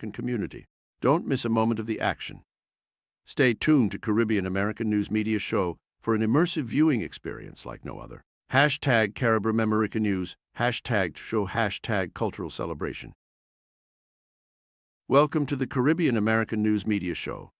American community. Don't miss a moment of the action. Stay tuned to Caribbean American News Media Show for an immersive viewing experience like no other. Hashtag Caribbean American News, hashtag show, hashtag cultural celebration. Welcome to the Caribbean American News Media Show,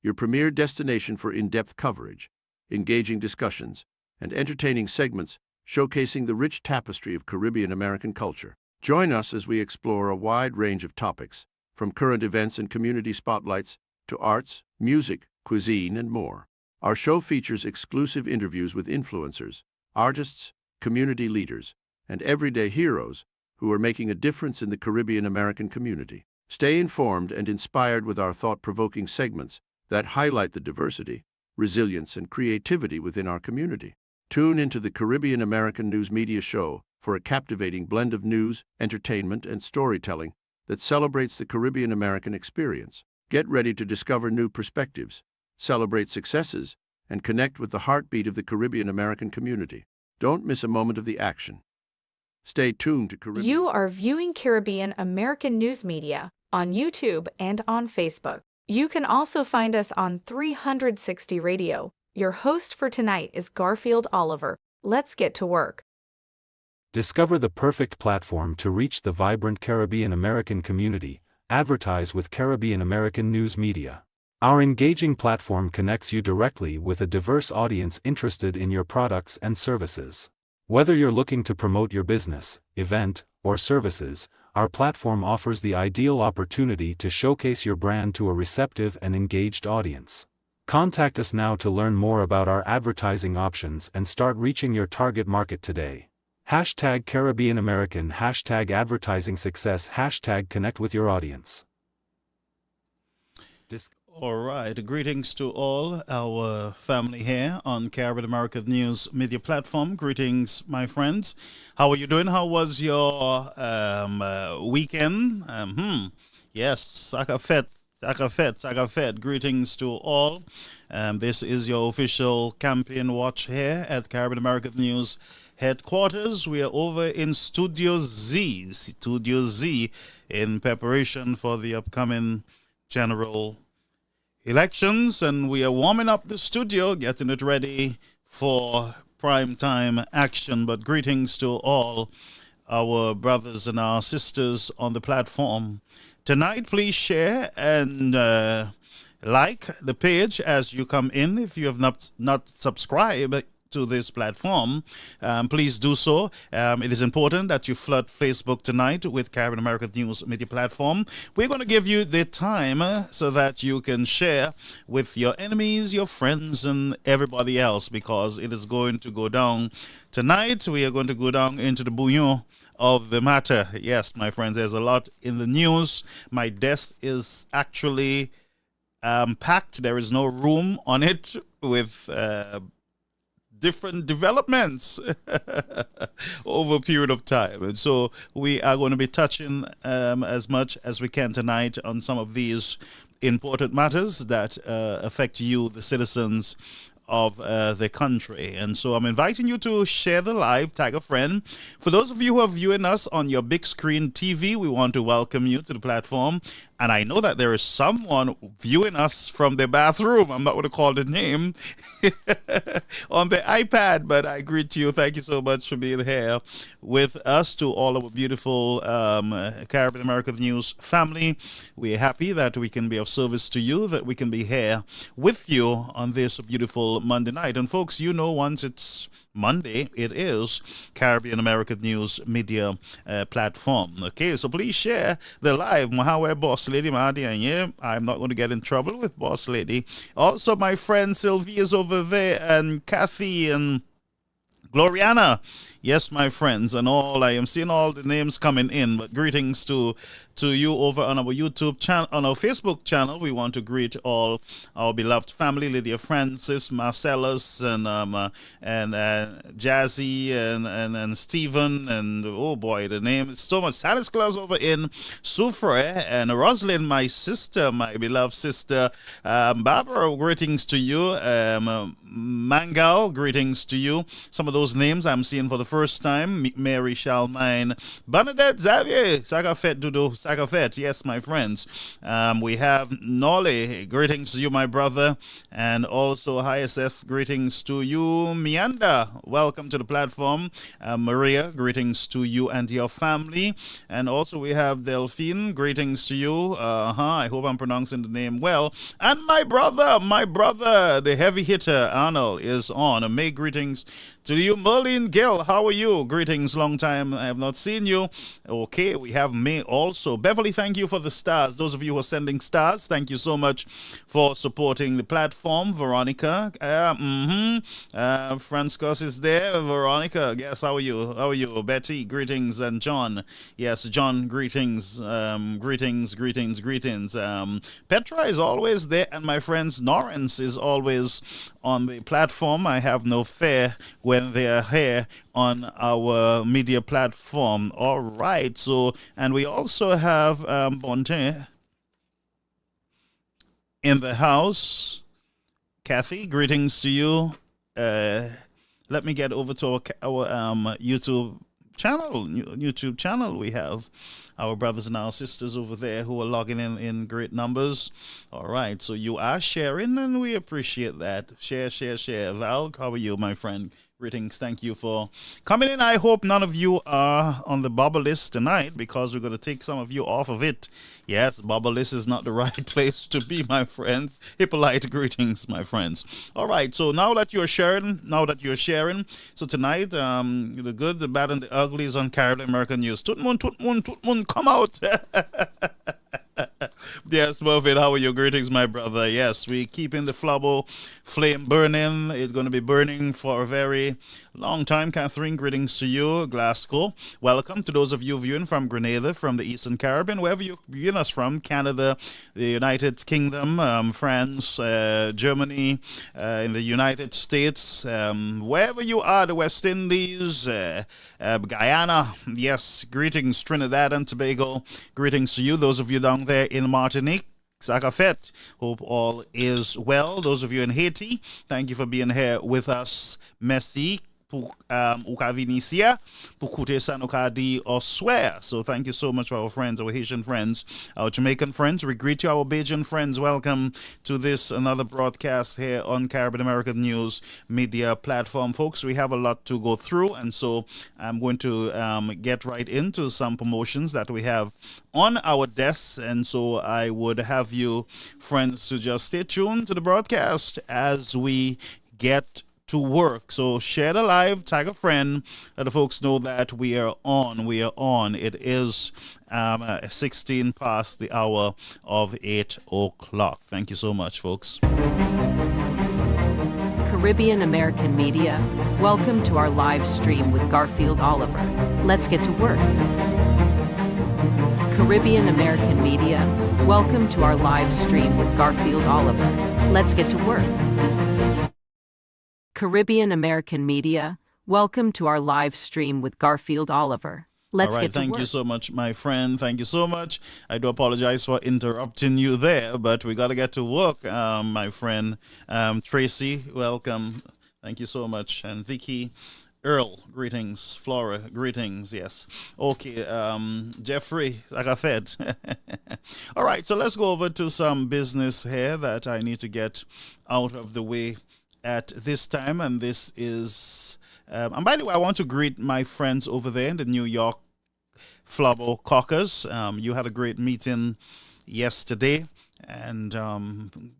your premier destination for in-depth coverage, engaging discussions, and entertaining segments showcasing the rich tapestry of Caribbean American culture. Join us as we explore a wide range of topics, from current events and community spotlights to arts, music, cuisine, and more. Our show features exclusive interviews with influencers, artists, community leaders, and everyday heroes who are making a difference in the Caribbean American community. Stay informed and inspired with our thought-provoking segments that highlight the diversity, resilience, and creativity within our community. Tune into the Caribbean American News Media Show for a captivating blend of news, entertainment, and storytelling that celebrates the Caribbean American experience. Get ready to discover new perspectives, celebrate successes, and connect with the heartbeat of the Caribbean American community. Don't miss a moment of the action. Stay tuned to Caribbean. You are viewing Caribbean American News Media on YouTube and on Facebook. You can also find us on 360 Radio. Your host for tonight is Garfield Oliver. Let's get to work. Discover the perfect platform to reach the vibrant Caribbean American community. Advertise with Caribbean American News Media. Our engaging platform connects you directly with a diverse audience interested in your products and services. Whether you're looking to promote your business, event, or services, our platform offers the ideal opportunity to showcase your brand to a receptive and engaged audience. Contact us now to learn more about our advertising options and start reaching your target market today. Hashtag Caribbean American, hashtag advertising success, hashtag connect with your audience. All right, greetings to all our family here on Caribbean American News Media Platform. Greetings, my friends. How are you doing? How was your weekend? Yes, Saka Fete. Greetings to all. This is your official campaign watch here at Caribbean American News headquarters. We are over in Studio Z, in preparation for the upcoming general elections, and we are warming up the studio, getting it ready for prime time action. But greetings to all our brothers and our sisters on the platform tonight. Please share and like the page as you come in. If you have not subscribed to this platform, please do so. It is important that you flood Facebook tonight with Caribbean American News Media Platform. We're going to give you the time so that you can share with your enemies, your friends, and everybody else, because it is going to go down tonight. We are going to go down into the bouillon of the matter. Yes, my friends, there's a lot in the news. My desk is actually packed. There is no room on it with different developments over a period of time. And so we are going to be touching as much as we can tonight on some of these important matters that affect you, the citizens of the country. And so I'm inviting you to share the live, tag a friend. For those of you who are viewing us on your big screen TV, we want to welcome you to the platform. And I know that there is someone viewing us from the bathroom. I'm not going to call the name on the iPad, but I greet you. Thank you so much for being here with us. To all our beautiful Caribbean American News family, we're happy that we can be of service to you, that we can be here with you on this beautiful Monday night. And folks, you know, once it's Monday, it is Caribbean American News Media Platform. Okay, so please share the live. Mahawe Boss Lady Mahdi, and yeah, I'm not going to get in trouble with Boss Lady. Also, my friend Sylvie is over there, and Kathy and Gloriana. Yes, my friends, and all. I am seeing all the names coming in, but greetings to you over on our YouTube channel, on our Facebook channel. We want to greet all our beloved family, Lydia Francis, Marcellus, and Jazzy, and Stephen, and oh boy, the name is so much. Santa Claus over in Soufre, and Rosalind, my sister, my beloved sister. Barbara, greetings to you. Mangal, greetings to you. Some of those names I'm seeing for the first time. Mary Charlemagne, Bernadette Xavier, Saga Fet Dudo, Sagafet. Yes, my friends. We have Nolly. Greetings to you, my brother. And also, HSF, greetings to you, Mianda. Welcome to the platform. Maria, greetings to you and your family. And also, we have Delphine. Greetings to you. I hope I'm pronouncing the name well. And my brother, the heavy hitter, Arnold, is on. May greetings to you, Merlin Gill. How are you? Greetings, long time I have not seen you. Okay, we have May also. Beverly, thank you for the stars. Those of you who are sending stars, thank you so much for supporting the platform. Veronica, Franciscus is there. Veronica, yes, how are you? How are you? Betty, greetings. And John, yes, John, greetings. Greetings. Petra is always there, and my friends, Norrance is always on the platform. I have no fear when they are here on our media platform. All right. So, and we also have Bonte in the house. Kathy, greetings to you. Let me get over to our YouTube channel. We have our brothers and our sisters over there who are logging in great numbers. All right, so you are sharing, and we appreciate that. Share. Val, how are you, my friend? Greetings. Thank you for coming in. I hope none of you are on the bubble list tonight, because we're going to take some of you off of it. Yes, bubble list is not the right place to be, my friends. Hippolyte, greetings, my friends. All right, so now that you're sharing, so tonight, the good, the bad, and the ugly is on Caribbean American News. Tutmun, come out. Yes, Murphy, how are you? Greetings, my brother. Yes, we keeping the Flabo flame burning. It's going to be burning for a very long time. Catherine, greetings to you. Glasgow, welcome to those of you viewing from Grenada, from the Eastern Caribbean, wherever you viewing us from, Canada, the United Kingdom, France, Germany, in the United States, wherever you are, the West Indies, Guyana, yes, greetings, Trinidad and Tobago, greetings to you, those of you down there in Martinique, Sagafet, hope all is well. Those of you in Haiti, thank you for being here with us. Merci. Ukavinicia, Pukute Sanokadi Osware. So thank you so much for our friends, our Haitian friends, our Jamaican friends. We greet you, our Bajan friends. Welcome to this another broadcast here on Caribbean American News Media Platform, folks. We have a lot to go through, and so I'm going to get right into some promotions that we have on our desks, and so I would have you friends to just stay tuned to the broadcast as we get to work. So share the live, tag a friend, let the folks know that we are on. It is 16 past the hour of 8 o'clock. Thank you so much, folks. Caribbean American Media, welcome to our live stream with Garfield Oliver. Let's get to work. Caribbean American Media, welcome to our live stream with Garfield Oliver. Let's get to work. Caribbean American Media, welcome to our live stream with Garfield Oliver. Let's get to work. Thank you so much, my friend. Thank you so much. I do apologize for interrupting you there, but we got to get to work, my friend. Tracy, welcome. Thank you so much. And Vicky, Earl, greetings. Flora, greetings. Yes. Okay. Jeffrey, like I said. All right. So let's go over to some business here that I need to get out of the way at this time, and this is and by the way, I want to greet my friends over there in the New York Flabo Caucus. You had a great meeting yesterday, and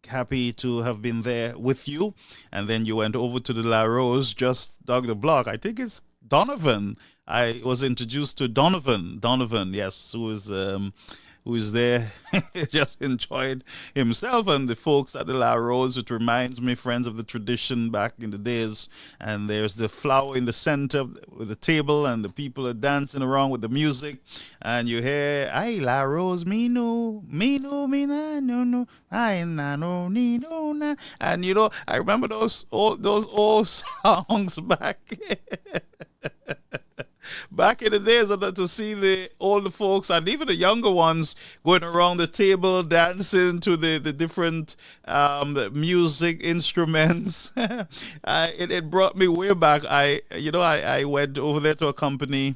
happy to have been there with you. And then you went over to the La Rose, just dug the block. I think it's Donovan. I was introduced to Donovan, yes, who is there, just enjoyed himself, and the folks at the La Rose. It reminds me, friends, of the tradition back in the days. And there's the flower in the center with the table, and the people are dancing around with the music. And you hear, "Ay, La Rose, me no, me na, no, ay, na, no, ni, no, na." And you know, I remember those old songs back. Back in the days, to see the older folks and even the younger ones going around the table dancing to the different music instruments, it brought me way back. I went over there to accompany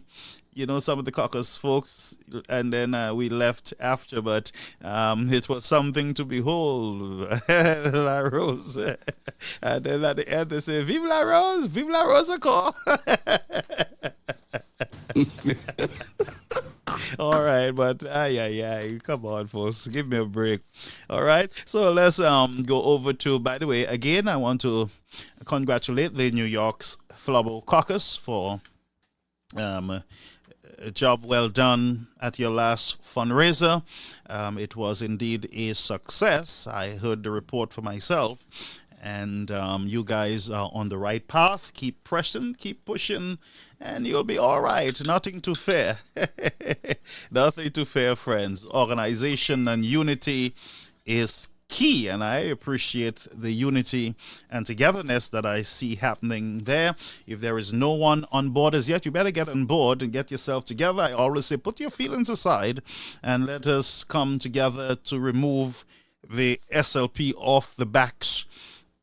some of the caucus folks, and then we left after, but it was something to behold. La Rose. And then at the end they say, Vive la Rose, Vive la Rose encore. All right, but come on, folks, give me a break. All right, so let's go over to. By the way, again, I want to congratulate the New York's Flubble Caucus for a job well done at your last fundraiser. It was indeed a success. I heard the report for myself. And you guys are on the right path. Keep pressing, keep pushing, and you'll be all right. Nothing to fear. Nothing to fear, friends. Organization and unity is key, and I appreciate the unity and togetherness that I see happening there. If there is no one on board as yet, you better get on board and get yourself together. I always say, put your feelings aside and let us come together to remove the SLP off the backs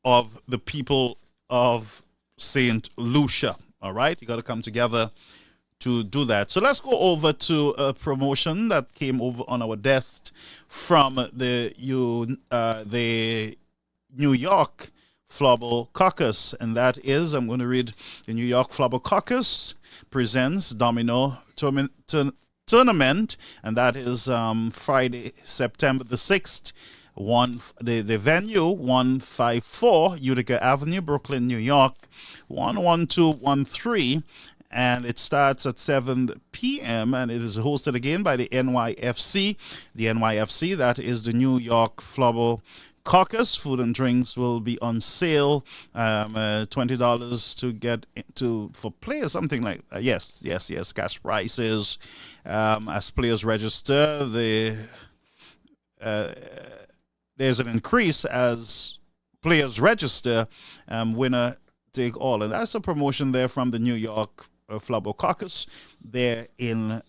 of the people of St. Lucia. All right, you got to come together to do that. So let's go over to a promotion that came over on our desk from the New York Flubble Caucus, and that is, I'm going to read, the New York Flubble Caucus presents Domino Tournament, and that is Friday, September the 6th. The venue 154 Utica Avenue, Brooklyn, New York 11213, and it starts at 7 p.m. and it is hosted again by the NYFC. The NYFC, that is the New York Flubble Caucus. Food and drinks will be on sale. $20 to get for players, something like that. Yes. Cash prices as players register. There's an increase as players register. Winner take all, and that's a promotion there from the New York Flubble Caucus there in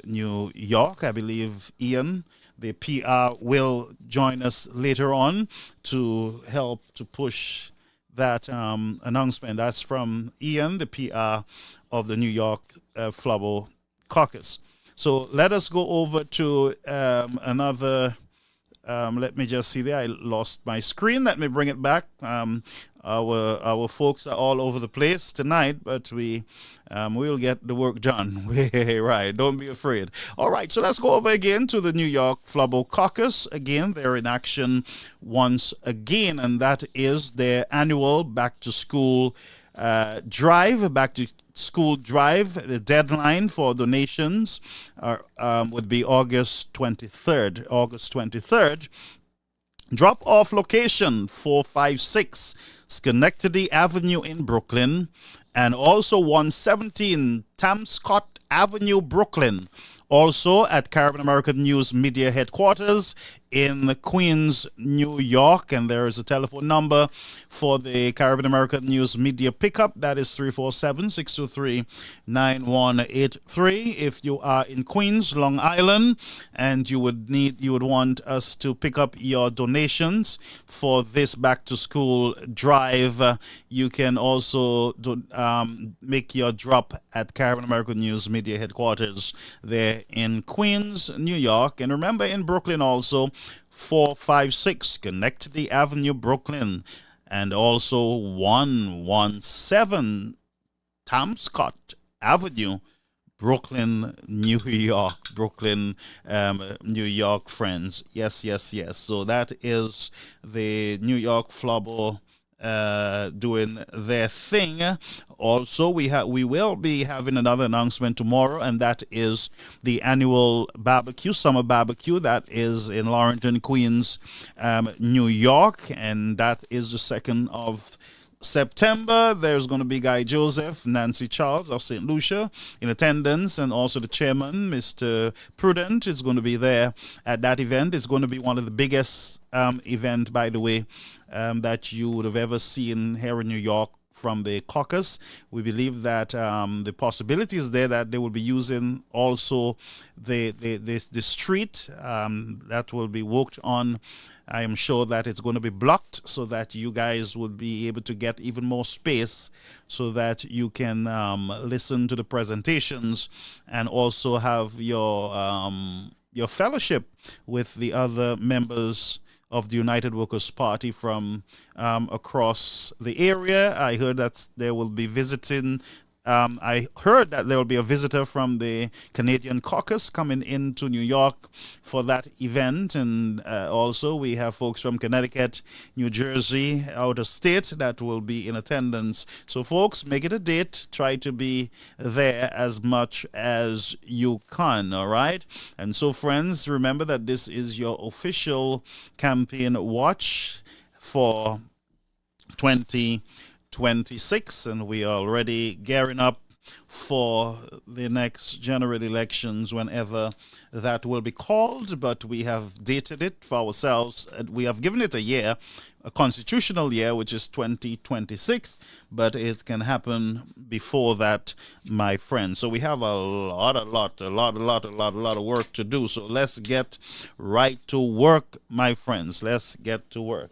New York. I believe Ian, the PR, will join us later on to help to push that announcement. That's from Ian, the PR of the New York Flubble Caucus. So let us go over to another. Let me just see there. I lost my screen. Let me bring it back. Our folks are all over the place tonight, but we'll get the work done. Right. Don't be afraid. All right. So let's go over again to the New York Flubble Caucus. Again, they're in action once again, and that is their annual back to school drive. Back to school drive. The deadline for donations would be August 23rd. Drop off location 456 Schenectady Avenue in Brooklyn, and also 117 Tamscott Avenue, Brooklyn. Also at Caribbean American News Media Headquarters in Queens, New York. And there is a telephone number for the Caribbean American News Media pickup. That is 347-623-9183. If you are in Queens, Long Island, and you would want us to pick up your donations for this back to school drive, you can also make your drop at Caribbean American News Media Headquarters there in Queens, New York. And remember, in Brooklyn also, 456 Schenectady Avenue, Brooklyn, and also 117 Tamscott Avenue, Brooklyn, New York. Brooklyn, New York, friends. Yes. So that is the New York Flubble doing their thing. Also, we will be having another announcement tomorrow, and that is the annual summer barbecue that is in Laurelton, Queens, New York, and that is the 2nd of September. There's going to be Guy Joseph, Nancy Charles of St. Lucia in attendance, and also the chairman, Mr. Prudent, is going to be there at that event. It's going to be one of the biggest event, by the way, that you would have ever seen here in New York from the caucus. We believe that the possibility is there that they will be using also the street that will be worked on. I am sure that it's going to be blocked so that you guys will be able to get even more space so that you can listen to the presentations and also have your fellowship with the other members of the United Workers' Party from across the area. I heard that there will be I heard that there will be a visitor from the Canadian caucus coming into New York for that event. And also we have folks from Connecticut, New Jersey, out of state that will be in attendance. So folks, make it a date. Try to be there as much as you can, all right? And so friends, remember that this is your official campaign watch for 2026, and we are already gearing up for the next general elections whenever that will be called. But we have dated it for ourselves. We have given it a year, a constitutional year, which is 2026, but it can happen before that, my friend. So we have a lot of work to do. So let's get right to work, my friends. Let's get to work.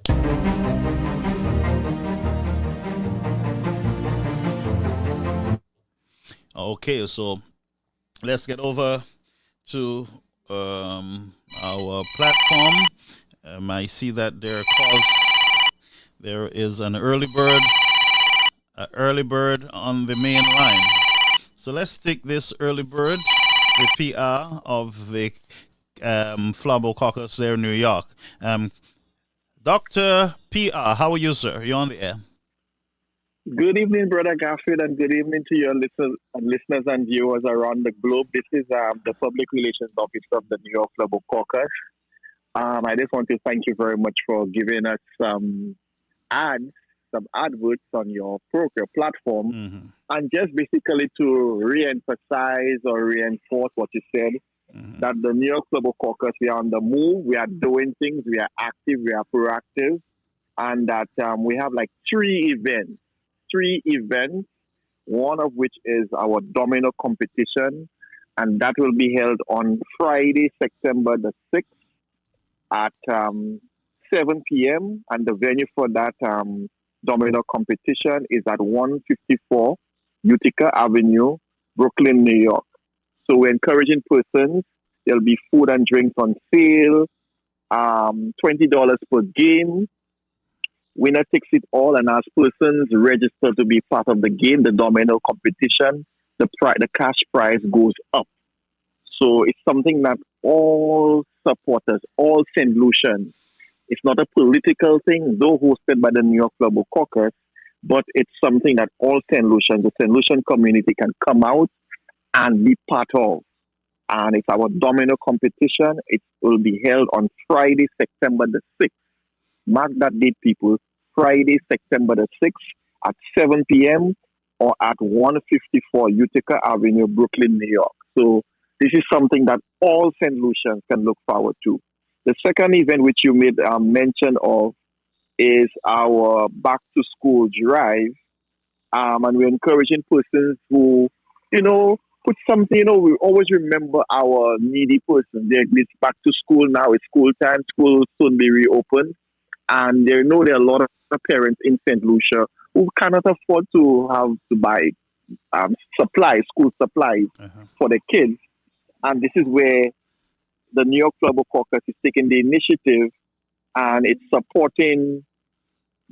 Okay, so let's get over to our platform. I see that there is an early bird on the main line. So let's take this early bird, the PR of the Flabo Caucus there in New York. Dr. PR, how are you, sir? You're on the air. Good evening, Brother Garfield, and good evening to your listeners and viewers around the globe. This is the Public Relations Office of the New York Flabo Caucus. I just want to thank you very much for giving us some adverts on your platform, and just basically to re-emphasize or reinforce what you said, that the New York Flabo Caucus, we are on the move, we are doing things, we are active, we are proactive, and that we have like three events, one of which is our domino competition, and that will be held on Friday, September the 6th at 7 p.m. And the venue for that domino competition is at 154 Utica Avenue, Brooklyn, New York. So we're encouraging persons. There'll be food and drinks on sale, $20 per game. Winner takes it all, and as persons register to be part of the game, the domino competition, the cash prize goes up. So it's something that all supporters, all St. Lucians, it's not a political thing, though hosted by the New York Flabo Caucus, but it's something that all St. Lucians, the St. Lucian community can come out and be part of. And it's our domino competition. It will be held on Friday, September the 6th. Mark that date, people. Friday, September the 6th at 7 p.m. or at 154 Utica Avenue, Brooklyn, New York. So this is something that all St. Lucians can look forward to. The second event which you made mention of is our back to school drive. And we're encouraging persons who, put something, we always remember our needy person. It's back to school now, it's school time, school will soon be reopened. And there are a lot of parents in St. Lucia who cannot afford to have to buy school supplies for their kids. And this is where the New York Flabo Caucus is taking the initiative, and it's supporting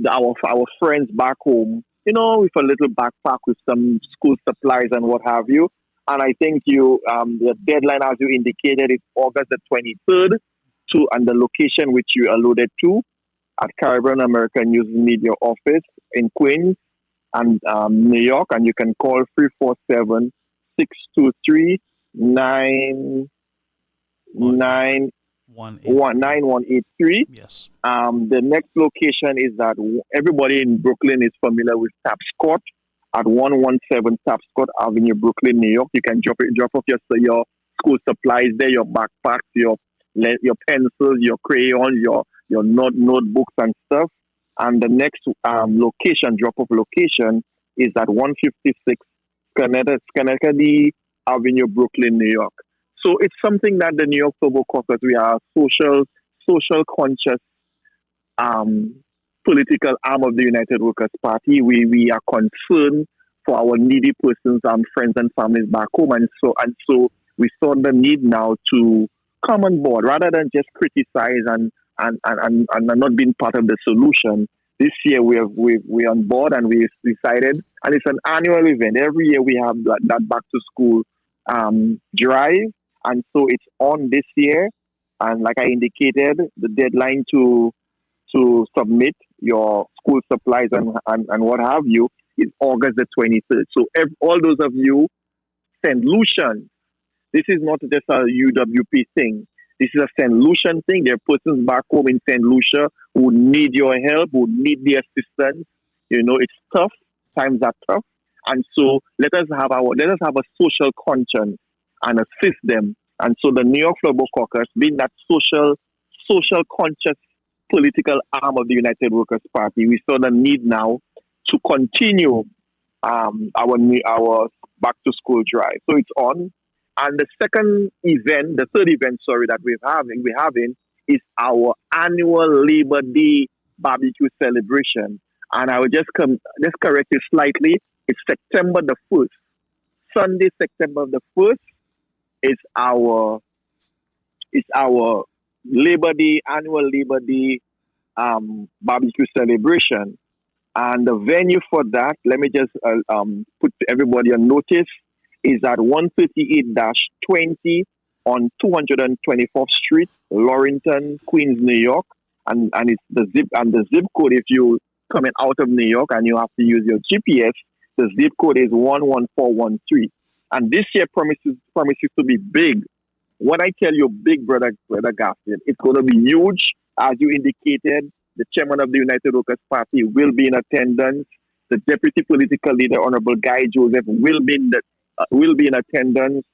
our friends back home, with a little backpack with some school supplies and what have you. And I think the deadline, as you indicated, is August the 23rd, and the location which you alluded to, at Caribbean American News Media Office in Queens and New York, and you can call 347-623-9183. Yes. The next location is that everybody in Brooklyn is familiar with Tapscott at 117 Tapscott Avenue, Brooklyn, New York. You can drop off your school supplies there, your backpacks, your pencils, your crayons, your notebooks and stuff. And the next drop-off location, is at 156 Schenectady Avenue, Brooklyn, New York. So it's something that the New York Global Caucus, we are social conscious political arm of the United Workers' Party. We are concerned for our needy persons, friends and families back home, and so we saw the need now to come on board rather than just criticize and not being part of the solution. This year we're on board and we've decided, and it's an annual event. Every year we have that back to school drive, and so it's on this year. And like I indicated, the deadline to submit your school supplies and what have you is August the 23rd. So all those of you, St. Lucian, this is not just a UWP thing. This is a St. Lucian thing. There are persons back home in St. Lucia who need your help, who need the assistance. It's tough. Times are tough. And so let us have a social conscience and assist them. And so the New York Global Caucus, being that social conscious political arm of the United Workers' Party, we saw the need now to continue our back to school drive. So it's on. And the third event, that we're having is our annual Labor Day barbecue celebration. And I will just correct it slightly. It's September the 1st. Sunday, September the 1st is our annual Labor Day barbecue celebration. And the venue for that, let me just put everybody on notice, is at 138-20 on 224th Street, Laurelton, Queens, New York. And it's the zip code, if you coming out of New York and you have to use your GPS, the zip code is 11413. And this year promises to be big. When I tell you big, brother Garfield, it's going to be huge. As you indicated, the chairman of the United Workers' Party will be in attendance. The deputy political leader, Honorable Guy Joseph, will be in attendance.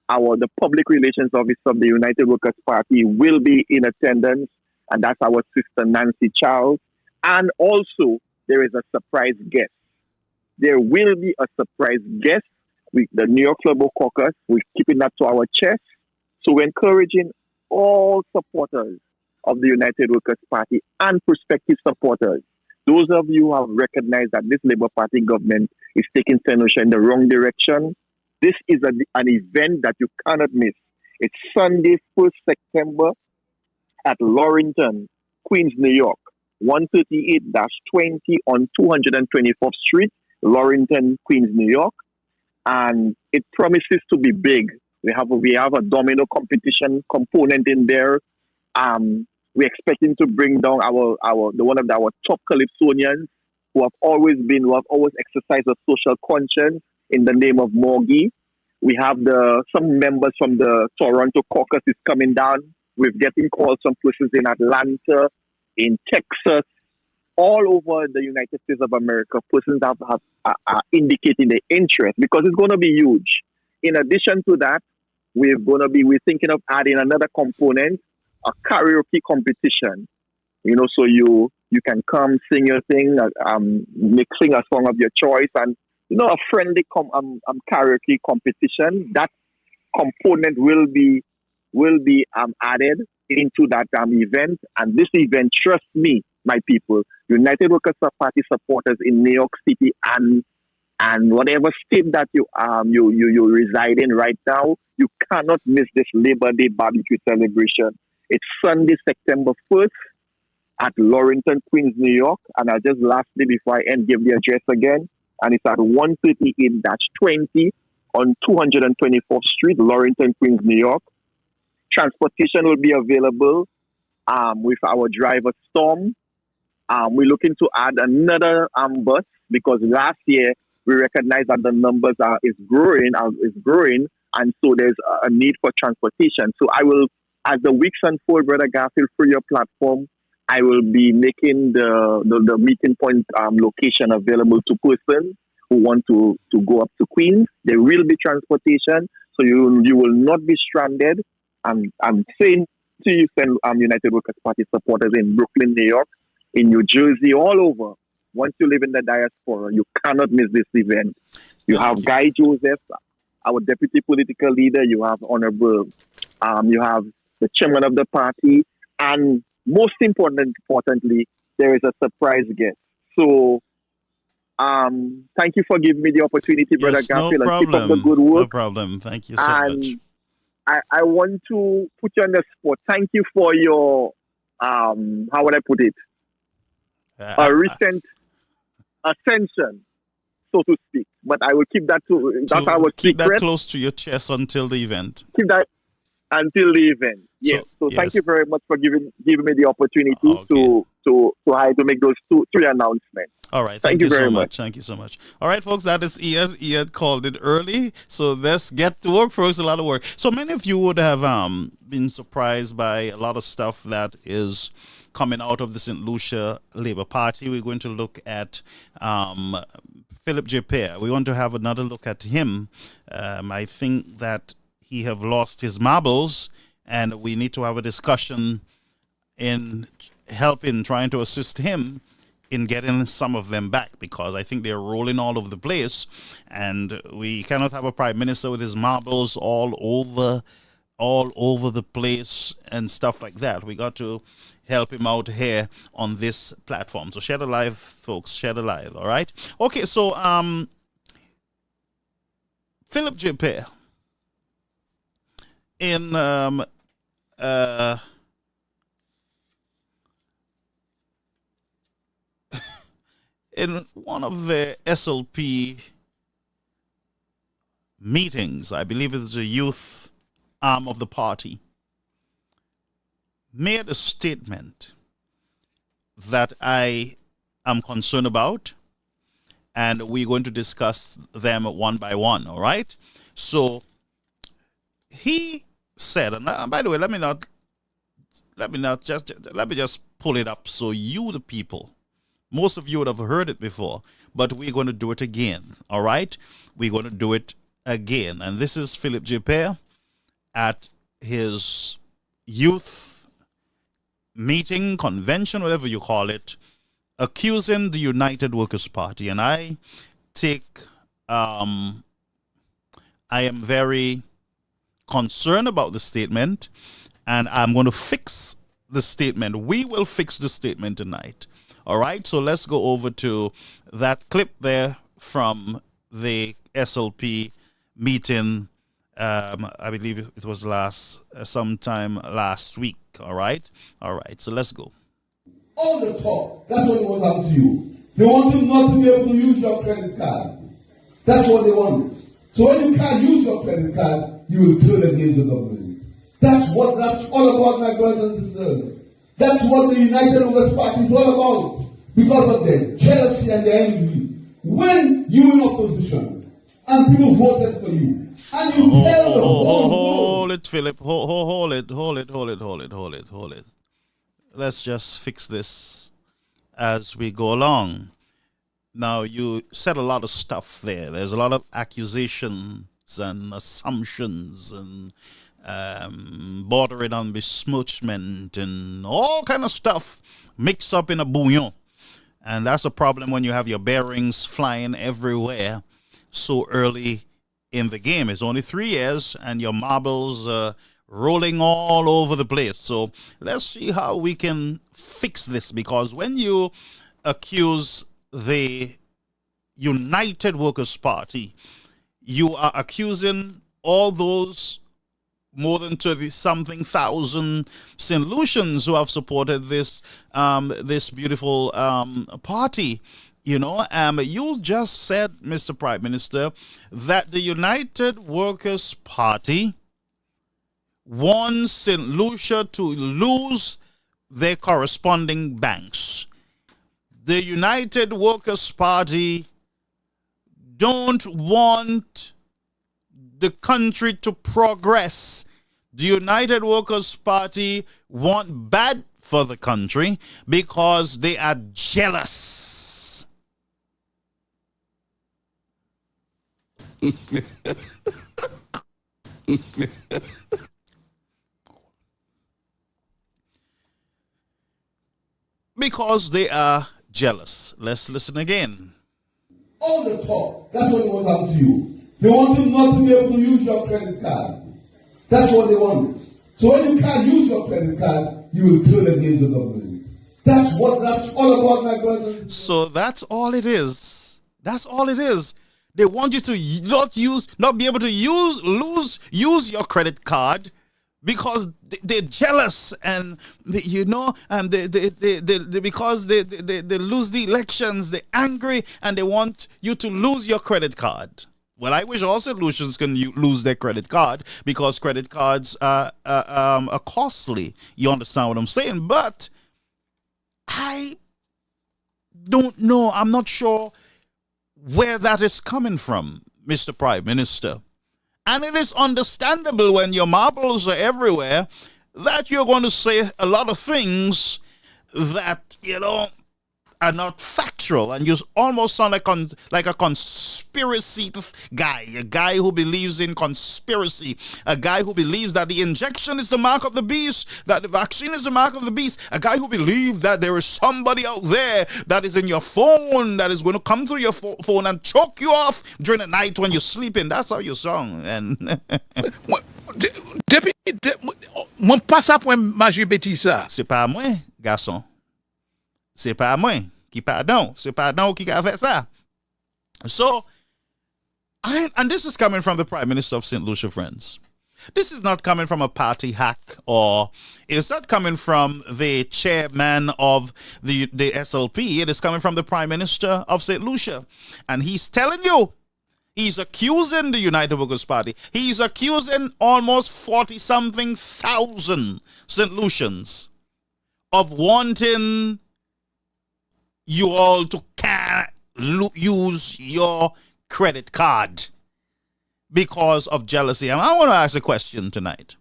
The public relations officer of the United Workers' Party will be in attendance, and that's our sister Nancy Charles. And also, there is a surprise guest. There will be a surprise guest with the New York Global Caucus. We're keeping that to our chest. So we're encouraging all supporters of the United Workers' Party and prospective supporters. Those of you who have recognized that this Labour Party government is taking St. Lucia in the wrong direction, this is an event that you cannot miss. It's Sunday, 1st September at Laurelton, Queens, New York, 138-20 on 224th Street, Laurelton, Queens, New York. And it promises to be big. We have a domino competition component in there. We're expecting to bring down one of our top Calypsonians who have always exercised a social conscience in the name of Morgie. We have some members from the Toronto caucus is coming down. We're getting calls from places in Atlanta, in Texas, all over the United States of America. Persons are indicating their interest because it's going to be huge. In addition to that, we're thinking of adding another component, a karaoke competition. So you can come sing your thing, sing a song of your choice, and a friendly karaoke competition. That component will be added into that event. And this event, trust me, my people, United Workers Party supporters in New York City and whatever state that you reside in right now, you cannot miss this Labor Day barbecue celebration. It's Sunday, September 1st at Laurelton, Queens, New York. And I just lastly, before I end, give the address again. And it's at 138-20 on 224th Street, Laurelton, Queens, New York. Transportation will be available with our driver, Storm. We're looking to add another bus because last year we recognized that the numbers is growing, and so there's a need for transportation. So I will, as the weeks unfold, Brother Garfield, through your platform, I will be making the meeting point location available to persons who want to go up to Queens. There will be transportation, so you will not be stranded. I'm saying to you, United Workers Party supporters in Brooklyn, New York, in New Jersey, all over. Once you live in the diaspora, you cannot miss this event. You have Guy Joseph, our deputy political leader. You have Honorable, you have the chairman of the party, and most importantly, there is a surprise guest. So, thank you for giving me the opportunity, Brother Garfield, and keep up the good work. No problem. Thank you so much. I want to put you on the spot. Thank you for your, how would I put it? A recent ascension, so to speak. But I will keep that keep that close to your chest until the event. Keep that until the event. Yes. So yes. Thank you very much for giving me the opportunity to make those three announcements. All right. Thank you very much. Thank you so much. All right, folks, that is Ian. Ian called it early. So let's get to work. First, a lot of work. So many of you would have been surprised by a lot of stuff that is coming out of the St. Lucia Labour Party. We're going to look at Philip J. Pierre. We want to have another look at him. I think that he have lost his marbles, and we need to have a discussion in trying to assist him in getting some of them back, because I think they're rolling all over the place, and we cannot have a prime minister with his marbles all over the place and stuff like that. We got to help him out here on this platform. So share the live, folks. Share the live. All right. Okay. So Philip J. Pierre in in one of the SLP meetings, I believe it's the youth arm of the party, made a statement that I am concerned about, and we're going to discuss them one by one, all right? So he said, and by the way, let me just pull it up so you, the people, most of you would have heard it before, but we're going to do it again, all right? We're going to do it again. And this is Philip J. Pierre at his youth meeting, convention, whatever you call it, accusing the United Workers' Party. And I am very concerned about the statement, and I'm going to fix the statement. We will fix the statement tonight. All right, so let's go over to that clip there from the SLP meeting. I believe it was sometime last week. All right, so let's go. All the talk, that's what they want to happen to you. They want you not to be able to use your credit card. That's what they want. So when you can't use your credit card, you will turn against the government. That's all about, my brothers and sisters. That's what the United Workers' Party is all about, because of their jealousy and their envy. When you in opposition and people voted for you, and you tell the whole world. Hold it, Philip. Hold it. Let's just fix this as we go along. Now, you said a lot of stuff there. There's a lot of accusations and assumptions and bordering on besmirchment and all kind of stuff mixed up in a bouillon. And that's a problem when you have your bearings flying everywhere so early in the game. It's only 3 years and your marbles rolling all over the place. So let's see how we can fix this, because when you accuse the United Workers' Party, you are accusing all those more than 30-something thousand St. Lucians who have supported this this beautiful party. You know, you just said, Mr. Prime Minister, that the United Workers' Party wants St. Lucia to lose their corresponding banks. The United Workers' Party don't want the country to progress. The United Workers' Party want bad for the country because they are jealous. because they are jealous. Let's listen again. All the talk. That's what they want to happen to you. They want you not to be able to use your credit card. That's what they want. So when you can't use your credit card, you will turn against the government. That's what that's all about, my brothers. So that's all it is. That's all it is. They want you to not be able to use your credit card because they're jealous and because they lose the elections, they're angry and they want you to lose your credit card. Well, I wish all solutions can lose their credit card because credit cards are costly. You understand what I'm saying? But I don't know. I'm not sure where that is coming from, Mr. Prime Minister. And it is understandable when your marbles are everywhere that you're going to say a lot of things that, are not factual, and you almost sound like a conspiracy guy, a guy who believes in conspiracy, a guy who believes that the injection is the mark of the beast, that the vaccine is the mark of the beast, a guy who believes that there is somebody out there that is in your phone that is going to come through your phone and choke you off during the night when you're sleeping. That's how you sound. And Moi pas ça pour manger bêtise ça. C'est pas moi, garçon. C'est pas moi qui pardon. C'est pardon qui a fait ça. So, and this is coming from the Prime Minister of St. Lucia, friends. This is not coming from a party hack, or it's not coming from the chairman of the SLP. It is coming from the Prime Minister of St. Lucia. And he's telling you, he's accusing the United Workers' Party. He's accusing almost 40-something thousand St. Lucians of wanting you all to can't use your credit card because of jealousy. And I want to ask a question tonight.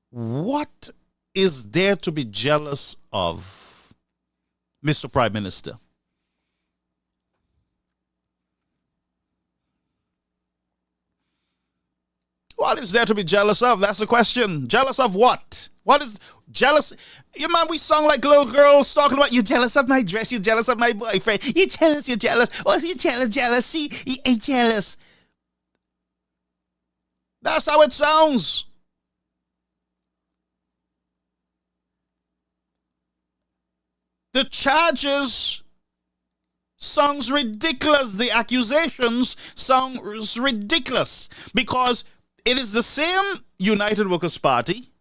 What is there to be jealous of, Mr. Prime Minister? What is there to be jealous of? That's the question. Jealous of what? What is jealous? You man, we sung like little girls talking about you jealous of my dress, you jealous of my boyfriend, you jealous, you're jealous. Oh, you jealous, jealousy, you ain't jealous. That's how it sounds. The charges sounds ridiculous. The accusations sounds ridiculous because it is the same United Workers' Party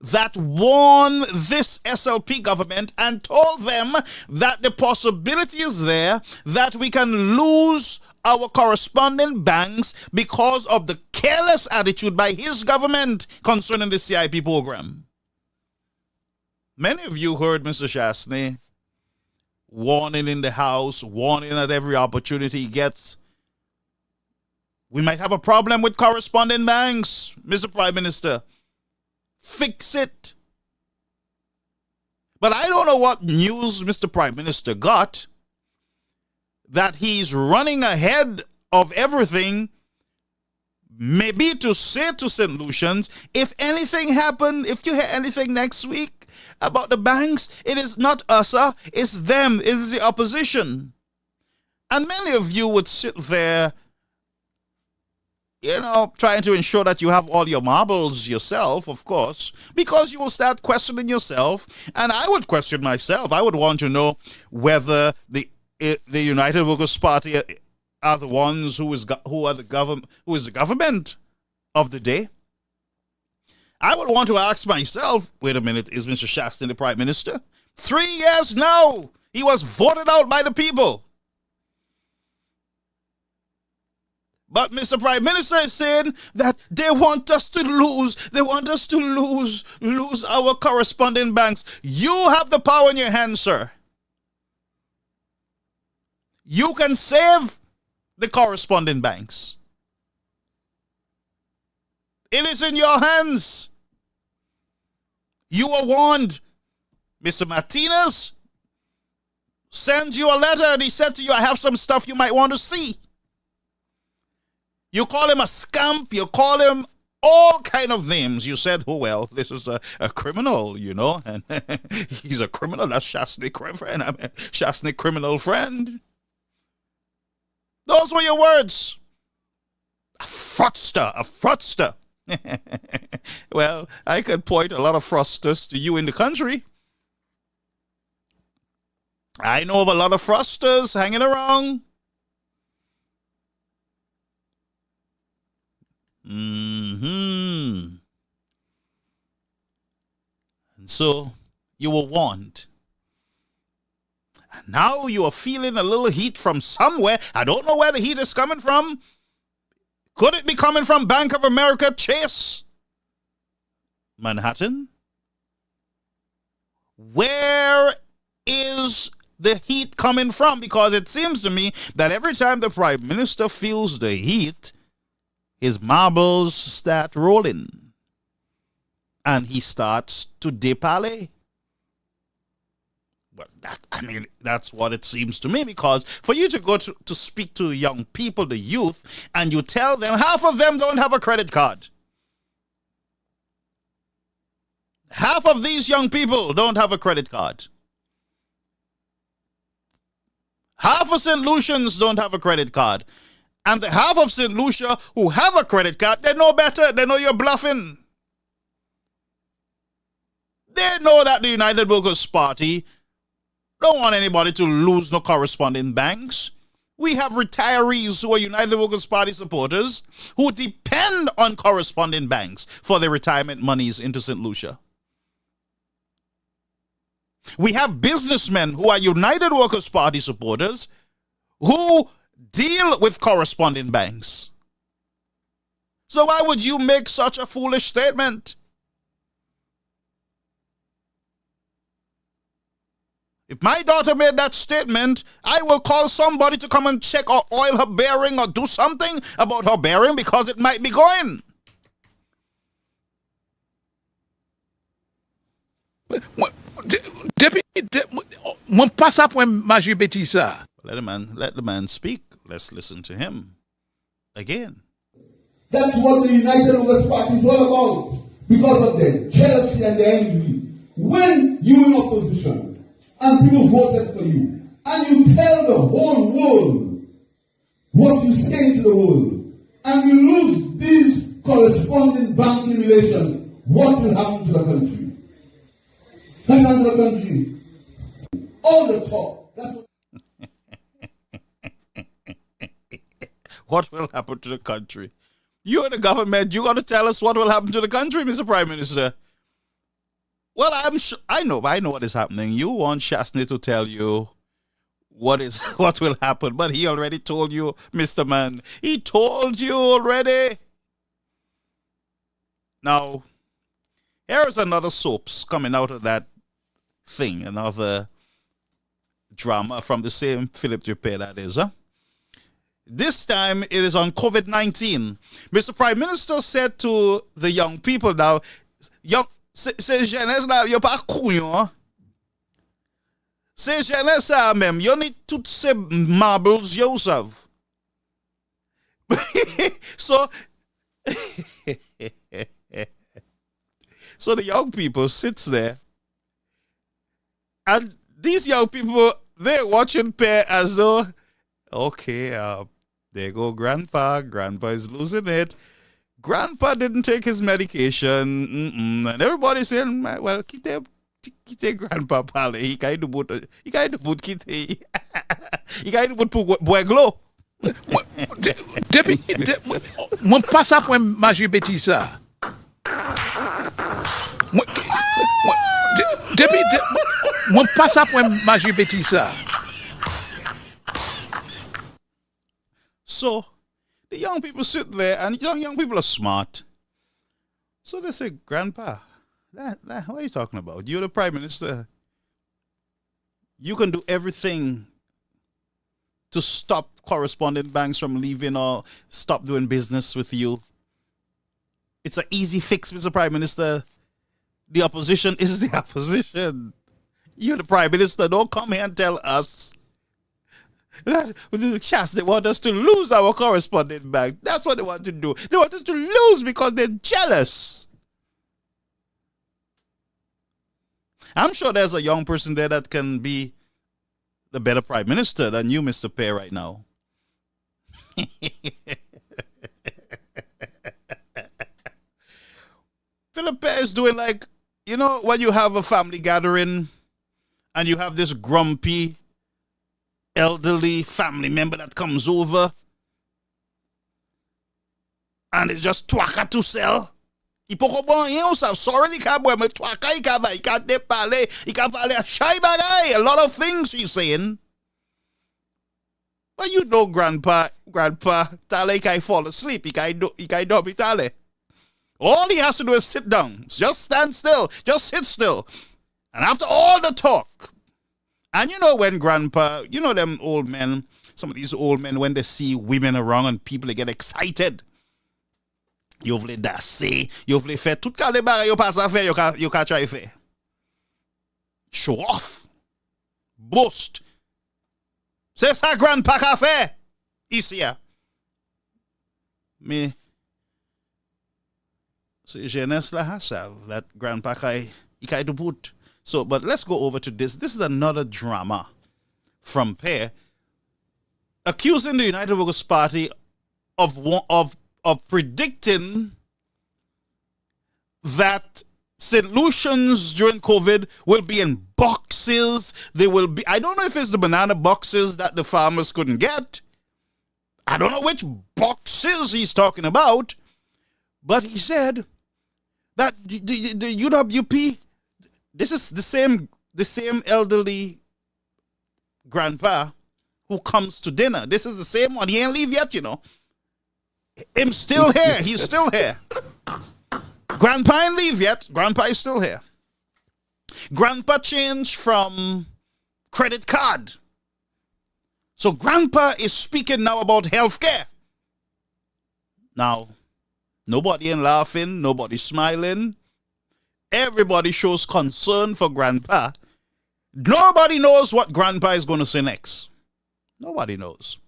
that warned this SLP government and told them that the possibility is there that we can lose our correspondent banks because of the careless attitude by his government concerning the CIP program. Many of you heard Mr. Shastney warning in the House, warning at every opportunity he gets. We might have a problem with correspondent banks, Mr. Prime Minister. Fix it. But I don't know what news Mr. Prime Minister got that he's running ahead of everything, maybe to say to St. Lucians, if anything happened, if you hear anything next week about the banks, it is not us, it's them, it is the opposition. And many of you would sit there, trying to ensure that you have all your marbles yourself, of course, because you will start questioning yourself. And I would question myself. I would want to know whether the United Workers' Party are the ones who is the government of the day. I would want to ask myself, wait a minute, is Mr. Shastney the Prime Minister? 3 years now. He was voted out by the people. But Mr. Prime Minister is saying that they want us to lose. They want us to lose our correspondent banks. You have the power in your hands, sir. You can save the correspondent banks. It is in your hands. You were warned. Mr. Martinez sends you a letter and he said to you, I have some stuff you might want to see. You call him a scamp, you call him all kind of names. You said, oh, well, this is a criminal, and he's a criminal. That's Shastnik friend. Shastnik criminal friend. Those were your words. A fraudster. Well, I could point a lot of fraudsters to you in the country. I know of a lot of fraudsters hanging around. And so you were warned. And now you are feeling a little heat from somewhere. I don't know where the heat is coming from. Could it be coming from Bank of America Chase? Manhattan? Where is the heat coming from? Because it seems to me that every time the Prime Minister feels the heat, his marbles start rolling. And he starts to dépaler. Well, that's what it seems to me, because for you to go to speak to young people, the youth, and you tell them half of them don't have a credit card. Half of these young people don't have a credit card. Half of St. Lucians don't have a credit card. And the half of St. Lucia who have a credit card, they know better. They know you're bluffing. They know that the United Workers' Party don't want anybody to lose no corresponding banks. We have retirees who are United Workers' Party supporters who depend on corresponding banks for their retirement monies into St. Lucia. We have businessmen who are United Workers' Party supporters who deal with corresponding banks. So why would you make such a foolish statement? If my daughter made that statement, I will call somebody to come and check or oil her bearing or do something about her bearing, because it might be going. Mwen pas sa pou Major Betty sa. Let the man speak. Let's listen to him again. That's what the United Workers' Party is all about, because of the jealousy and the envy. When you're in opposition and people voted for you, and you tell the whole world what you say to the world, and you lose these corresponding banking relations, what will happen to the country? What will happen to the country? All the talk. That's what will happen to the country? You in the government, you got to tell us what will happen to the country, Mr. Prime Minister. Well, I know what is happening. You want Shastnik to tell you what will happen, but he already told you, Mr. Man. He told you already. Now, here is another soaps coming out of that thing, another drama from the same Philip Dupé, that is, huh? This time it is on COVID-19. Mr. Prime Minister said to the young people now, c'est jeunesse là, yo pas couillon. C'est jeunesse là même, yo need toutes ces marbles yourself. So the young people sits there, and these young people, they're watching pair as though, okay, there go Grandpa is losing it. Grandpa didn't take his medication, and everybody's saying, well, kite Grandpa pale, he kind of put kite, he kind of put boeglo. Mwen pas sa pou Major Betty sa. Mwen pas sa pou Major Betty sa. So the young people sit there, and young people are smart. So they say, Grandpa, what are you talking about? You're the Prime Minister. You can do everything to stop correspondent banks from leaving or stop doing business with you. It's an easy fix, Mr. Prime Minister. The opposition is the opposition. You're the Prime Minister. Don't come here and tell us The chance they want us to lose our correspondent bank. That's what they want to do. They want us to lose because they're jealous. I'm sure there's a young person there that can be the better prime minister than you, Mr. Pear, right now. Philip Pear is doing like, when you have a family gathering and you have this grumpy, elderly family member that comes over and it's just twaka to sell. A lot of things he's saying. But grandpa, tale can fall asleep. He can do tale. All he has to do is sit down. Just stand still. Just sit still. And after all the talk, and when grandpa, them old men, some of these old men, when they see women around and people, they get excited. You vle danser, you vle faire tout ka le bagay yo pas à faire, yo ka try faire. Show off. Boast. C'est ça grandpa ka fait ici. Mais c'est jeunesse la savent that grandpa kai do put. So, but let's go over to this. This is another drama from Pear accusing the United Workers' Party of predicting that St. Lucians during COVID will be in boxes. They will be, I don't know if it's the banana boxes that the farmers couldn't get. I don't know which boxes he's talking about. But he said that the UWP, this is the same elderly grandpa who comes to dinner. This is the same one. He ain't leave yet, Him still here. He's still here. Grandpa ain't leave yet. Grandpa is still here. Grandpa changed from credit card. So grandpa is speaking now about healthcare. Now, nobody ain't laughing. Nobody smiling. Everybody shows concern for grandpa. Nobody knows what grandpa is going to say next. Nobody knows.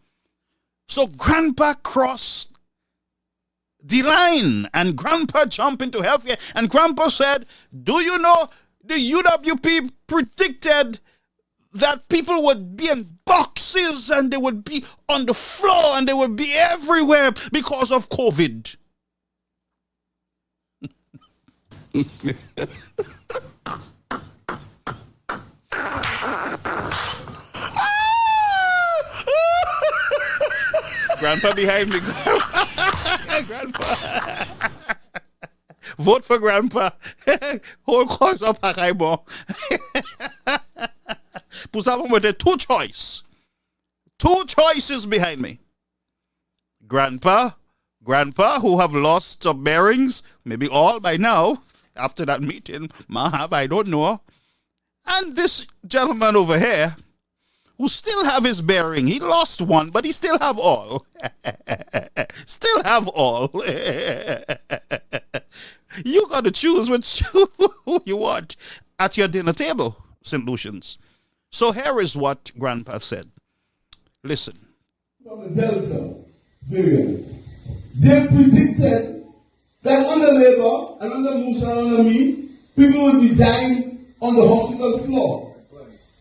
So grandpa crossed the line and grandpa jumped into healthcare and grandpa said, do you know the UWP predicted that people would be in boxes and they would be on the floor and they would be everywhere because of COVID. Grandpa behind me. Grandpa. Vote for grandpa. Whole cause up Hakaimo. With two choices behind me. Grandpa who have lost some bearings, maybe all by now, after that meeting, Mahab, I don't know. And this gentleman over here, who still have his bearing. He lost one, but he still have all. Still have all. You got to choose which who you want at your dinner table, St. Lucians. So here is what Grandpa said. Listen. From the Delta variant, they predicted that under Labour and under Musa and under me, people would be dying on the hospital floor.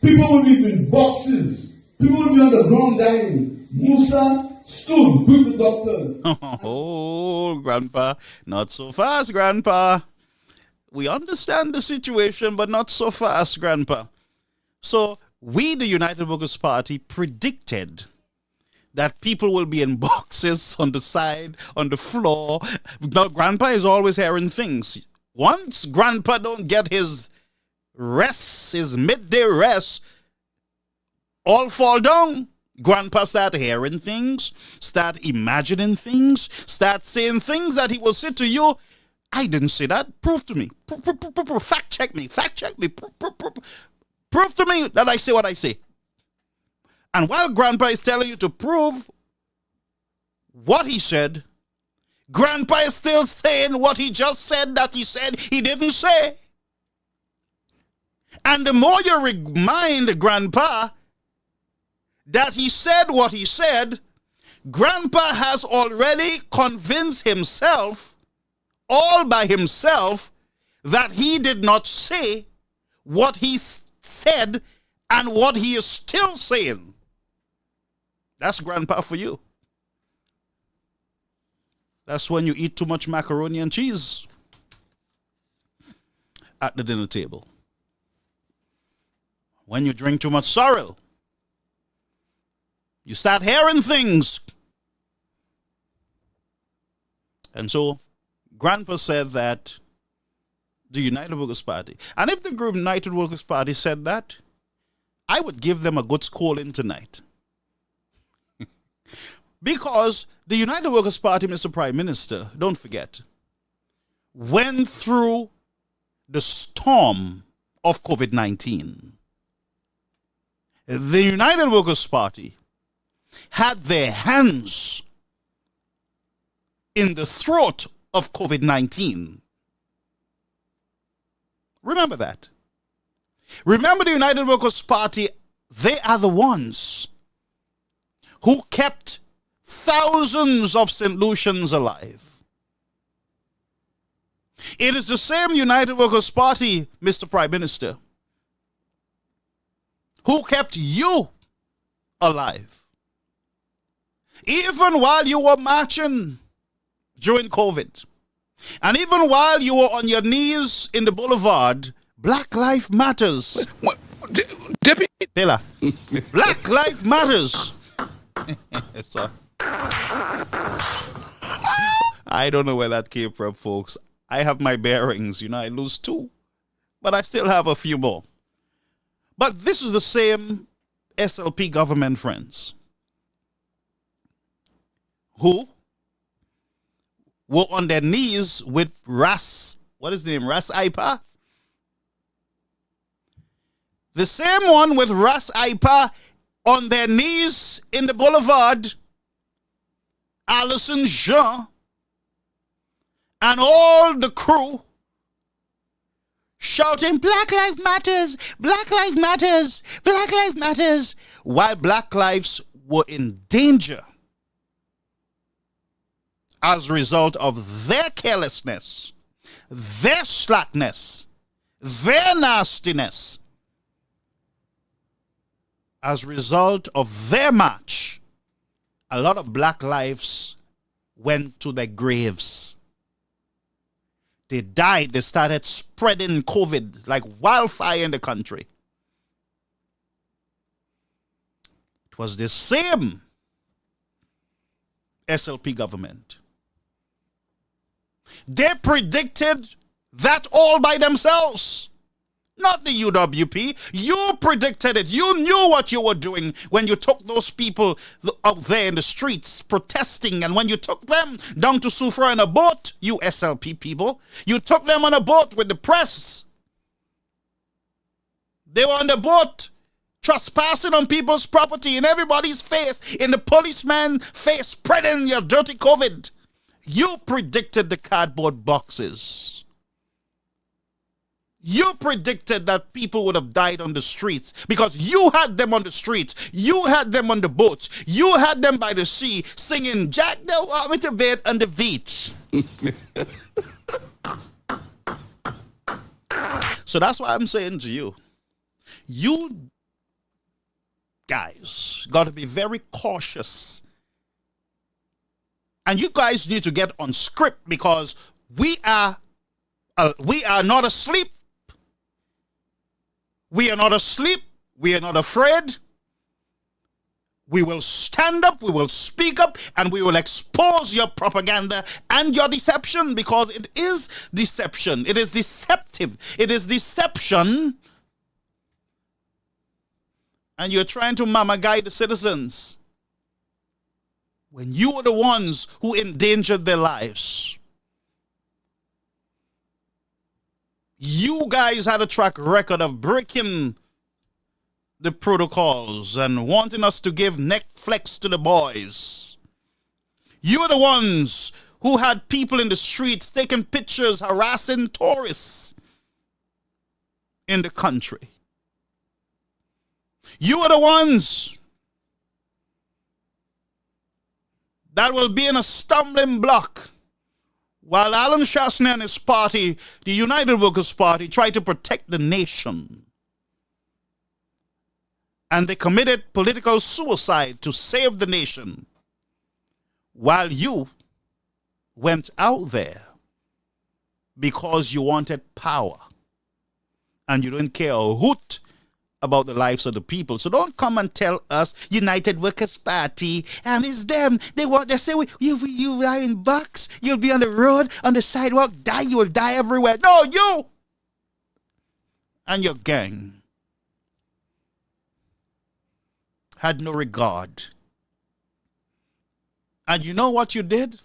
People would be in boxes. People would be on the ground dying. Musa stood with the doctors. Oh, Grandpa, not so fast, Grandpa. We understand the situation, but not so fast, Grandpa. So we, the United Workers' Party, predicted that people will be in boxes on the side, on the floor. Now, Grandpa is always hearing things. Once Grandpa don't get his rest, his midday rest, all fall down. Grandpa start hearing things, start imagining things, start saying things that he will say to you, I didn't say that. Prove to me. Fact check me. Prove to me that I say what I say. And while Grandpa is telling you to prove what he said, Grandpa is still saying what he just said that he said he didn't say. And the more you remind Grandpa that he said what he said, Grandpa has already convinced himself, all by himself, that he did not say what he said and what he is still saying. That's Grandpa for you. That's when you eat too much macaroni and cheese at the dinner table. When you drink too much sorrel, you start hearing things. And so, Grandpa said that the United Workers' Party, and if the group United Workers' Party said that, I would give them a good scolding tonight. Because the United Workers' Party, Mr. Prime Minister, don't forget, went through the storm of COVID-19. The United Workers' Party had their hands in the throat of COVID-19. Remember that. Remember the United Workers' Party, they are the ones who kept thousands of St. Lucians alive. It is the same United Workers' Party, Mr. Prime Minister, who kept you alive. Even while you were marching during COVID, and even while you were on your knees in the boulevard, Black Lives Matters. Deputy. Taylor, Black Lives Matters. So, I don't know where that came from, folks. I have my bearings. I lose 2, but I still have a few more. But this is the same SLP government, friends, who were on their knees with Ras Aipa. The same one with Ras Aipa on their knees in the boulevard, Alison Jean, and all the crew shouting, Black Lives Matters, Black Lives Matters, Black Lives Matters, while black lives were in danger as a result of their carelessness, their slackness, their nastiness. As a result of their march, a lot of black lives went to their graves. They died. They started spreading COVID like wildfire in the country. It was the same SLP government. They predicted that all by themselves. Not the UWP. You predicted it. You knew what you were doing when you took those people out there in the streets protesting, and when you took them down to Soufrière on a boat, you SLP people. You took them on a boat with the press. They were on the boat trespassing on people's property in everybody's face, in the policeman's face, spreading your dirty COVID. You predicted the cardboard boxes. You predicted that people would have died on the streets because you had them on the streets. You had them on the boats. You had them by the sea singing, Jack don't want me to bed on the beach. So that's why I'm saying to you, you guys got to be very cautious. And you guys need to get on script because we are not asleep. We are not asleep. We are not afraid. We will stand up, we will speak up, and we will expose your propaganda and your deception because it is deception. It is deceptive. It is deception. And you're trying to mama guide the citizens when you are the ones who endangered their lives. You guys had a track record of breaking the protocols and wanting us to give Netflix to the boys. You are the ones who had people in the streets taking pictures, harassing tourists in the country. You are the ones that will be in a stumbling block while Alan Shastney and his party, the United Workers' Party, try to protect the nation. And they committed political suicide to save the nation, while you went out there because you wanted power and you didn't care a hoot about the lives of the people. So don't come and tell us United Workers' Party and it's them. They say you are in box, you'll be on the road, on the sidewalk, you will die everywhere. No, you and your gang had no regard. And you know what you did?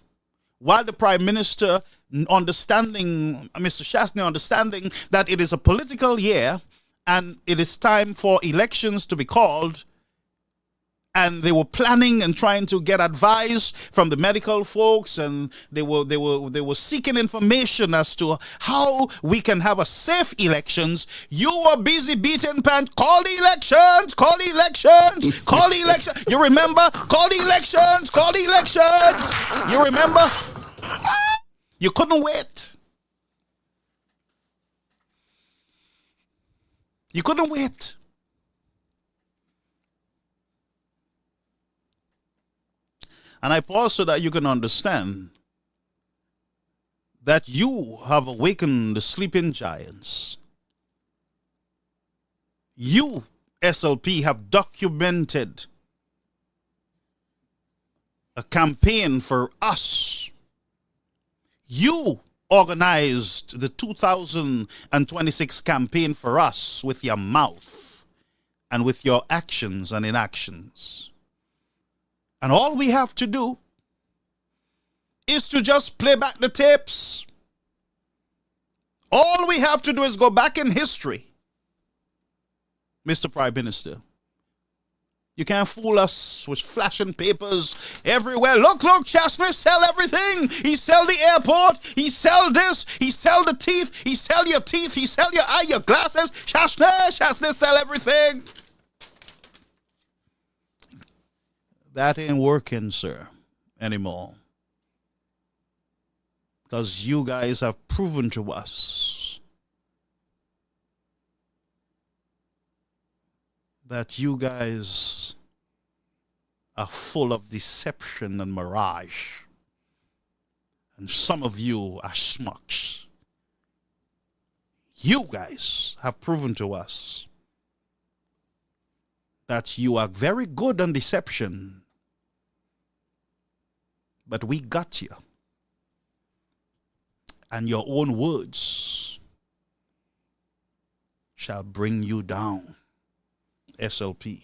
While the Prime Minister understanding, Mr. Shastney understanding that it is a political year and it is time for elections to be called, and they were planning and trying to get advice from the medical folks, and they were seeking information as to how we can have a safe elections. You were busy beating pants. Call the elections. Call the elections. Call the elections. You remember? Call the elections. Call the elections. You remember? You couldn't wait. You couldn't wait. And I pause so that you can understand that you have awakened the sleeping giants. You, SLP, have documented a campaign for us. You organized the 2026 campaign for us with your mouth and with your actions and inactions. And all we have to do is to just play back the tapes. All we have to do is go back in history, Mr. Prime Minister. You can't fool us with flashing papers everywhere. Look, Shastney sell everything. He sell the airport. He sell this. He sell the teeth. He sell your teeth. He sell your eye, your glasses. Shastney sell everything. That ain't working, sir, anymore. Because you guys have proven to us that you guys are full of deception and mirage. And some of you are schmucks. You guys have proven to us that you are very good on deception, but we got you. And your own words shall bring you down, SLP.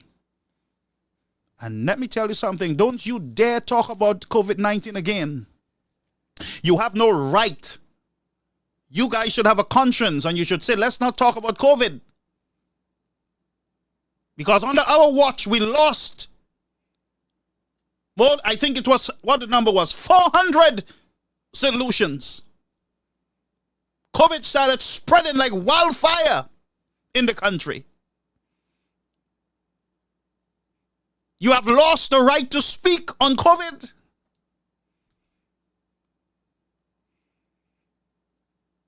And let me tell you something. Don't you dare talk about COVID-19 again. You have no right. You guys should have a conscience and you should say, let's not talk about COVID. Because under our watch, we lost. Well, I think it was, what the number was, 400 St. Lucians. COVID started spreading like wildfire in the country. You have lost the right to speak on COVID.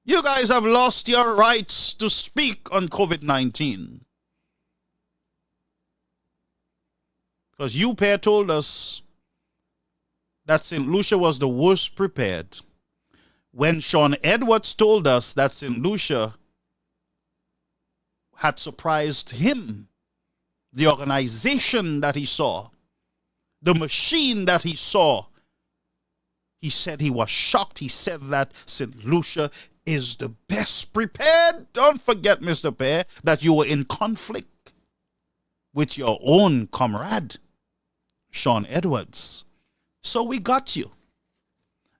You guys have lost your rights to speak on COVID-19. Because you pair told us that St. Lucia was the worst prepared. When Sean Edwards told us that St. Lucia had surprised him, the organization that he saw, the machine that he saw, he said he was shocked. He said that St. Lucia is the best prepared. Don't forget, Mr. Pear, that you were in conflict with your own comrade, Sean Edwards. So we got you.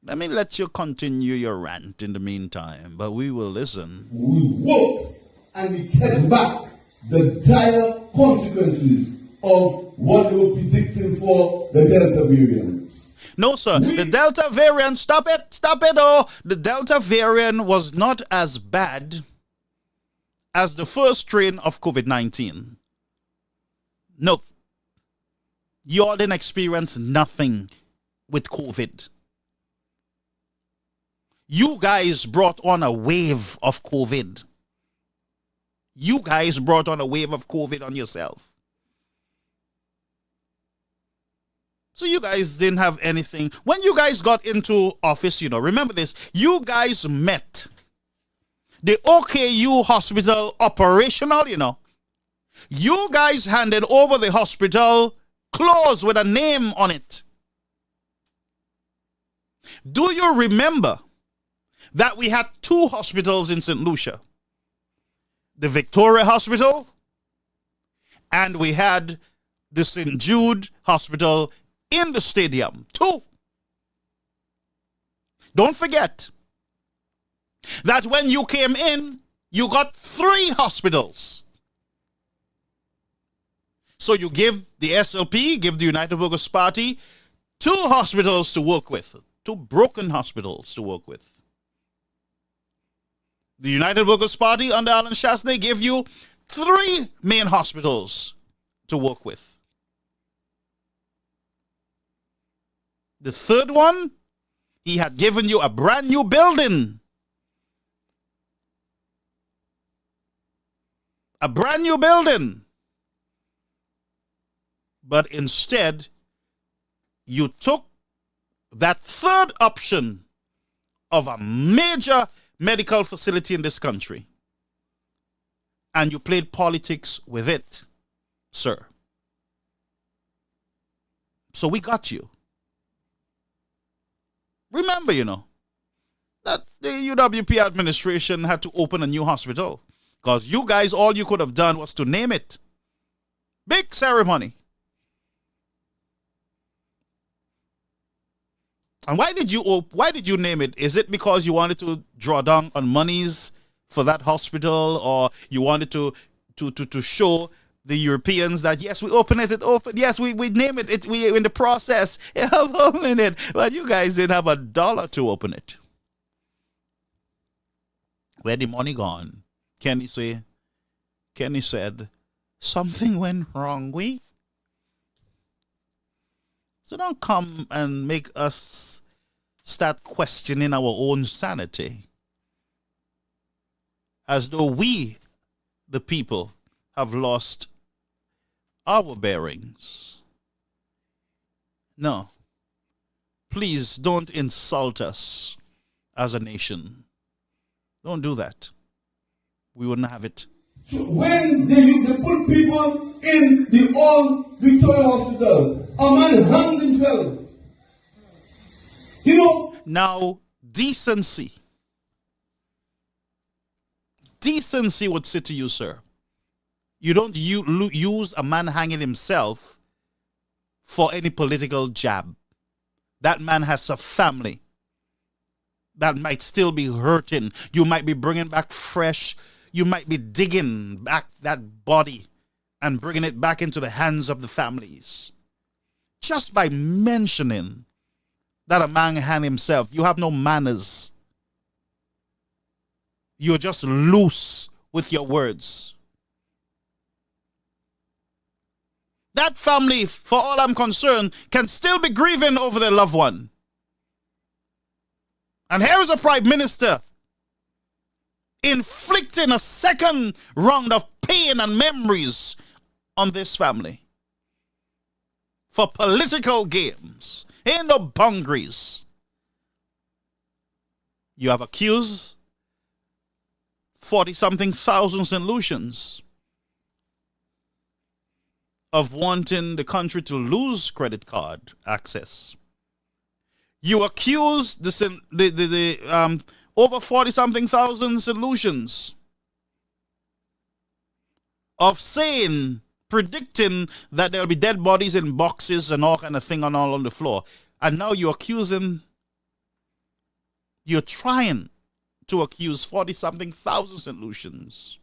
Let me let you continue your rant in the meantime, but we will listen. We worked and we kept back the dire consequences of what they were predicting for the Delta variant. No, sir. The Delta variant, stop it. Oh, the Delta variant was not as bad as the first strain of COVID-19. No. You all didn't experience nothing with COVID. You guys brought on a wave of COVID. You guys brought on a wave of COVID on yourself. So you guys didn't have anything. When you guys got into office, remember this, you guys met the OKU hospital operational, You guys handed over the hospital closed with a name on it. Do you remember that we had 2 hospitals in St. Lucia? The Victoria Hospital, and we had the St. Jude Hospital in the stadium. 2. Don't forget that when you came in, you got 3 hospitals. So you give the SLP, give the United Workers' Party 2 hospitals to work with, 2 broken hospitals to work with. The United Workers' Party under Alan Chastanet gave you 3 main hospitals to work with. The third one, he had given you a brand new building. A brand new building. But instead, you took that third option of a major medical facility in this country and you played politics with it, sir. So we got you. Remember, that the UWP administration had to open a new hospital because you guys, all you could have done was to name it. Big ceremony. And why did you name it? Is it because you wanted to draw down on monies for that hospital, or you wanted to show the Europeans that yes, we open it, yes, we name it, we in the process of opening it, but you guys didn't have $1 to open it. Where the money gone? Kenny said something went wrong. So don't come and make us start questioning our own sanity as though we, the people, have lost our bearings. No. Please don't insult us as a nation. Don't do that. We wouldn't have it. So when they put people in the old Victoria Hospital, a man hung himself. Now, decency would say to you, sir, you don't use a man hanging himself for any political jab. That man has a family that might still be hurting. You might be bringing back fresh. You might be digging back that body and bringing it back into the hands of the families. Just by mentioning that a man hanged himself, you have no manners. You're just loose with your words. That family, for all I'm concerned, can still be grieving over their loved one. And here is a prime minister inflicting a second round of pain and memories on this family for political games. Ain't no boundaries. You have accused 40-something thousand St. Lucians of wanting the country to lose credit card access. You accuse the over 40-something thousand St. Lucians of predicting that there'll be dead bodies in boxes and all kind of thing and all on the floor. And now you're trying to accuse 40-something thousand St. Lucians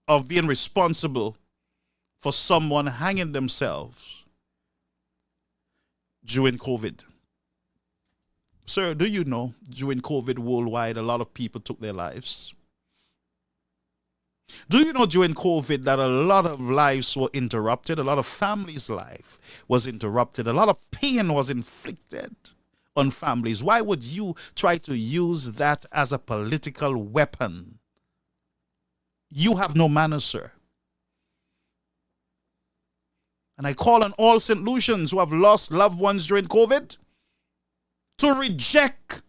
of being responsible for someone hanging themselves during COVID. Sir, do you know during COVID worldwide, a lot of people took their lives? Do you know during COVID that a lot of lives were interrupted? A lot of families' life was interrupted. A lot of pain was inflicted on families. Why would you try to use that as a political weapon? You have no manners, sir. And I call on all St. Lucians who have lost loved ones during COVID to reject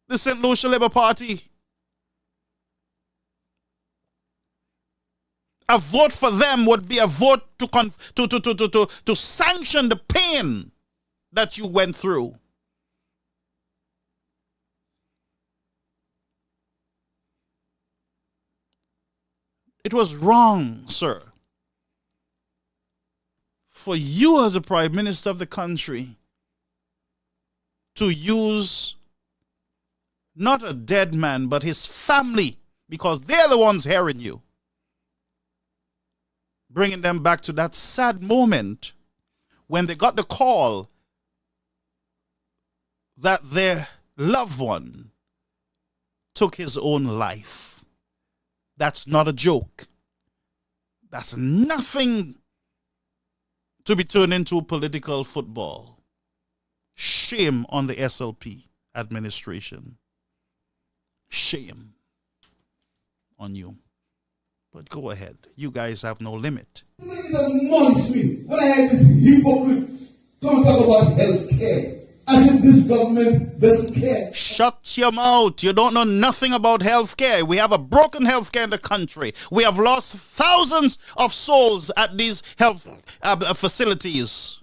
the St. Lucia Labour Party. A vote for them would be a vote to sanction the pain that you went through. It was wrong, sir, for you as the Prime Minister of the country to use not a dead man, but his family, because they're the ones hearing you, bringing them back to that sad moment when they got the call that their loved one took his own life. That's not a joke. That's nothing to be turned into political football. Shame on the SLP administration. Shame on you. But go ahead. You guys have no limit. It annoys me when I hear these hypocrites come talk about health care. As if this government doesn't care. Shut your mouth. You don't know nothing about health care. We have a broken health care in the country. We have lost thousands of souls at these health facilities.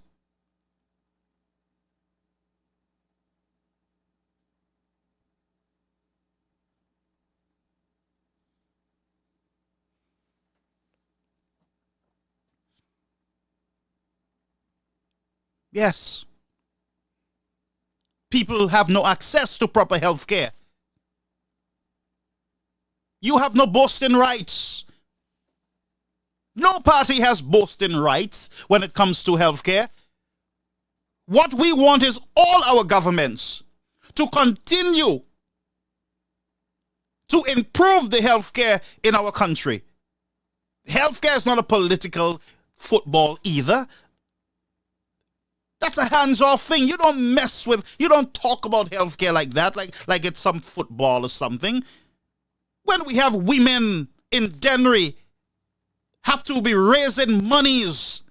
Yes. People have no access to proper health care. You have no boasting rights. No party has boasting rights when it comes to health care. What we want is all our governments to continue to improve the health care in our country. Health care is not a political football either. That's a hands-off thing. You don't mess with, you don't talk about healthcare like that, like it's some football or something. When we have women in Dennery have to be raising monies,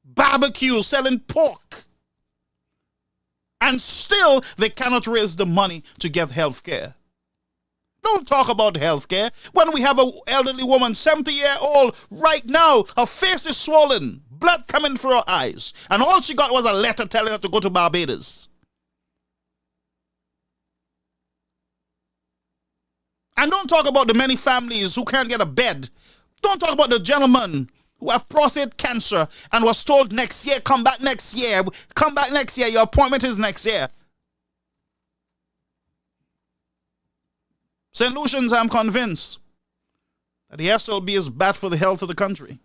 barbecue, selling pork, and still they cannot raise the money to get healthcare. Don't talk about healthcare when we have an elderly woman, 70-year-old, right now, her face is swollen. Blood coming through her eyes. And all she got was a letter telling her to go to Barbados. And don't talk about the many families who can't get a bed. Don't talk about the gentleman who have prostate cancer and was told next year, come back next year. Come back next year. Your appointment is next year. St. Lucians, I'm convinced that the SLB is bad for the health of the country.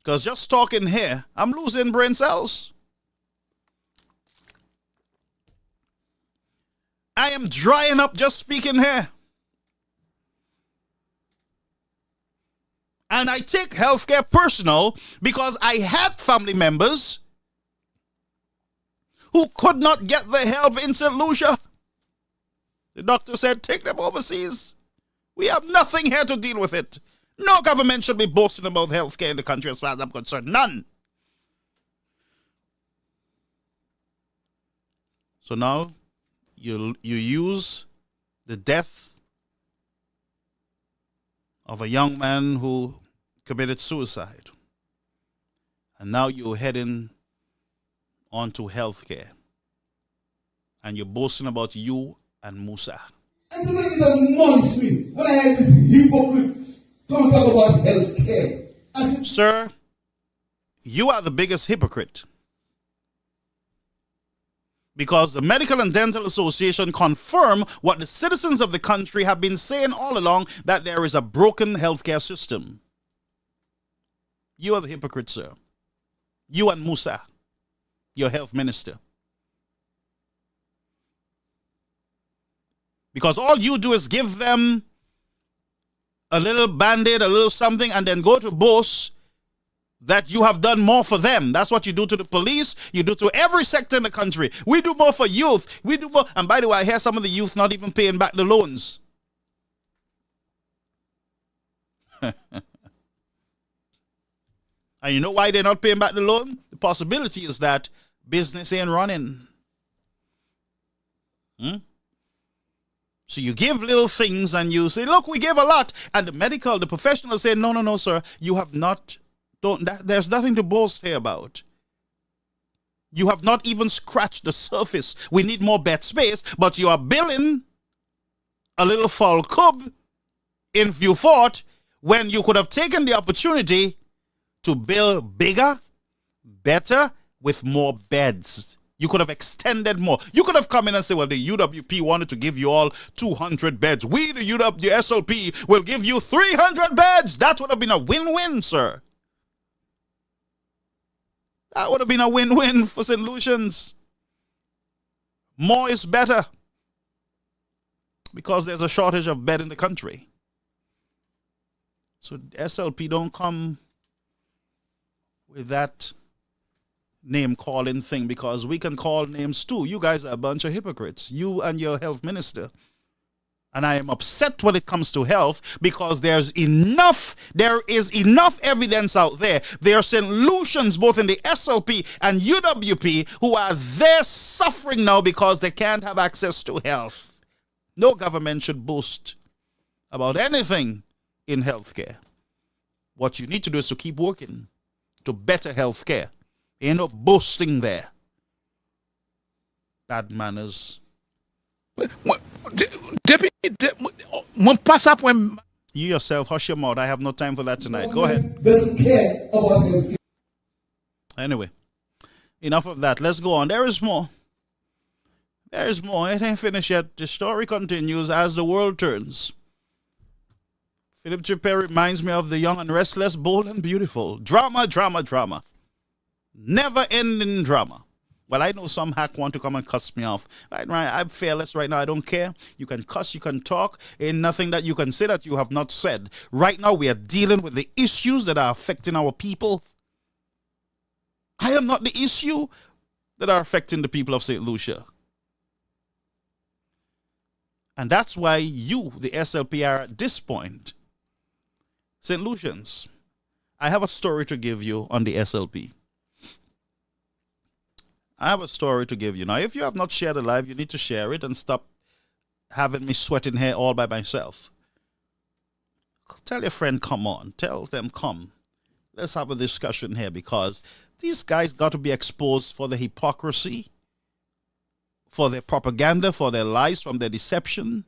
Because just talking here, I'm losing brain cells. I am drying up just speaking here. And I take healthcare personal because I had family members who could not get the help in St. Lucia. The doctor said, take them overseas. We have nothing here to deal with it. No government should be boasting about healthcare in the country as far as I'm concerned. None. So now you use the death of a young man who committed suicide. And now you're heading onto healthcare. And you're boasting about you and Musa. And to me, it annoys me when I hear these hypocrites don't talk about health care. Sir, you are the biggest hypocrite. Because the Medical and Dental Association confirm what the citizens of the country have been saying all along, that there is a broken healthcare system. You are the hypocrite, sir. You and Musa, your health minister. Because all you do is give them a little band-aid, a little something, and then go to boast that you have done more for them. That's what you do to the police. You do to every sector in the country. We do more for youth. We do more. And by the way, I hear some of the youth not even paying back the loans. And you know why they're not paying back the loan? The possibility is that business ain't running. So you give little things and you say, look, we gave a lot. And the professionals say, no, sir, you have not, there's nothing to boast here about. You have not even scratched the surface. We need more bed space, but you are building a little fall cub in Vieux Fort when you could have taken the opportunity to build bigger, better, with more beds. You could have extended more. You could have come in and said, well, the UWP wanted to give you all 200 beds. We, the SLP, will give you 300 beds. That would have been a win-win, sir. That would have been a win-win for St. Lucians. More is better because there's a shortage of bed in the country. So SLP don't come with that name-calling thing, because we can call names too. You guys are a bunch of hypocrites, you and your health minister. And I am upset when it comes to health, because there is enough evidence out there. There are St. Lucians, both in the SLP and UWP, who are there suffering now because they can't have access to health. No government should boast about anything in healthcare. What you need to do is to keep working to better healthcare. Ain't no boasting there. Bad manners. You yourself, hush your mouth. I have no time for that tonight. Go ahead. Doesn't care about healthcare. Anyway, enough of that. Let's go on. There is more. There is more. It ain't finished yet. The story continues as the world turns. Philip Trippey reminds me of the young and restless, bold and beautiful. Drama, drama, drama. Never-ending drama. Well, I know some hack want to come and cuss me off. I'm fearless right now. I don't care. You can cuss, you can talk. Ain't nothing that you can say that you have not said. Right now, we are dealing with the issues that are affecting our people. I am not the issue that are affecting the people of St. Lucia. And that's why you, the SLP, are at this point. St. Lucians, I have a story to give you on the SLP. I have a story to give you. Now, if you have not shared the live, you need to share it and stop having me sweating here all by myself. Tell your friend, come on. Tell them, come. Let's have a discussion here, because these guys got to be exposed for their hypocrisy, for their propaganda, for their lies, from their deception.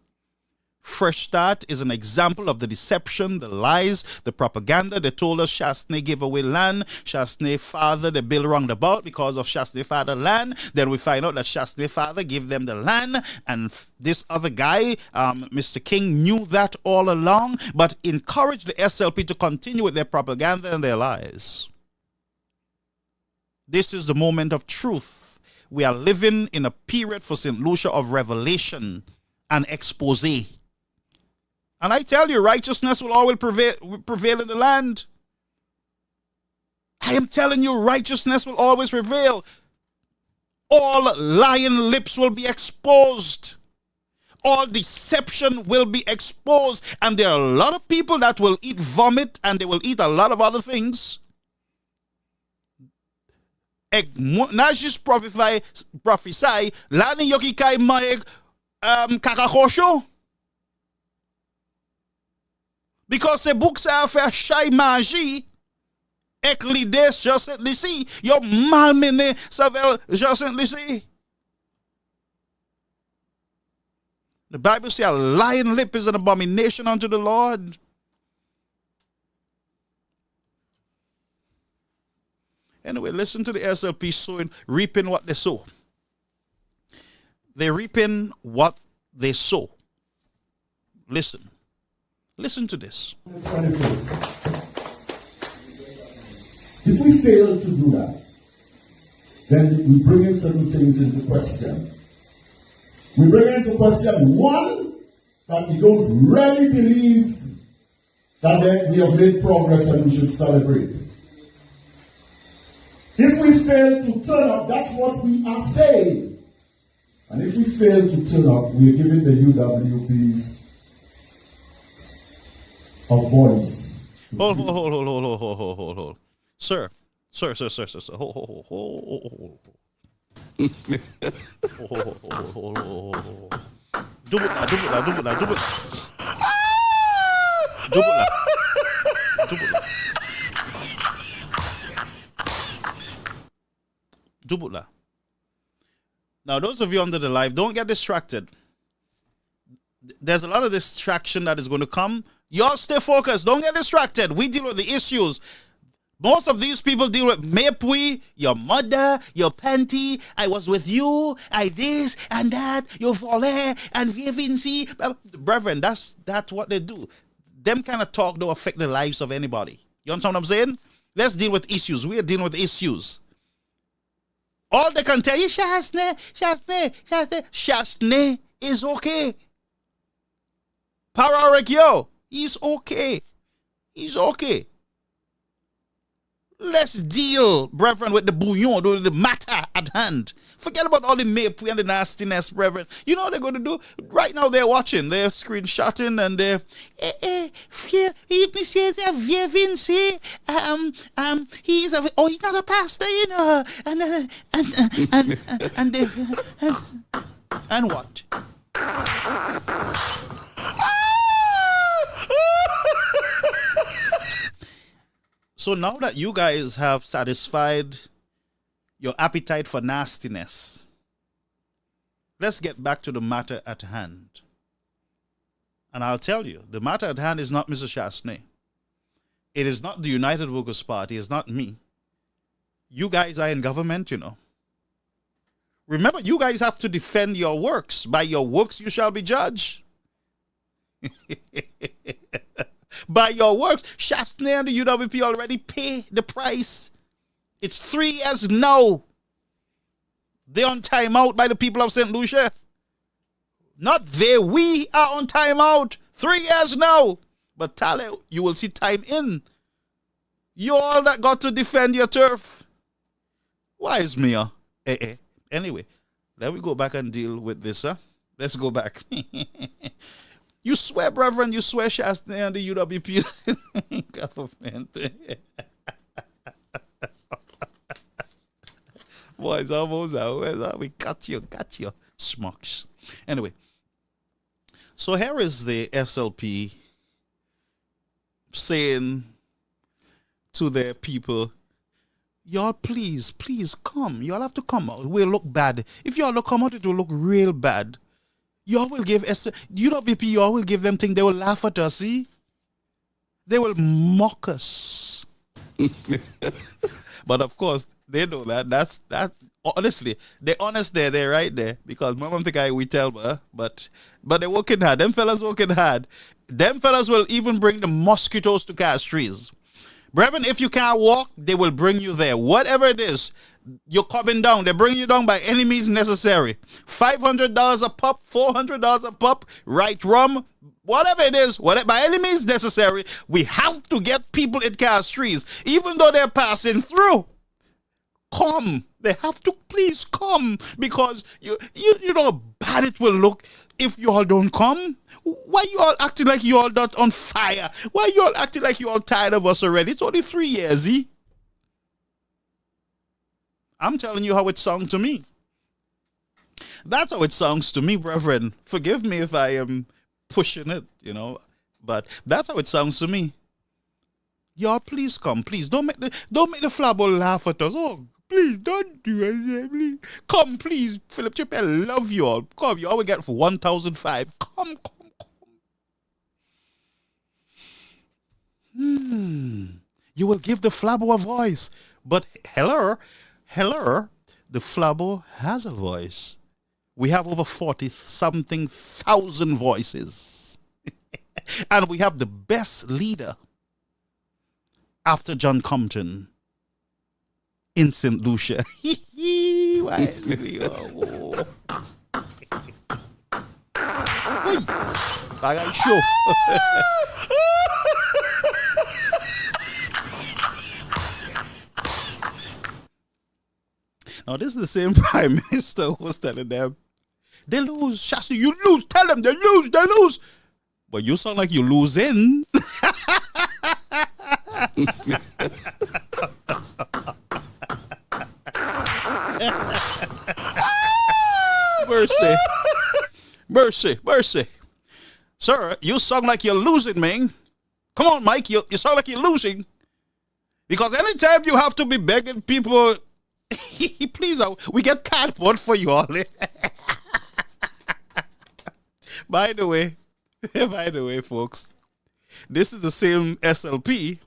Fresh Start is an example of the deception, the lies, the propaganda. They told us Chasney gave away land. Chasney father, they built roundabout because of Chasney father land. Then we find out that Chasney father gave them the land. And this other guy, Mr. King, knew that all along, but encouraged the SLP to continue with their propaganda and their lies. This is the moment of truth. We are living in a period for St. Lucia of revelation and expose. And I tell you, righteousness will always prevail in the land. I am telling you, righteousness will always prevail. All lying lips will be exposed. All deception will be exposed. And there are a lot of people that will eat vomit, and they will eat a lot of other things. Najis prophesy, lani yoki kai maeg kakakosho. Because the books are fait chay magie, ek l'idée Joseph l'ici, yo malmené savel Joseph l'ici. The Bible says a lying lip is an abomination unto the Lord. Anyway, listen to the SLP sowing, reaping what they sow. They're reaping what they sow. Listen. Listen to this. If we fail to do that, then we bring in certain things into question. We bring into question, one, that we don't really believe that we have made progress and we should celebrate. If we fail to turn up, that's what we are saying. And if we fail to turn up, we are giving the UWPs a voice. Hold. Sir. Hold. Dubula. Now, those of you under the live, don't get distracted. There's a lot of distraction that is going to come. Y'all stay focused. Don't get distracted. We deal with the issues. Most of these people deal with Mapui, your mother, your panty, I was with you, I this and that, your volley, and Vinci. Brethren, that's what they do. Them kind of talk don't affect the lives of anybody. You understand what I'm saying? Let's deal with issues. We are dealing with issues. All they can tell you, Shasne is okay. Pararekyo, he's okay. He's okay. Let's deal, brethren, with the bouillon, with the matter at hand. Forget about all the maple and the nastiness, brethren. You know what they're going to do? Right now they're watching. They're screenshotting and they're... he's not a pastor, you know. And what? So now that you guys have satisfied your appetite for nastiness, let's get back to the matter at hand. And I'll tell you, the matter at hand is not Mr. Chasney. It is not the United Workers' Party. It's not me. You guys are in government, you know. Remember, you guys have to defend your works. By your works you shall be judged. By your works, Chasney and the UWP already pay the price. It's 3 years now. They're on timeout by the people of St. Lucia. Not they, we are on timeout. 3 years now. But Tale, you will see time in. You all that got to defend your turf. Why is me? Anyway, let me go back and deal with this. Let's go back. You swear, brethren, you swear Chasney and the UWP government. Boys, almost out. We got you. Smocks. Anyway, so here is the SLP saying to their people, y'all please come. Y'all have to come out. We'll look bad. If y'all don't come out, it will look real bad. Y'all will give UWP, y'all will give them things. They will laugh at us, see? They will mock us. But of course, they know that. That's honestly, they're honest there, they're right there. Because mom think we tell her, but they're working hard. Them fellas working hard. Them fellas will even bring the mosquitoes to Castries. Brethren, if you can't walk, they will bring you there. Whatever it is, you're coming down. They bring you down by any means necessary. $500 a pop, $400 a pop, right rum, whatever it is, by any means necessary, we have to get people in Castries, even though they're passing through. Come. They have to please come, because you know how bad it will look if you all don't come. Why you all acting like you all not on fire? Why you all acting like you all tired of us already? It's only 3 years, eh? I'm telling you how it sounds to me. That's how it sounds to me, brethren. Forgive me if I am pushing it, you know, but that's how it sounds to me. Y'all, please come, please. Don't make the flabble laugh at us. Oh, please don't do it, please. Come, please. Philip Chip, I love you all. Come, you all will get for 1,005. Come. You will give the flabbo a voice. But hello, the flabbo has a voice. We have over 40-something thousand voices. And we have the best leader after John Compton in St. Lucia. Why? I got show. Now, this is the same prime minister who was telling them, they lose, Shasi, you lose. Tell them they lose. But you sound like you're losing. Mercy. Sir, you sound like you're losing, man. Come on, Mike, you sound like you're losing. Because anytime you have to be begging people, please, we get cardboard for you all. By the way, folks, this is the same SLP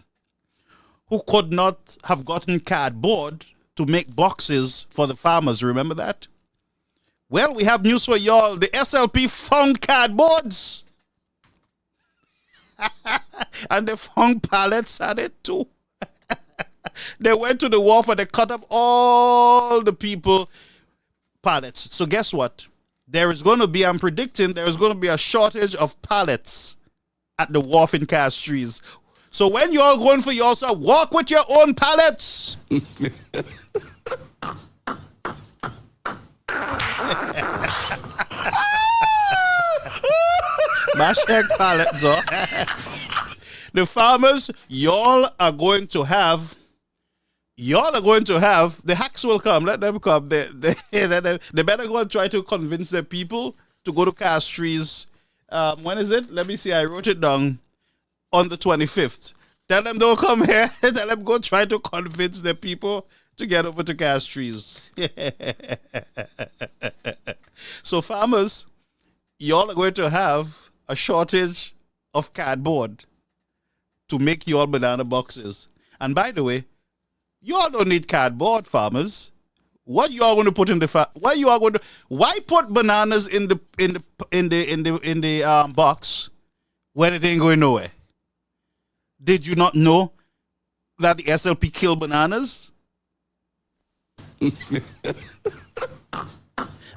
who could not have gotten cardboard to make boxes for the farmers. Remember that? Well, we have news for y'all. The SLP found cardboards. And they found pallets at it too. They went to the wharf and they cut up all the people pallets. So guess what? I'm predicting there is going to be a shortage of pallets at the wharf in Castries. So when you all going for yours, walk with your own pallets. Hashtag pallets, The farmers, y'all are going to have, the hacks will come, let them come. They better go and try to convince their people to go to Castries. When is it? Let me see, I wrote it down. On the 25th. Tell them don't come here. Tell them go try to convince their people to get over to Castries. So farmers, y'all are going to have a shortage of cardboard to make your banana boxes. And by the way, y'all don't need cardboard, farmers. What you all going to put in the why put bananas in the box when it ain't going nowhere? Did you not know that the SLP kill bananas?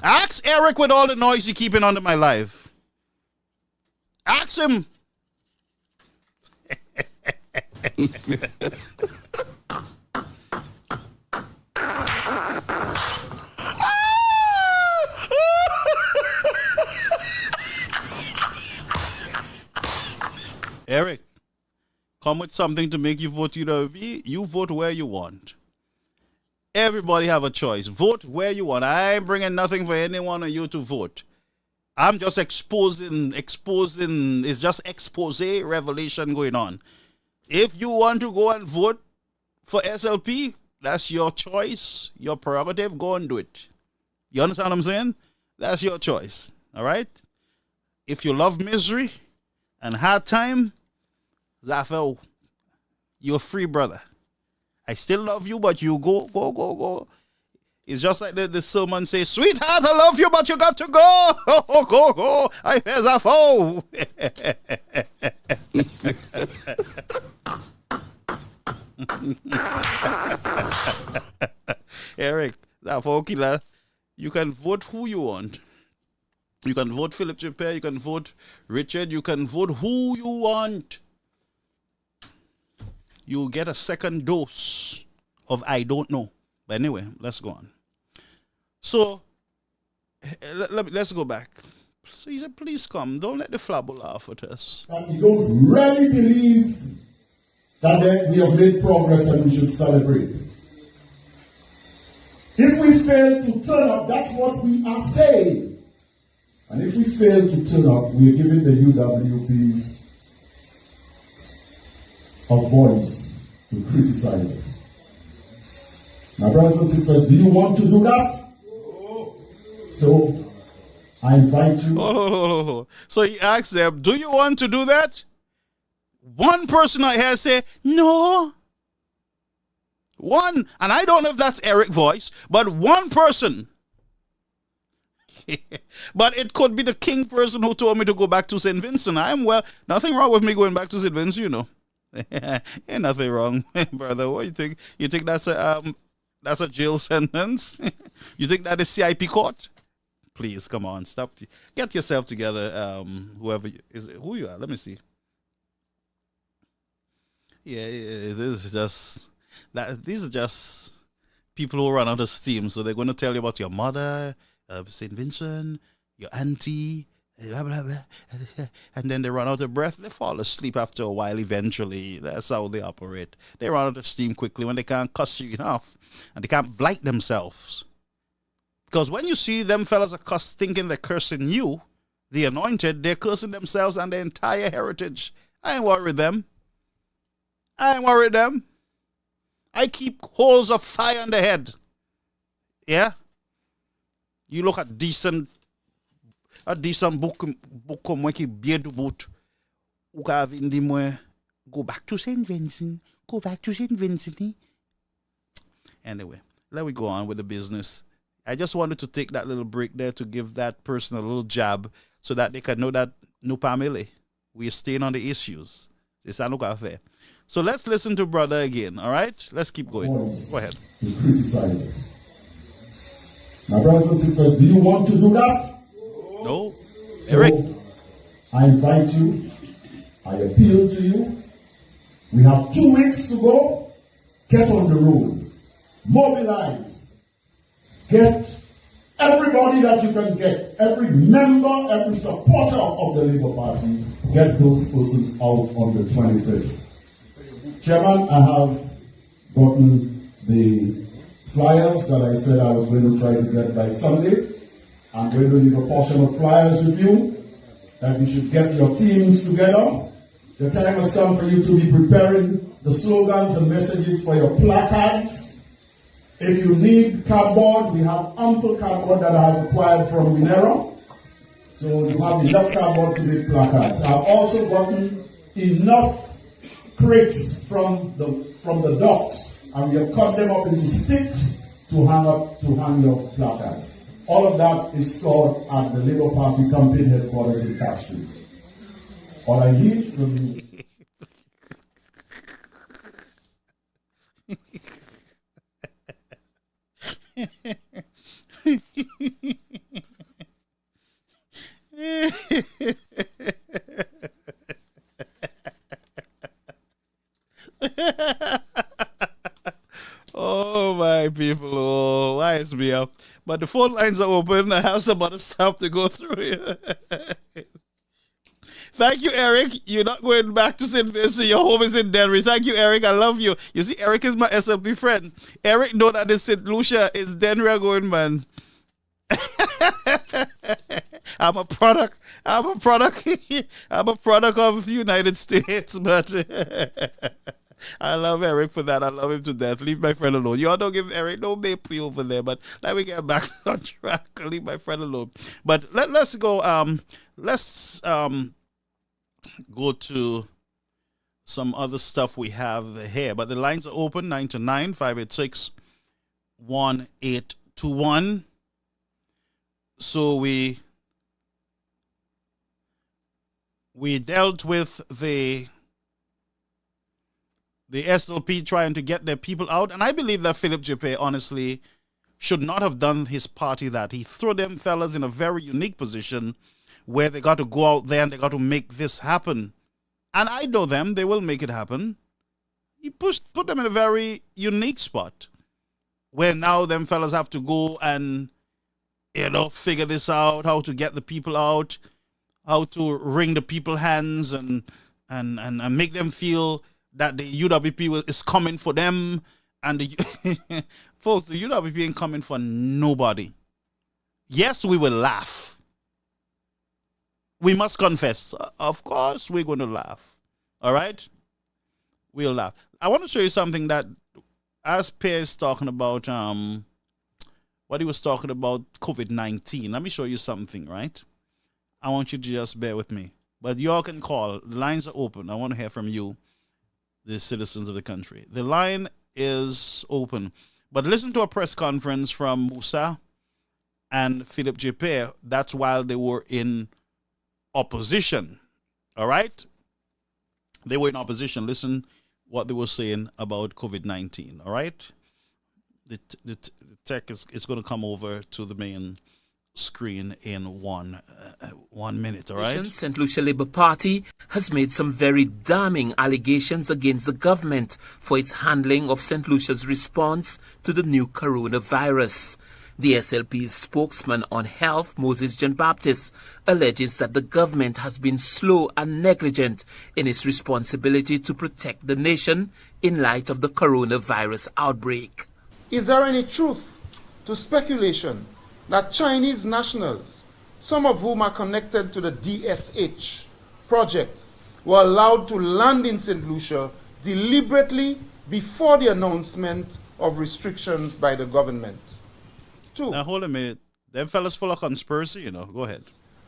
Ask Eric with all the noise you keeping under my life. Ask him. Eric, come with something to make you vote UWP. You vote where you want. Everybody have a choice. Vote where you want. I ain't bringing nothing for anyone of you to vote. I'm just exposing. It's just expose revelation going on. If you want to go and vote for SLP, that's your choice, your prerogative. Go and do it. You understand what I'm saying? That's your choice. All right? If you love misery and hard time, Zafel, you're free, brother. I still love you, but you go. It's just like the sermon says, sweetheart, I love you, but you got to go. Go. I fear Zafel. Eric, Zafel killer, you can vote who you want. You can vote Philip Chappelle, you can vote Richard, you can vote who you want. You'll get a second dose of I don't know. But anyway, let's go on. So, let's go back. So he said, please come. Don't let the flabble laugh at us. And you don't really believe that we have made progress and we should celebrate. If we fail to turn up, that's what we are saying. And if we fail to turn up, we are giving the UWPs a voice to criticize us. My brothers and sisters, do you want to do that? So, I invite you. Oh. So he asked them, do you want to do that? One person I hear say, no. One, and I don't know if that's Eric's voice, but one person. But it could be the king person who told me to go back to St. Vincent. Nothing wrong with me going back to St. Vincent, you know. Ain't nothing wrong, brother. What you think? You think that's a jail sentence? You think that is CIP court? Please, come on, stop. Get yourself together, whoever who you are. Let me see. Yeah, these are just people who run out of steam. So they're going to tell you about your mother, St. Vincent, your auntie, blah, blah, blah. And then they run out of breath. They fall asleep after a while eventually. That's how they operate. They run out of steam quickly when they can't cuss you enough and they can't blight themselves. Because when you see them fellas are thinking they're cursing you, the anointed, they're cursing themselves and their entire heritage. I ain't worried them. I keep holes of fire in the head. Yeah? You look at decent book mwen ki bien du bout. Ou ka vindi mwen go back to St. Vincent. Anyway, let me go on with the business. I just wanted to take that little break there to give that person a little jab so that they can know that no family. We're staying on the issues. So let's listen to brother again, all right? Let's keep going. Go ahead. To criticize us. My brothers and sisters, do you want to do that? No. Eric. So, I invite you. I appeal to you. We have 2 weeks to go. Get on the road. Mobilize. Get everybody that you can get. Every member, every supporter of the Labour Party. Get those persons out on the 25th. Chairman, I have gotten the flyers that I said I was going to try to get by Sunday. I'm going to leave a portion of flyers with you, that you should get your teams together. The time has come for you to be preparing the slogans and messages for your placards. If you need cardboard, we have ample cardboard that I have acquired from Minera. So you have enough cardboard to make placards. I've also gotten enough crates from the docks, and we have cut them up into sticks to hang your placards. All of that is stored at the Labour Party campaign headquarters in Castries. All I need from you. Oh, my people. Oh, wise me up. But the phone lines are open. I have some other stuff to go through here. Thank you, Eric. You're not going back to St. Vincent. Your home is in Denver. Thank you, Eric. I love you. You see, Eric is my SLP friend. Eric know that this St. Lucia is Denver going, man. I'm a product of the United States, but I love Eric for that. I love him to death. Leave my friend alone. Y'all don't give Eric no maple over there, but let me get back on track. Leave my friend alone. But let's go. Let's go to some other stuff we have here. But the lines are open, 929-586-1821. So we dealt with the SLP trying to get their people out. And I believe that Philip Jipe, honestly, should not have done his party that. He threw them fellas in a very unique position where they got to go out there and they got to make this happen. And I know them, they will make it happen. He put them in a very unique spot where now them fellas have to go and, figure this out, how to get the people out, how to wring the people's hands and make them feel that the UWP is coming for them. And folks, the UWP ain't coming for nobody. Yes, we will laugh. We must confess. Of course, we're going to laugh. All right? We'll laugh. I want to show you something that, as Pierre is talking about, what he was talking about, COVID-19. Let me show you something, right? I want you to just bear with me. But you all can call. The lines are open. I want to hear from you, the citizens of the country. The line is open. But listen to a press conference from Musa and Philip Jipe. That's while they were in opposition. All right? They were in opposition. Listen what they were saying about COVID-19. All right? The tech is going to come over to the main screen in 1 1 minute, all right? St. Lucia Labour Party has made some very damning allegations against the government for its handling of St. Lucia's response to the new coronavirus. The SLP's spokesman on health, Moses John Baptist, alleges that the government has been slow and negligent in its responsibility to protect the nation in light of the coronavirus outbreak. Is there any truth to speculation that Chinese nationals, some of whom are connected to the DSH project, were allowed to land in St. Lucia deliberately before the announcement of restrictions by the government? Two, now, hold a minute. Them fellas full of conspiracy, you know. Go ahead.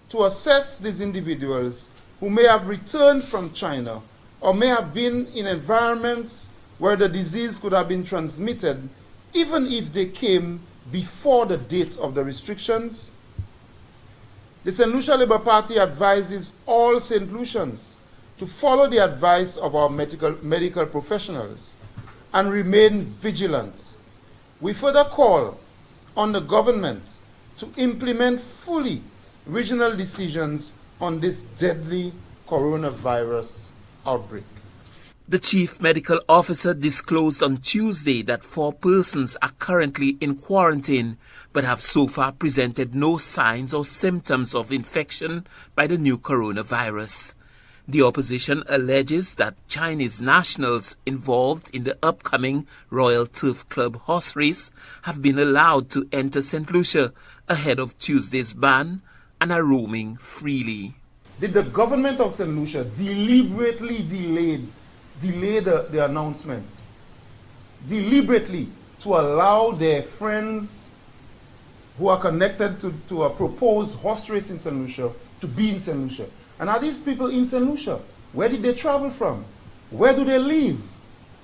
To assess these individuals who may have returned from China or may have been in environments where the disease could have been transmitted, even if they came before the date of the restrictions. The St. Lucia Labour Party advises all St. Lucians to follow the advice of our medical professionals and remain vigilant. We further call on the government to implement fully regional decisions on this deadly coronavirus outbreak. The chief medical officer disclosed on Tuesday that 4 persons are currently in quarantine but have so far presented no signs or symptoms of infection by the new coronavirus. The opposition alleges that Chinese nationals involved in the upcoming Royal Turf Club horse race have been allowed to enter St. Lucia ahead of Tuesday's ban and are roaming freely. Did the government of St. Lucia deliberately delay the announcement? Deliberately to allow their friends who are connected to a proposed horse race in St. Lucia to be in St. Lucia? And are these people in St. Lucia? Where did they travel from? Where do they live?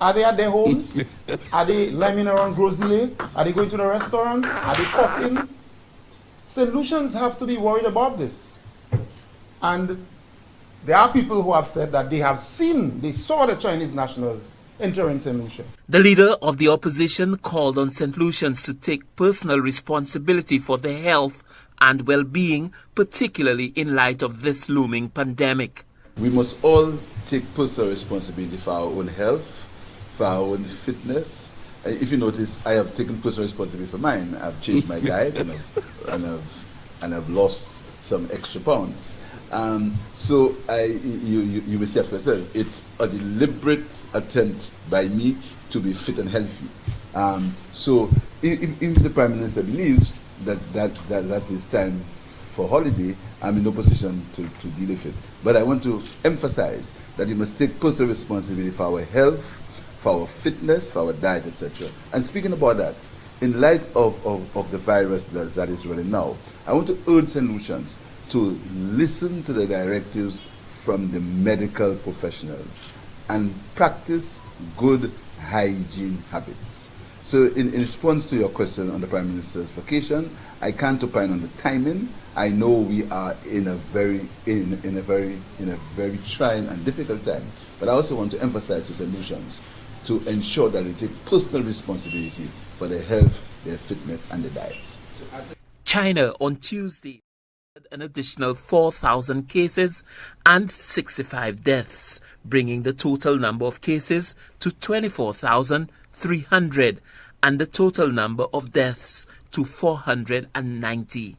Are they at their homes? Are they lambing around Grosile? Are they going to the restaurant? Are they coughing? St. Lucians have to be worried about this. And there are people who have said that they saw the Chinese nationals entering St. Lucia. The leader of the opposition called on St. Lucians to take personal responsibility for their health and well-being, particularly in light of this looming pandemic. We must all take personal responsibility for our own health, for our own fitness. If you notice, I have taken personal responsibility for mine. I've changed my diet and I've lost some extra pounds. So you will see for yourself, it's a deliberate attempt by me to be fit and healthy. So if the Prime Minister believes that is time for holiday, I'm in no position to deal with it. But I want to emphasize that you must take personal responsibility for our health, for our fitness, for our diet, etc. And speaking about that, in light of the virus that is running now, I want to urge St. Lucians to listen to the directives from the medical professionals and practice good hygiene habits. So in response to your question on the Prime Minister's vacation, I can't opine on the timing. I know we are in a very trying and difficult time. But I also want to emphasize to St. Lucians to ensure that they take personal responsibility for their health, their fitness, and their diet. China on Tuesday had an additional 4,000 cases and 65 deaths, bringing the total number of cases to 24,300 and the total number of deaths to 490.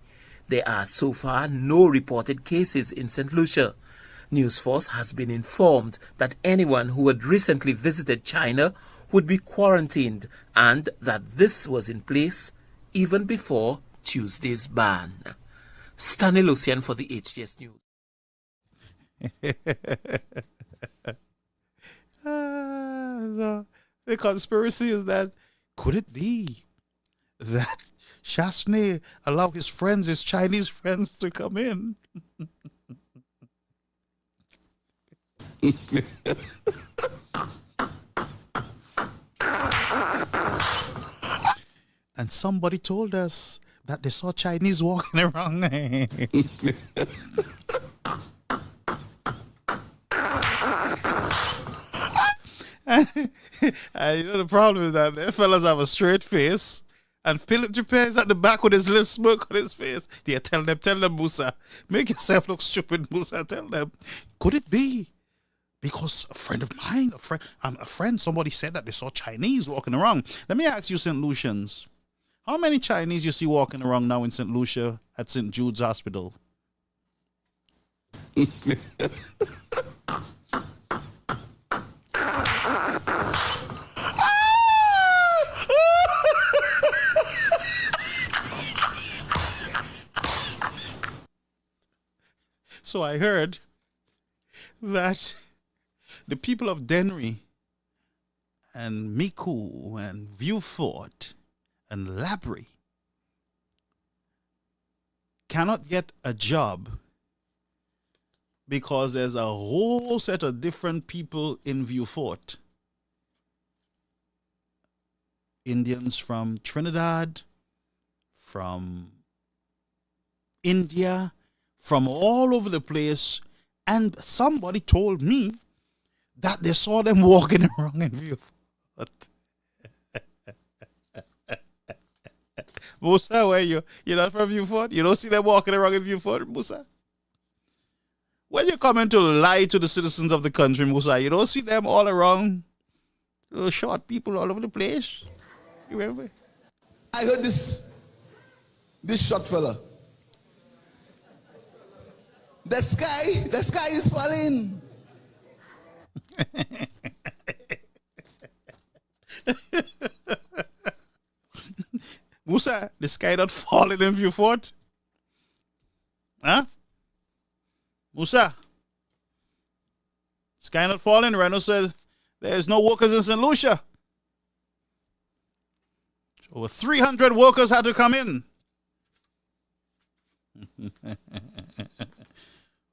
There are so far no reported cases in St. Lucia. Newsforce has been informed that anyone who had recently visited China would be quarantined and that this was in place even before Tuesday's ban. Stanley Lucian for the HTS News. So the conspiracy is that, could it be that Chasney allowed his Chinese friends to come in? And somebody told us that they saw Chinese walking around. And you know the problem is that their fellas have a straight face And Philip Japet is at the back with his little smirk on his face. Yeah, tell them, Musa. Make yourself look stupid, Musa. Tell them. Could it be? Because a friend of mine, somebody said that they saw Chinese walking around. Let me ask you, St. Lucians. How many Chinese you see walking around now in St. Lucia at St. Jude's Hospital? So I heard that the people of Dennery and Micoud and Vieux-Fort and Labrie cannot get a job because there's a whole set of different people in Vieux-Fort. Indians from Trinidad, from India, from all over the place, and somebody told me that they saw them walking around in Vieux-Fort. Musa, where you? You're not from Vieux-Fort? You don't see them walking around in Vieux-Fort, Musa? When you come in to lie to the citizens of the country, Musa, you don't see them all around, little short people all over the place? You remember? I heard this short fella. The sky is falling. Musa, the sky not falling in Vieux-Fort? Huh? Musa, sky not falling? Reno said there's no workers in St. Lucia. Over 300 workers had to come in.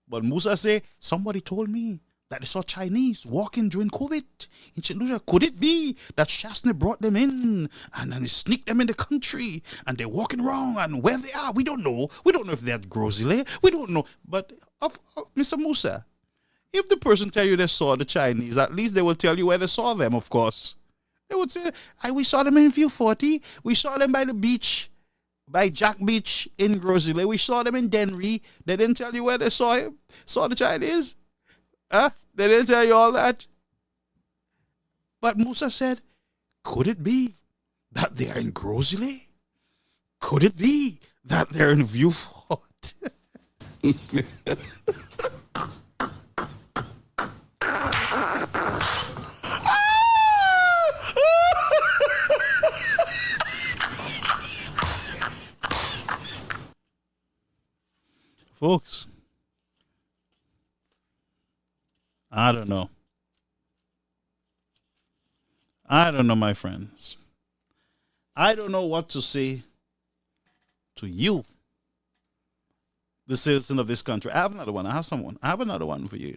But Musa say, somebody told me that they saw Chinese walking during COVID in St. Lucia. Could it be that Chasney brought them in and then he sneaked them in the country and they're walking around and where they are? We don't know. We don't know if they're at Grosile. We don't know. But Mr. Musa, if the person tell you they saw the Chinese, at least they will tell you where they saw them, of course. They would say, we saw them in Vieux-Fort. We saw them by the beach. By Jack Beach in Grosile. We saw them in Dennery. They didn't tell you where they saw the Chinese. They didn't tell you all that. But Musa said, could it be that they're in Grosile? Could it be that they're in Vieux-Fort? Folks, I don't know. My friends. I don't know what to say to you, the citizen of this country. I have another one. I have another one for you,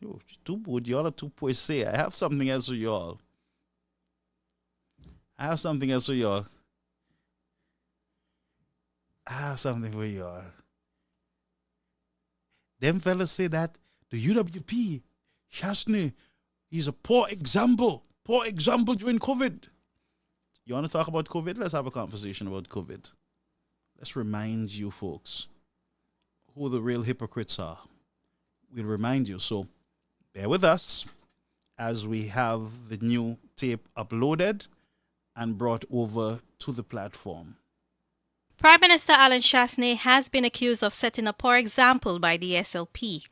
You're too good. Y'all are too poisé. I have something else for y'all. I have something for y'all. Them fellas say that the UWP, Chasney, is a poor example during COVID. You want to talk about COVID? Let's have a conversation about COVID. Let's remind you folks who the real hypocrites are. We'll remind you. So bear with us as we have the new tape uploaded and brought over to the platform. Prime Minister Alan Chasney has been accused of setting a poor example by the SLP.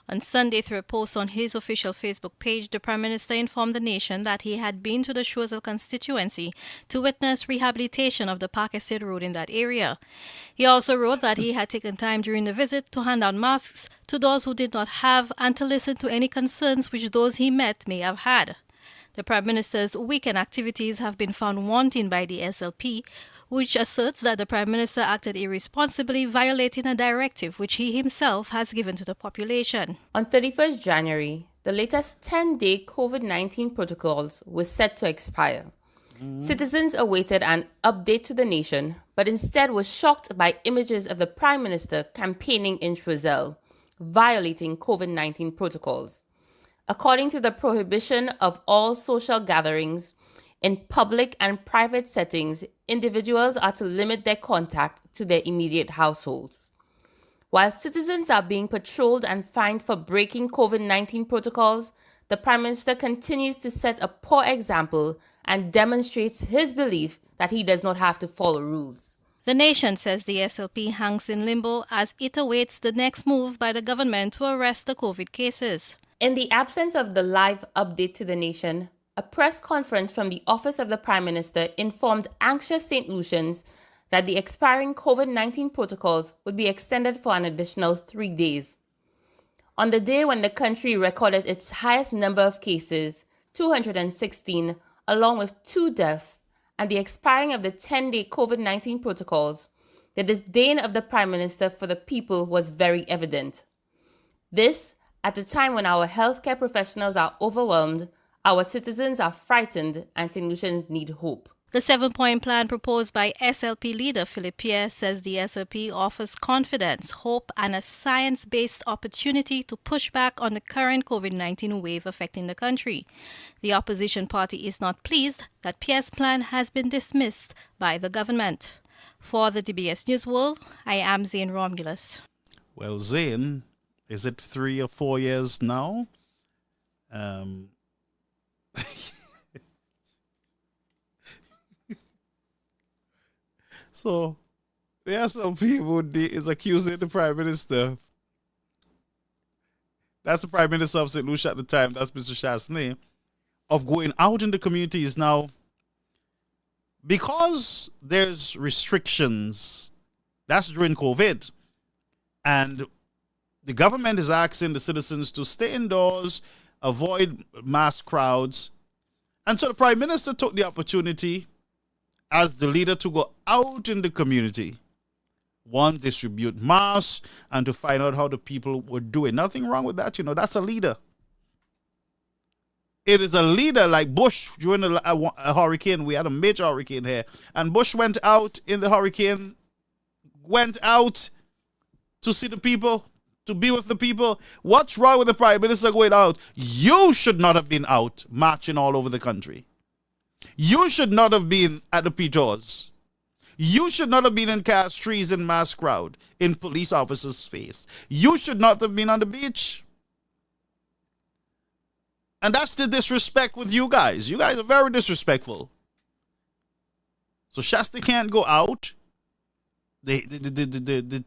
On Sunday, through a post on his official Facebook page, the Prime Minister informed the nation that he had been to the Choiseul constituency to witness rehabilitation of the Park Estate Road in that area. He also wrote that he had taken time during the visit to hand out masks to those who did not have and to listen to any concerns which those he met may have had. The Prime Minister's weekend activities have been found wanting by the SLP, which asserts that the Prime Minister acted irresponsibly, violating a directive which he himself has given to the population. On 31st January, the latest 10-day COVID-19 protocols were set to expire. Citizens awaited an update to the nation, but instead were shocked by images of the Prime Minister campaigning in Choiseul, violating COVID-19 protocols. According to the prohibition of all social gatherings, In public and private settings, individuals are to limit their contact to their immediate households. While citizens are being patrolled and fined for breaking COVID-19 protocols, the Prime Minister continues to set a poor example and demonstrates his belief that he does not have to follow rules. The Nation says the SLP hangs in limbo as it awaits the next move by the government to arrest the COVID cases. In the absence of the live update to the Nation, a press conference from the Office of the Prime Minister informed anxious St. Lucians that the expiring COVID-19 protocols would be extended for an additional 3 days. On the day when the country recorded its highest number of cases, 216, along with 2 deaths, and the expiring of the 10-day COVID-19 protocols, the disdain of the Prime Minister for the people was very evident. This, at a time when our healthcare professionals are overwhelmed, our citizens are frightened, and St. Lucians need hope. The 7-point plan proposed by SLP leader Philip Pierre says the SLP offers confidence, hope, and a science-based opportunity to push back on the current COVID-19 wave affecting the country. The opposition party is not pleased that Pierre's plan has been dismissed by the government. For the DBS News World, I am Zane Romulus. Well, Zane, is it 3 or 4 years now? So, there are some people who is accusing the Prime Minister. That's the Prime Minister of St. Lucia at the time, that's Mr. Chasney, of going out in the communities now. Because there's restrictions, that's during COVID, and the government is asking the citizens to stay indoors, avoid mass crowds. And so the Prime Minister took the opportunity as the leader to go out in the community, one, distribute masks, and to find out how the people were doing. Nothing wrong with that, that's a leader. It is a leader like Bush during a hurricane. We had a major hurricane here, and Bush went out in the hurricane, went out to see the people, to be with the people. What's wrong with the Prime Minister going out? You should not have been out marching all over the country. You should not have been at the Peters. You should not have been in Castries in mass crowd, in police officers' face. You should not have been on the beach. And that's the disrespect with you guys. You guys are very disrespectful. So Shasta can't go out. The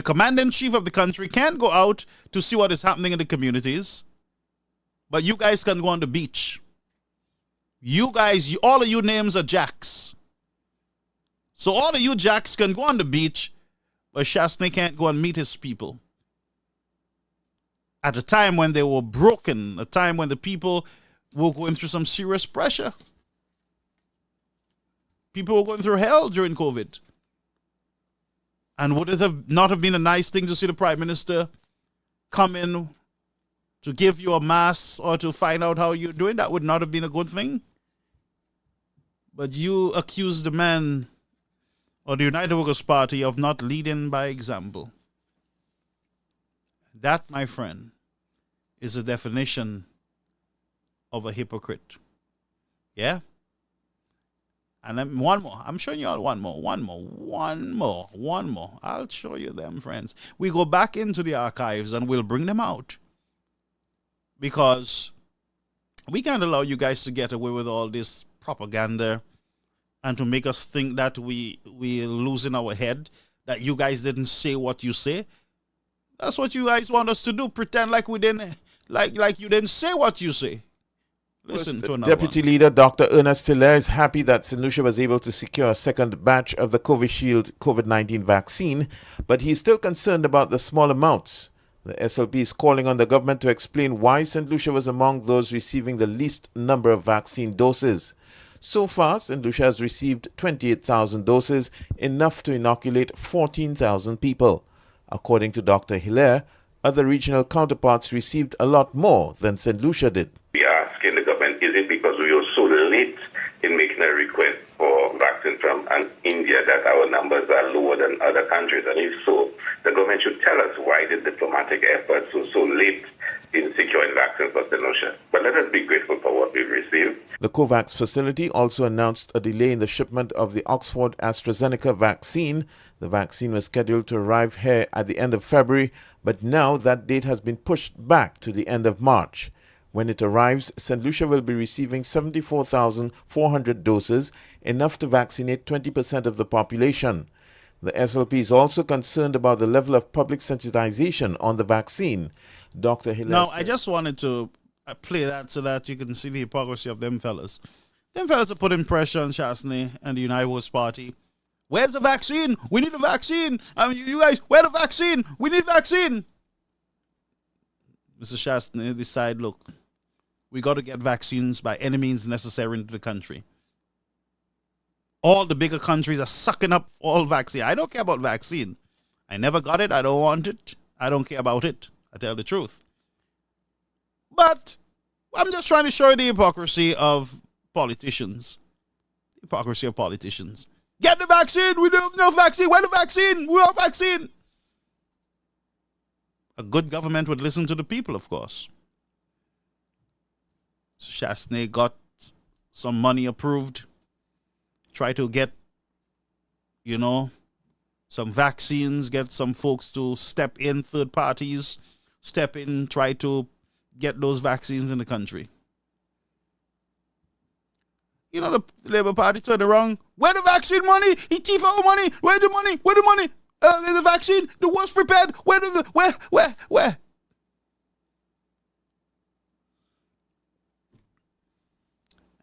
commander-in-chief of the country can't go out to see what is happening in the communities. But you guys can go on the beach. You guys, all of you names are Jacks. So all of you Jacks can go on the beach, but Shasta can't go and meet his people. At a time when they were broken, a time when the people were going through some serious pressure. People were going through hell during COVID. And would it not have been a nice thing to see the Prime Minister come in to give you a mass or to find out how you're doing? That would not have been a good thing. But you accuse the man or the United Workers' Party of not leading by example. That, my friend, is a definition of a hypocrite. Yeah? And then one more. I'm showing you all one more. I'll show you them, friends. We go back into the archives and we'll bring them out. Because we can't allow you guys to get away with all this propaganda and to make us think that we're losing our head, that you guys didn't say what you say. That's what you guys want us to do. Pretend like we didn't, like you didn't say what you say. Listen to another Deputy Leader Dr. Ernest Hilaire is happy that St. Lucia was able to secure a second batch of the Covishield COVID-19 vaccine, but he's still concerned about the small amounts. The SLP is calling on the government to explain why St. Lucia was among those receiving the least number of vaccine doses. So far, St. Lucia has received 28,000 doses, enough to inoculate 14,000 people. According to Dr. Hilaire, other regional counterparts received a lot more than St. Lucia did. We are asking the government, is it because we were so late in making a request for vaccine from India that our numbers are lower than other countries? And if so, the government should tell us why the diplomatic efforts were so late in securing vaccines for St. Lucia. But let us be grateful for what we've received. The COVAX facility also announced a delay in the shipment of the Oxford AstraZeneca vaccine. The vaccine was scheduled to arrive here at the end of February, but now that date has been pushed back to the end of March. When it arrives, St. Lucia will be receiving 74,400 doses, enough to vaccinate 20% of the population. The SLP is also concerned about the level of public sensitization on the vaccine. Dr. Hilaire. Now, I just wanted to play that so that you can see the hypocrisy of them fellas. Them fellas are putting pressure on Chastney and the United West Party. Where's the vaccine? We need a vaccine. You guys, where's the vaccine? We need vaccine. Mr. Chastney decide, look, we got to get vaccines by any means necessary into the country. All the bigger countries are sucking up all vaccine. I don't care about vaccine. I never got it. I don't want it. I don't care about it. I tell the truth. But I'm just trying to show you the hypocrisy of politicians. The hypocrisy of politicians. Get the vaccine. We don't have no vaccine. Where's the vaccine? We want vaccine. A good government would listen to the people, of course. So Chastney got some money approved. Try to get, some vaccines, get some folks to step in, third parties, step in, try to get those vaccines in the country. The Labour Party turned around. Where the vaccine money? He thief our money. Where the money? Where the money? There's the vaccine. The worst prepared. Where?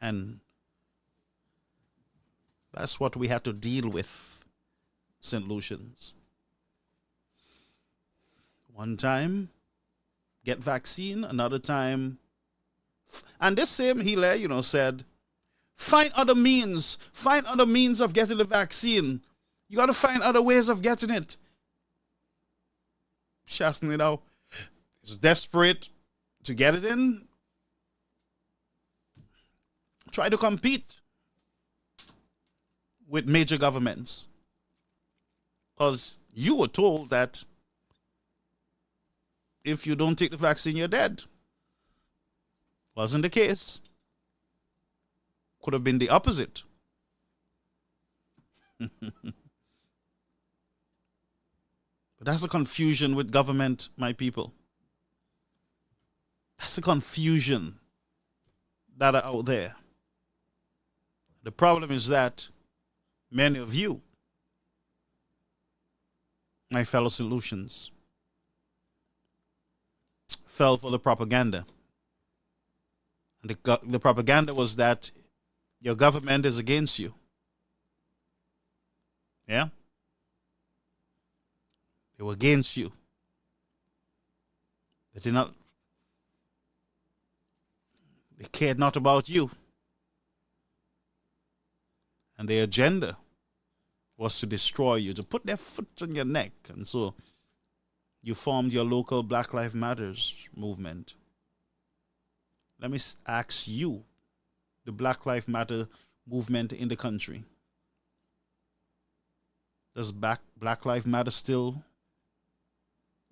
And that's what we had to deal with, St. Lucians. One time, get vaccine. Another time, and this same Hilaire, said, find other means of getting the vaccine. You got to find other ways of getting it. Chastney now is desperate to get it in. Try to compete with major governments. Because you were told that if you don't take the vaccine, you're dead. Wasn't the case. Could have been the opposite. But that's the confusion with government, my people. That's the confusion that are out there. The problem is that many of you, my fellow St. Lucians, fell for the propaganda. And the propaganda was that your government is against you. Yeah? They were against you. They cared not about you. And their agenda was to destroy you, to put their foot on your neck. And so you formed your local Black Lives Matters movement. Let me ask you, the Black Lives Matter movement in the country, does Black Lives Matter still?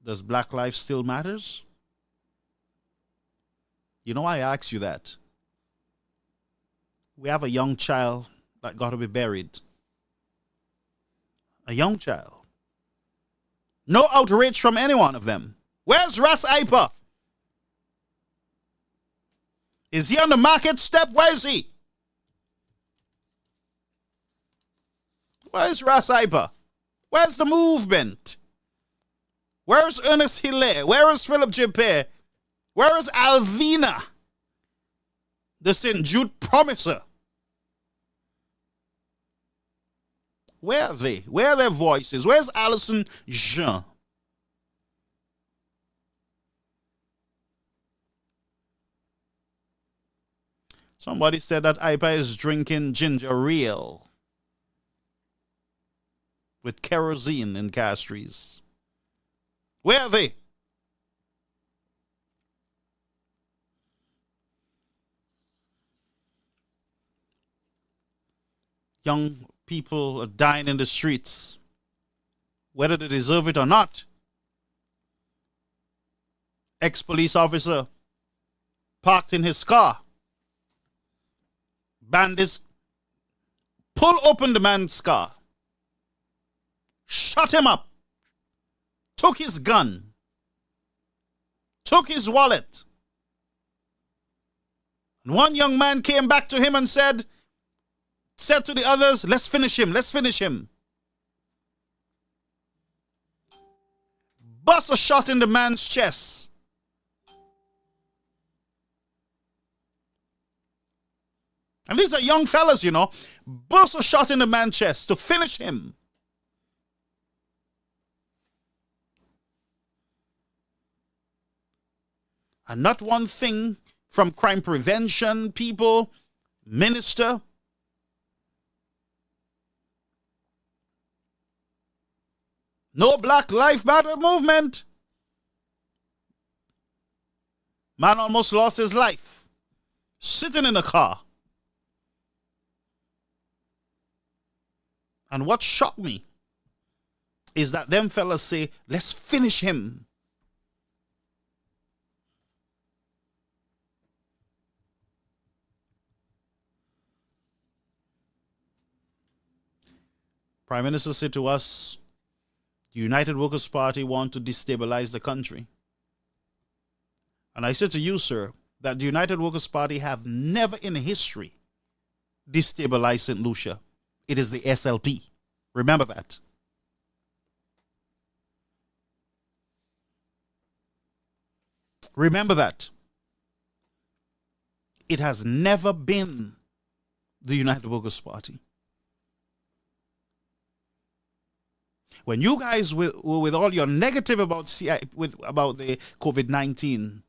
Does Black Life still matters? I ask you that. We have a young child that got to be buried. A young child. No outrage from any one of them. Where's Ras Iper? Is he on the market step? Where is he? Where's Ras Iper? Where's the movement? Where's Ernest Hilaire? Where is Philip J. Where is Alvina, the St. Jude promiser? Where are they? Where are their voices? Where's Alison Jean? Somebody said that Ipa is drinking ginger ale with kerosene in Castries. Where are they? Young people are dying in the streets, whether they deserve it or not. ex-police officer, parked in his car. Bandits pull open the man's car, shut him up, took his gun, took his wallet. And one young man came back to him and said to the others, let's finish him, let's finish him. Bust a shot in the man's chest. And these are young fellas, you know. Bust a shot in the man's chest to finish him. And not one thing from crime prevention people, minister, no Black Lives Matter movement. Man almost lost his life sitting in a car. And what shocked me is that them fellas say, let's finish him. Prime Minister said to us, the United Workers' Party want to destabilize the country. And I said to you, sir, that the United Workers' Party have never in history destabilized St. Lucia. It is the SLP. Remember that. Remember that. It has never been the United Workers' Party. When you guys were with all your negative about about the COVID-19,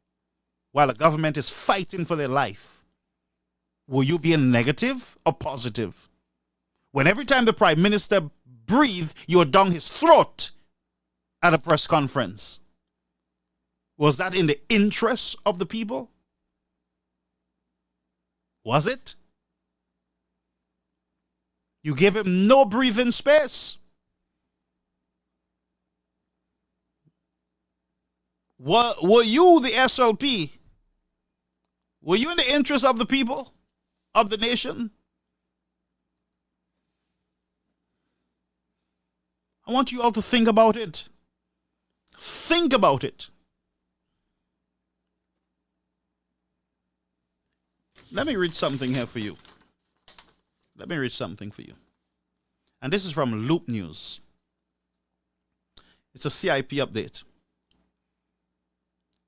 while the government is fighting for their life, will you be negative or positive? When every time the Prime Minister breathed, you were down his throat at a press conference. Was that in the interest of the people? Was it? You gave him no breathing space. Were you the SLP? Were you in the interest of the people, of the nation? I want you all to think about it. Think about it. Let me read something here for you. Let me read something for you. And this is from Loop News. It's a CIP update.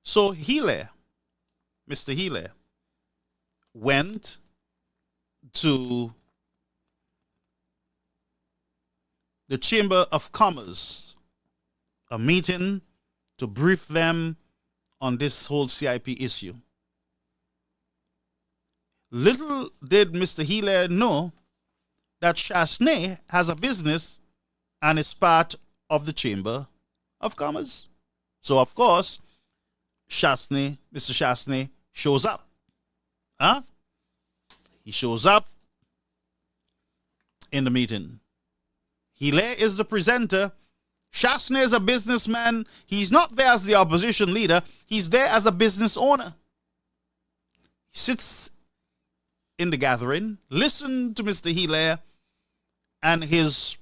So Hilaire, Mr. Hilaire, went to the Chamber of Commerce, a meeting to brief them on this whole CIP issue. Little did Mr. Hilaire know that Chasney has a business and is part of the Chamber of Commerce. So, of course, Mr. Chasney shows up. Huh? He shows up in the meeting. Hilaire is the presenter. Chasney is a businessman. He's not there as the opposition leader. He's there as a business owner. He sits in the gathering, listen to Mr. Hilaire and his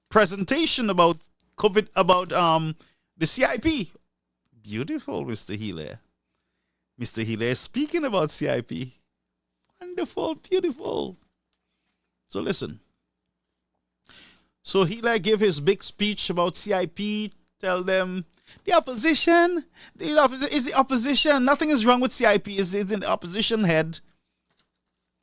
presentation about COVID, about the CIP. Beautiful, Mr. Hilaire. Mr. Hilaire speaking about CIP. Wonderful, beautiful. So listen. So Hilaire gave his big speech about CIP, tell them the opposition is the opposition. Nothing is wrong with CIP. It's in the opposition head.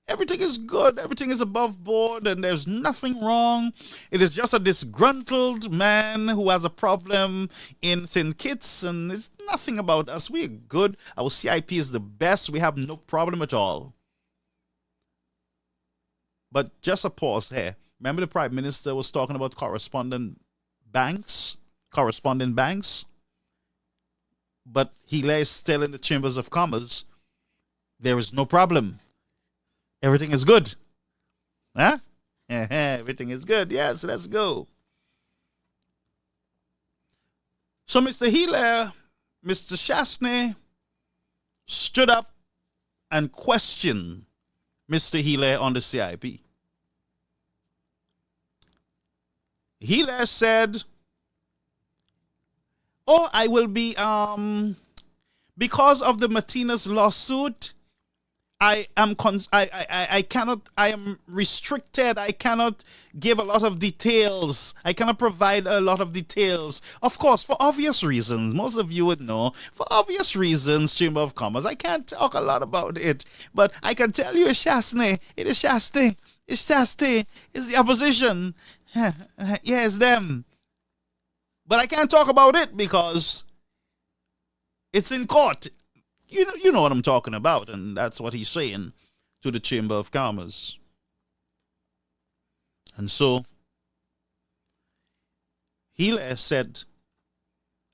Everything is good. Everything is above board and there's nothing wrong. It is just a disgruntled man who has a problem in St. Kitts and it's nothing about us. We're good. Our CIP is the best. We have no problem at all. But just a pause here. Remember the Prime Minister was talking about correspondent banks? But Hilaire is still in the Chambers of Commerce. There is no problem. Everything is good. Huh? Everything is good. Yes, let's go. So Mr. Mr. Chasney stood up and questioned Mr. Hilaire on the CIP. Hilaire said, "Oh, I will be, because of the Martinez lawsuit, I am restricted. I cannot give a lot of details. I cannot provide a lot of details. Of course, for obvious reasons. Most of you would know. For obvious reasons, Chamber of Commerce. I can't talk a lot about it. But I can tell you it's Chasney. It is Chasney. It's Chasney. It's the opposition. Yeah, it's them. But I can't talk about it because it's in court." You know what I'm talking about, and that's what he's saying to the Chamber of Commerce. And so, Hilaire said,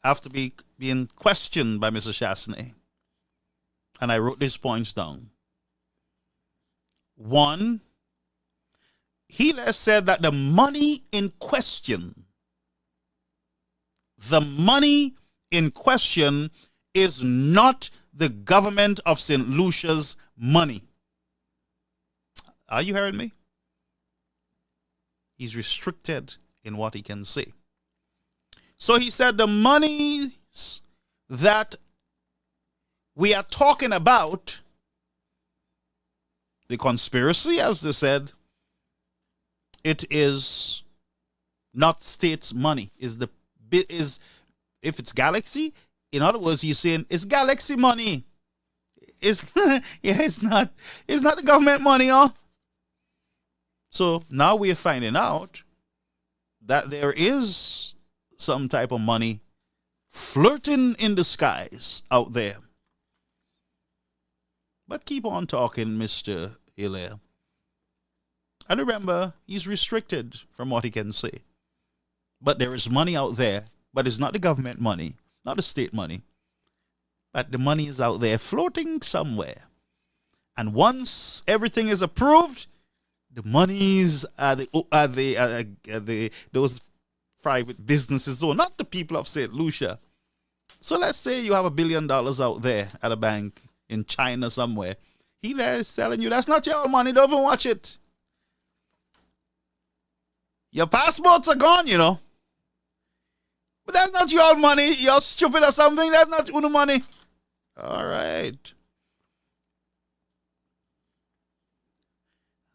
after being questioned by Mr. Chasney, and I wrote these points down. One, Hilaire said that the money in question is not the government of St. Lucia's money. Are you hearing me? He's restricted in what he can say. So he said the monies that we are talking about, the conspiracy, as they said, it is not state's money. If it's Galaxy, in other words, he's saying it's Galaxy money. It's not the government money, huh? So now we are finding out that there is some type of money flirting in the skies out there. But keep on talking, Mr. Hilaire. And remember, he's restricted from what he can say. But there is money out there, but it's not the government money. Not the state money, but the money is out there floating somewhere. And once everything is approved, the monies are those private businesses, so not the people of St. Lucia. So let's say you have $1 billion out there at a bank in China somewhere. Hilaire is telling you that's not your money. Don't even watch it. Your passports are gone, you know. But that's not your money. You're stupid or something. That's not your money. All right.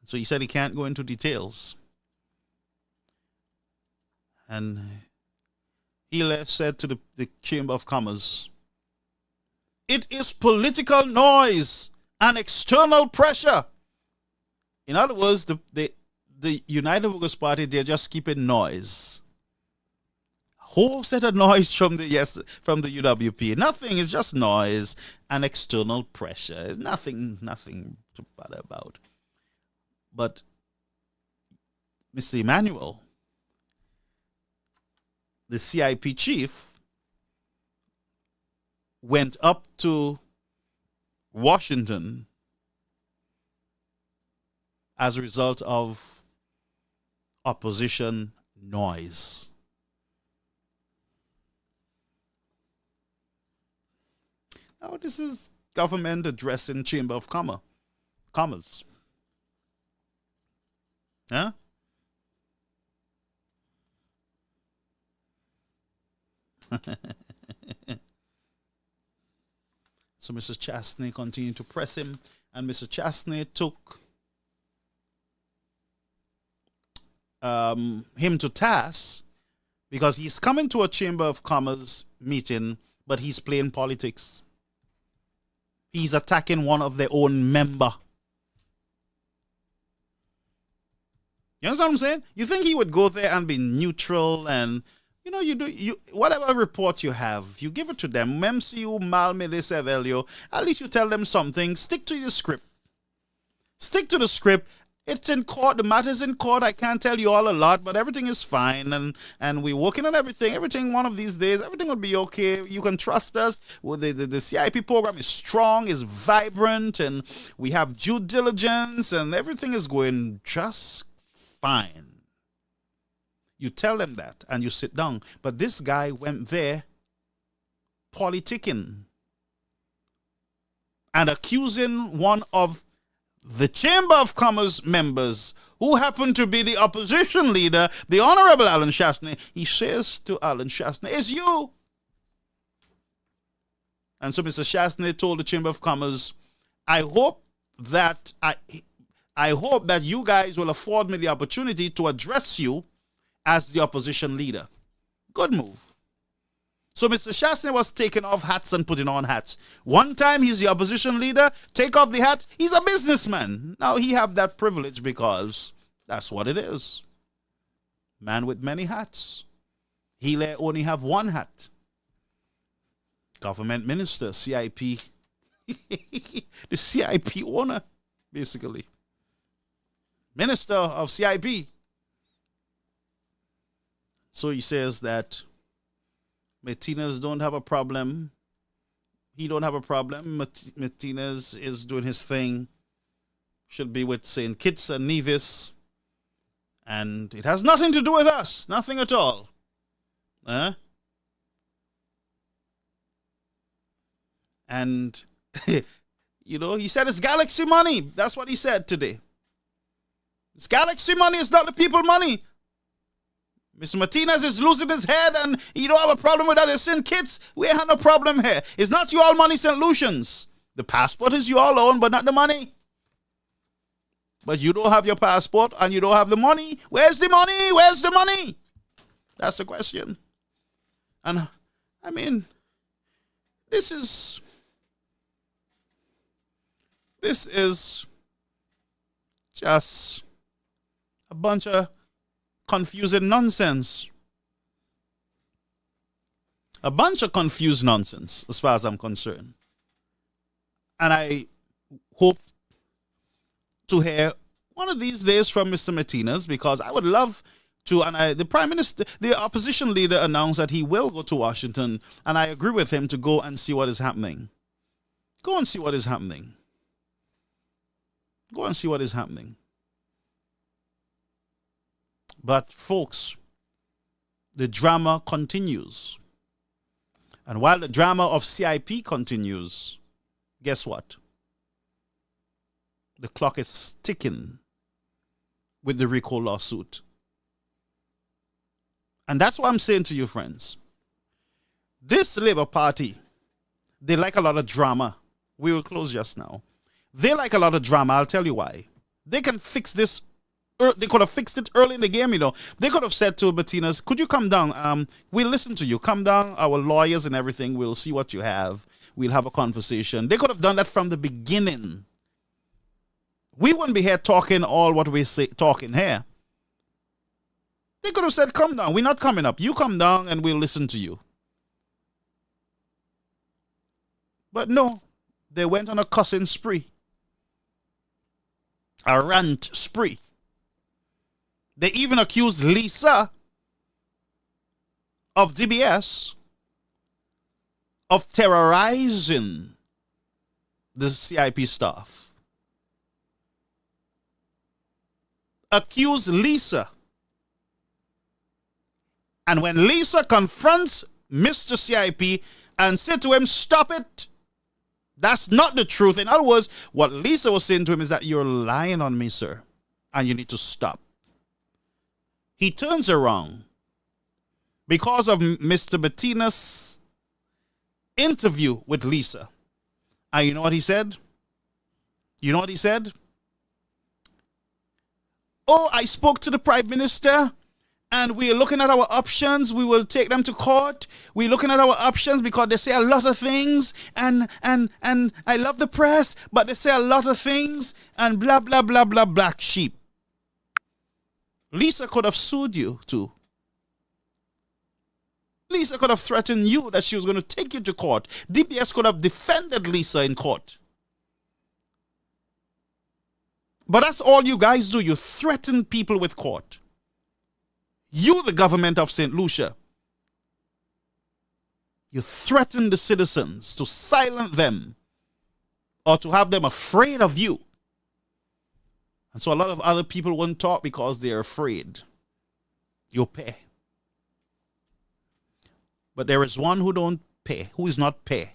So he said he can't go into details. And Hilaire said to the Chamber of Commerce, "It is political noise and external pressure." In other words, the United Workers' Party, they're just keeping noise. Whole set of noise from the UWP. Nothing, it's just noise and external pressure. It's nothing to bother about. But Mr. Emmanuel, the CIP chief, went up to Washington as a result of opposition noise. Now, this is government addressing Chamber of Commerce. Huh? So Mr. Chasney continued to press him, and Mr. Chasney took him to task because he's coming to a Chamber of Commerce meeting, but he's playing politics. He's attacking one of their own member. You understand what I'm saying? You think he would go there and be neutral and, whatever report you have, you give it to them. MCU, Mal, Melis, Evelio, at least you tell them something. Stick to your script. Stick to the script. It's in court. The matter's in court. I can't tell you all a lot, but everything is fine. And we're working on everything. Everything one of these days, everything will be okay. You can trust us. Well, the CIP program is strong, is vibrant, and we have due diligence, and everything is going just fine. You tell them that, and you sit down. But this guy went there politicking and accusing one of the Chamber of Commerce members who happened to be the opposition leader, the Honorable Alan Chastanet. He says to Alan Chastanet, "It's you." And so Mr. Chastanet told the Chamber of Commerce, I hope that you guys will afford me the opportunity to address you as the opposition leader. Good move. So Mr. Chastanet was taking off hats and putting on hats. One time he's the opposition leader, take off the hat, he's a businessman. Now he have that privilege because that's what it is. Man with many hats. He only have one hat. Government minister, CIP. The CIP owner, basically. Minister of CIP. So he says that Martinez don't have a problem. He don't have a problem. Martinez is doing his thing. Should be with St. Kitts and Nevis. And it has nothing to do with us. Nothing at all. And, he said it's galaxy money. That's what he said today. It's galaxy money. It's not the people money. Mr. Martinez is losing his head and you don't have a problem with that. It's St. Kitts. We ain't had no problem here. It's not you all money, St. Lucians. The passport is you all own, but not the money. But you don't have your passport and you don't have the money. Where's the money? Where's the money? That's the question. And, this is just a bunch of confusing nonsense. A bunch of confused nonsense, as far as I'm concerned. And I hope to hear one of these days from Mr. Martinez, because I would love to, and the Prime Minister, the opposition leader announced that he will go to Washington, and I agree with him to go and see what is happening. Go and see what is happening. Go and see what is happening. But folks, the drama continues. And while the drama of CIP continues, guess what? The clock is ticking with the RICO lawsuit. And that's what I'm saying to you, friends. This Labour Party, they like a lot of drama. We will close just now. They like a lot of drama. I'll tell you why. They can fix this. They could have fixed it early in the game, They could have said to Martinez, could you come down? We'll listen to you. Come down, our lawyers and everything. We'll see what you have. We'll have a conversation. They could have done that from the beginning. We wouldn't be here talking all what we say, talking here. They could have said, come down. We're not coming up. You come down and we'll listen to you. But no, they went on a cussing spree. A rant spree. They even accused Lisa of DBS of terrorizing the CIP staff. Accused Lisa. And when Lisa confronts Mr. CIP and said to him, stop it, that's not the truth. In other words, what Lisa was saying to him is that you're lying on me, sir, and you need to stop. He turns around because of Mr. Martinez's interview with Lisa. And you know what he said? You know what he said? Oh, I spoke to the Prime Minister and we're looking at our options. We will take them to court. We're looking at our options because they say a lot of things and I love the press, but they say a lot of things and blah, blah, blah, blah, black sheep. Lisa could have sued you too. Lisa could have threatened you that she was going to take you to court. DBS could have defended Lisa in court. But that's all you guys do. You threaten people with court. You, the government of St. Lucia, you threaten the citizens to silence them or to have them afraid of you. And so a lot of other people won't talk because they're afraid. You pay. But there is one who don't pay, who is not pay.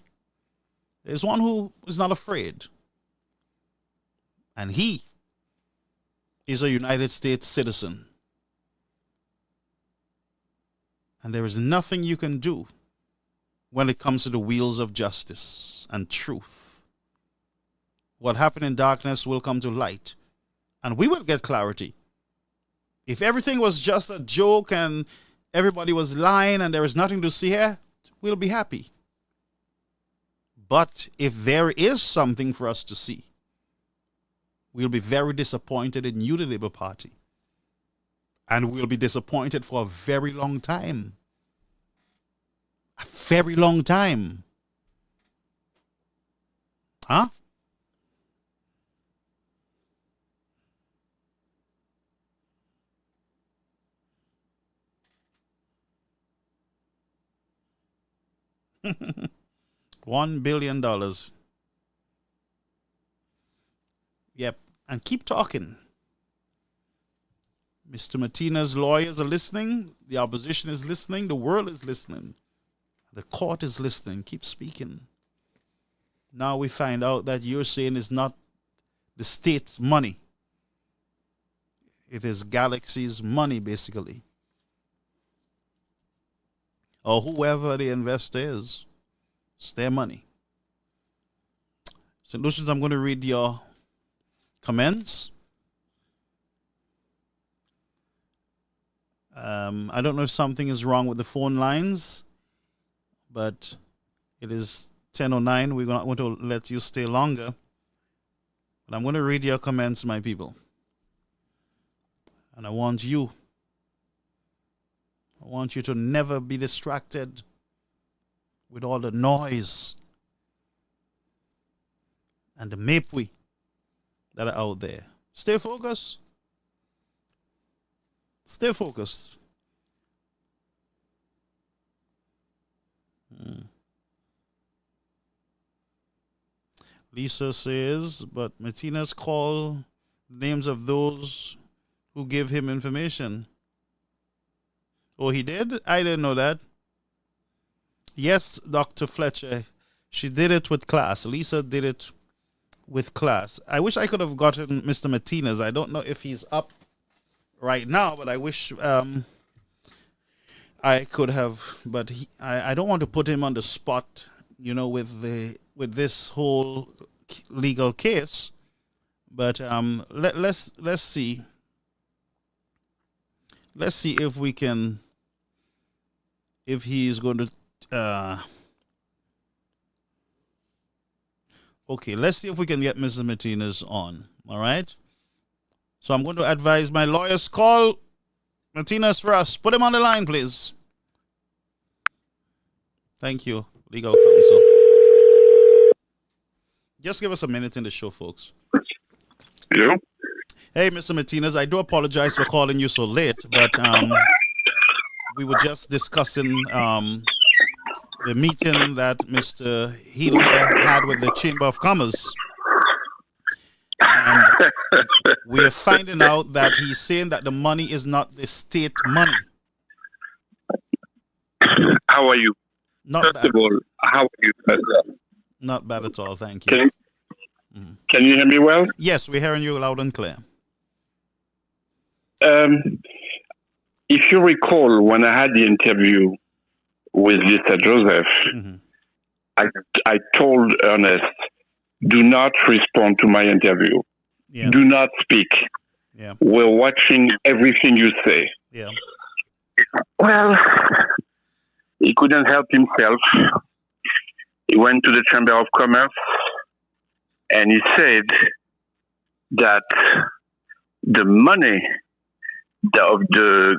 There's one who is not afraid. And he is a United States citizen. And there is nothing you can do when it comes to the wheels of justice and truth. What happened in darkness will come to light, and we will get clarity. If everything was just a joke and everybody was lying and there is nothing to see here, we'll be happy. But if there is something for us to see, we'll be very disappointed in you, the Labour Party. And we'll be disappointed for a very long time. A very long time. Huh? $1 billion. Yep. And keep talking. Mr. Martinez's lawyers are listening. The opposition is listening. The world is listening. The court is listening. Keep speaking. Now we find out that you're saying it's not the state's money. It is Galaxy's money, basically. Or whoever the investor is. It's their money. St. Lucians, I'm going to read your comments. I don't know if something is wrong with the phone lines, but it is 10:09. We're not going to let you stay longer. But I'm going to read your comments, my people. And I want you to never be distracted with all the noise and the mapwe that are out there. Stay focused. Stay focused. Lisa says, but Martinez called names of those who give him information. Oh, he did? I didn't know that. Yes, Dr. Fletcher, she did it with class. Lisa did it with class. I wish I could have gotten Mr. Martinez. I don't know if he's up right now, but I wish I could have. But I don't want to put him on the spot, with this whole legal case. But let's see. Let's see if we can. If he's going to. Okay, let's see if we can get Mr. Martinez on. All right. So I'm going to advise my lawyers, call Martinez for us. Put him on the line, please. Thank you, legal counsel. Just give us a minute in the show, folks. Yeah. Hey, Mr. Martinez, I do apologize for calling you so late, but we were just discussing the meeting that Mr. Healy had with the Chamber of Commerce. And we're finding out that he's saying that the money is not the state money. How are you? Not First bad. of all, how are you? Not bad at all, thank you. Can you hear me well? Yes, we're hearing you loud and clear. If you recall, when I had the interview with Mr. Joseph, I told Ernest, do not respond to my interview. Yeah. Do not speak. Yeah. We're watching everything you say. Yeah. Well, he couldn't help himself. He went to the Chamber of Commerce and he said that the money of the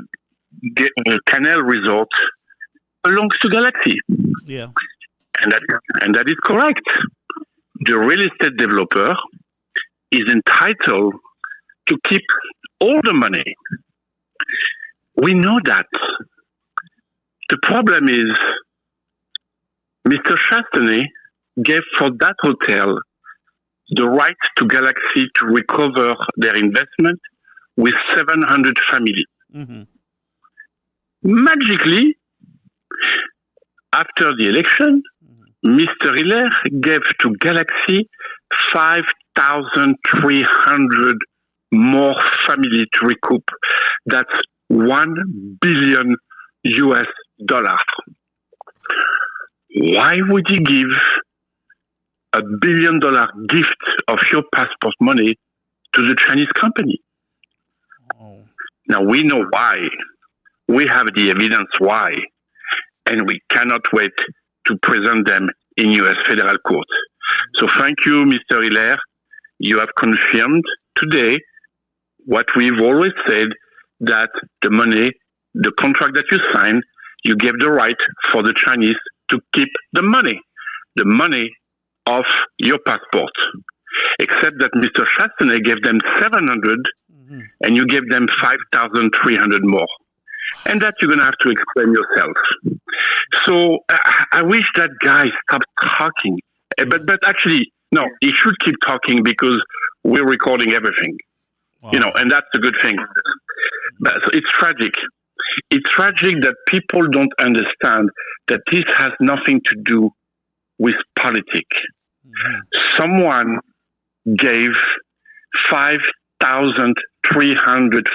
Canal Resort belongs to Galaxy. Yeah. And that is correct. The real estate developer is entitled to keep all the money. We know that. The problem is Mr. Chastney gave for that hotel the right to Galaxy to recover their investment with 700 families. Mm-hmm. Magically, after the election, Mr. Hilaire gave to Galaxy 5,300 more family to recoup. That's $1 billion. Why would he give $1 billion gift of your passport money to the Chinese company? Now we know why. We have the evidence why, and we cannot wait to present them in U.S. federal court. So thank you, Mr. Hilaire. You have confirmed today what we've always said, that the money, the contract that you signed, you gave the right for the Chinese to keep the money of your passport. Except that Mr. Chastanet gave them 700 and you gave them 5,300 more. And that you're going to have to explain yourself. So I wish that guy stopped talking. But actually, no, he should keep talking because we're recording everything. Wow. You know, and that's a good thing. But it's tragic. It's tragic that people don't understand that this has nothing to do with politics. Someone gave 5,300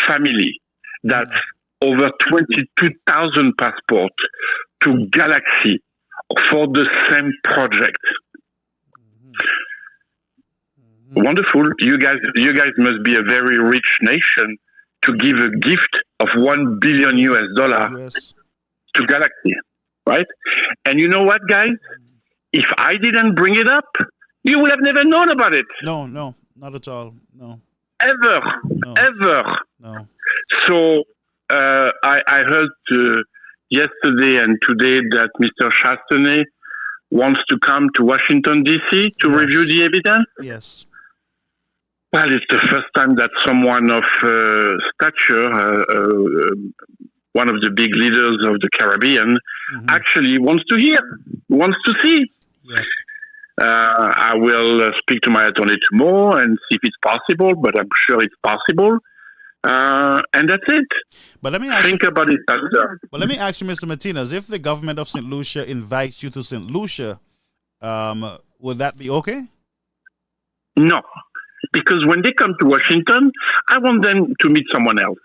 family, that's over 22,000 passports, to Galaxy for the same project. Wonderful. You guys must be a very rich nation to give a gift of $1 billion to Galaxy, right? And you know what, guys? If I didn't bring it up, you would have never known about it. No, not at all. No. Ever. No. So I heard yesterday and today that Mr. Chastanet wants to come to Washington, D.C. to review the evidence. Yes. Well, it's the first time that someone of stature, one of the big leaders of the Caribbean, actually wants to hear, wants to see. Yes. I will speak to my attorney tomorrow and see if it's possible, but I'm sure it's possible. And that's it. But let me ask Think about it. But let me ask you, Mr. Martinez, if the government of St. Lucia invites you to St. Lucia, would that be okay? No. Because when they come to Washington, I want them to meet someone else.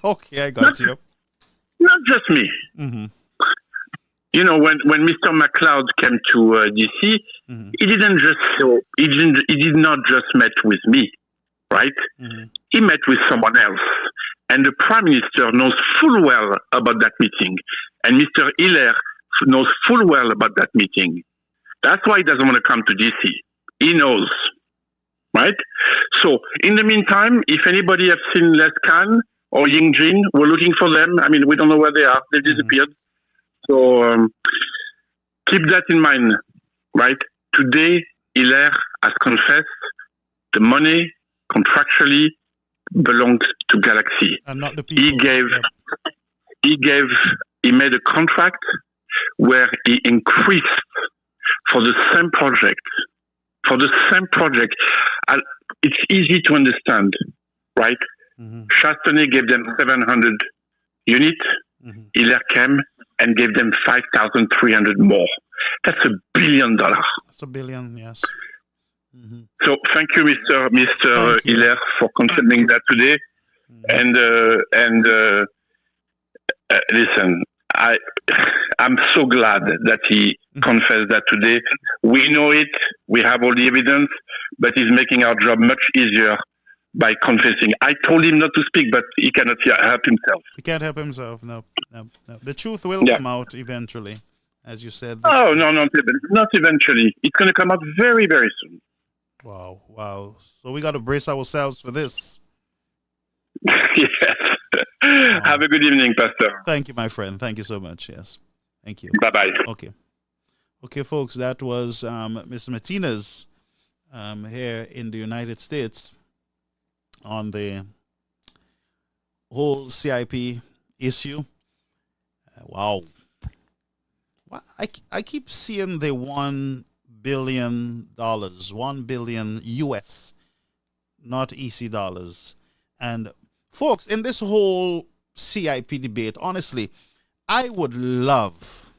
Okay, I got you. Not just me. You know, when Mr. McLeod came to D.C., he did not just met with me, right? He met with someone else, and the Prime Minister knows full well about that meeting, and Mr. Hilaire knows full well about that meeting. That's why he doesn't want to come to D.C. He knows, right? So, in the meantime, if anybody has seen Les Khan or Ying Jin, we're looking for them. I mean, we don't know where they are. They disappeared. So keep that in mind, right? Today, Hilaire has confessed the money contractually belongs to Galaxy. And not the people. He made a contract where he increased for the same project. It's easy to understand, right? Chastanet gave them 700 units. Hilaire came and gave them 5,300 more. That's $1 billion. That's $1 billion, yes. So thank you, Mr. Hilaire, for confirming that today. And listen, I'm so glad that he confessed that today. We know it. We have all the evidence, but he's making our job much easier by confessing. I told him not to speak, but he cannot help himself. He can't help himself. No. The truth will come out eventually, as you said. Oh, no, not eventually. It's going to come out very, very soon. Wow. So we got to brace ourselves for this. Yes. Have a good evening, Pastor. Thank you, my friend. Thank you so much. Yes. Thank you. Bye-bye. Okay, folks, that was Mr. Martinez here in the United States on the whole CIP issue. Wow. I keep seeing the $1 billion, $1 billion US, not EC dollars. And folks, in this whole CIP debate, honestly, I would love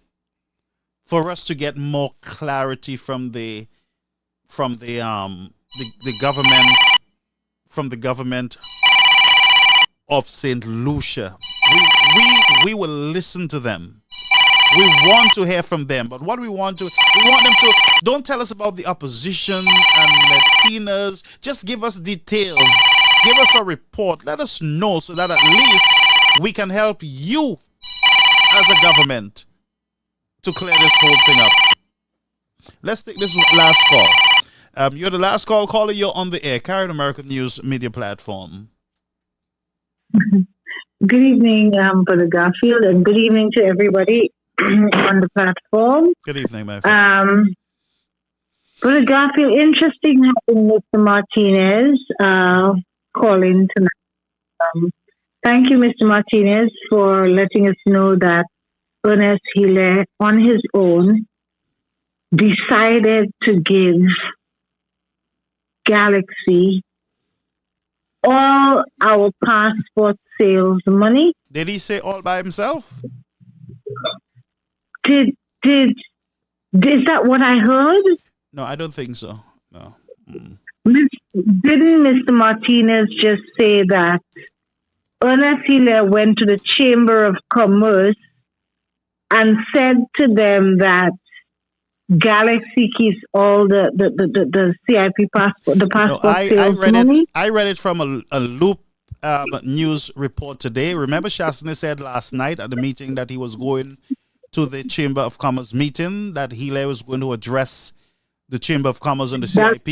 for us to get more clarity from the government of St. Lucia. We will listen to them. We want to hear from them, but we want them to, don't tell us about the opposition and Latinas. Just give us details. Give us a report. Let us know so that at least we can help you as a government to clear this whole thing up. Let's take this last call. You're the last call caller. You're on the air. Caribbean American News Media Platform. Good evening, Brother Garfield, and good evening to everybody on the platform. Good evening, my friend. Brother Garfield, interesting having Mr. Martinez calling tonight. Thank you, Mr. Martinez, for letting us know that Ernest Hilaire, on his own, decided to give Galaxy all our passport sales money. Did he say all by himself? Is that what I heard? No, I don't think so. No. Didn't Mr. Martinez just say that Ernest Hilaire went to the Chamber of Commerce and said to them that Galaxy keeps all the CIP passport, the passport sales money? I read it from a Loop news report today. Remember, Chastney said last night at the meeting that he was going to the Chamber of Commerce meeting, that Hilaire was going to address the Chamber of Commerce and the CIP.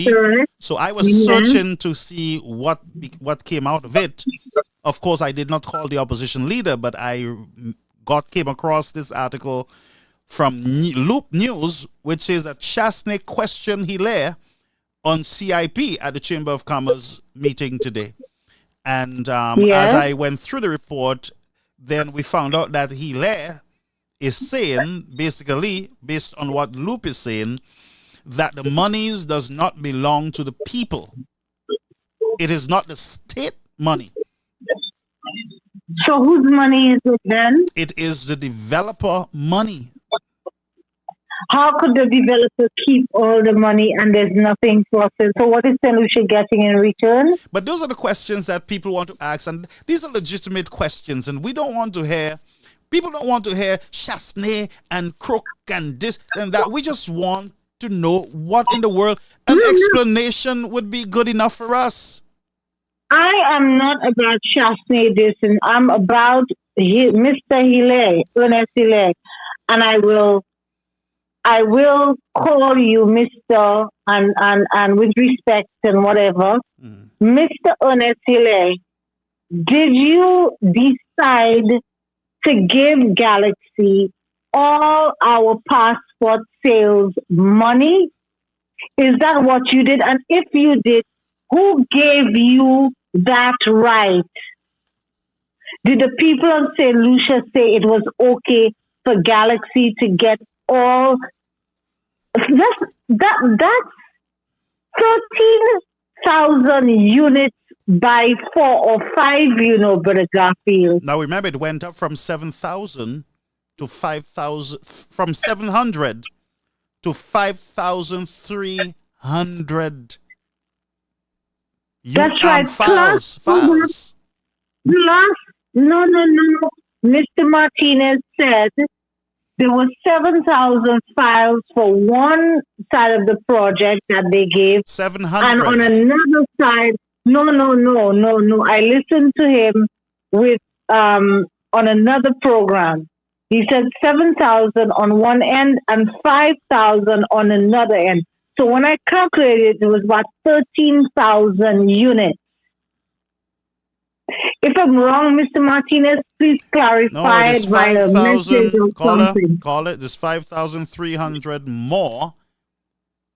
So I was searching to see what came out of it. Of course, I did not call the opposition leader, but I came across this article from Loop News, which says that Chastney questioned Hilaire on CIP at the Chamber of Commerce meeting today. And as I went through the report, then we found out that Hilaire is saying, basically, based on what Loop is saying, that the monies does not belong to the people. It is not the state money. So whose money is it then? It is the developer money. How could the developer keep all the money and there's nothing for it? So what is St. Lucia getting in return? But those are the questions that people want to ask, and these are legitimate questions, and we don't want to hear, people don't want to hear Chastney and Crook and this and that. We just want to know what in the world. An explanation would be good enough for us. I am not about Chastney this, and I'm about Mr. Hilaire, Ernest Hilaire, and I will call you Mr. and with respect and whatever. Mr. Ernest Hilaire, did you decide to give Galaxy all our passport sales money? Is that what you did? And if you did, who gave you that right? Did the people of St. Lucia say it was okay for Galaxy to get all? That's 13,000 units by 4 or 5, Brother Garfield. Now remember, it went up from 7,000 to 5,000, from 700 to 5,300. That's right. Files. No. Mr. Martinez said there were 7,000 files for one side of the project that they gave. 700. And on another side, no. I listened to him with on another program. He said 7,000 on one end and 5,000 on another end. So when I calculated, it was about 13,000 units. If I'm wrong, Mr. Martinez, please clarify it by a message or something. Call it. There's 5,300 more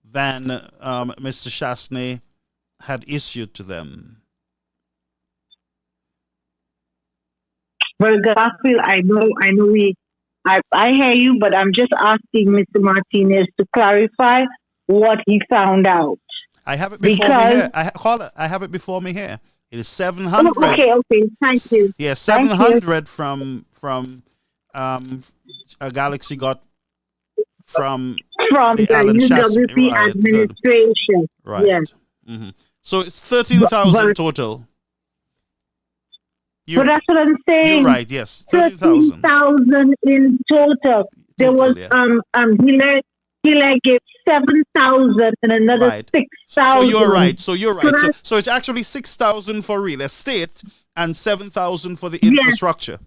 than Mr. Chastney had issued to them. Well, Garfield, I hear you, but I'm just asking Mr. Martinez to clarify what he found out. I have it before me here. I have it before me here. It is 700. Okay. Thank you. Yeah, 700 from Galaxy got from the Alan Shastney. UWP administration. Good. Right. Yes. Mm-hmm. So it's 13,000 total. But that's what I'm saying. You're right. Yes, 13,000 in total. There was Hilaire gave 7,000 and another 6,000. So you're right. So it's actually 6,000 for real estate and 7,000 for the infrastructure.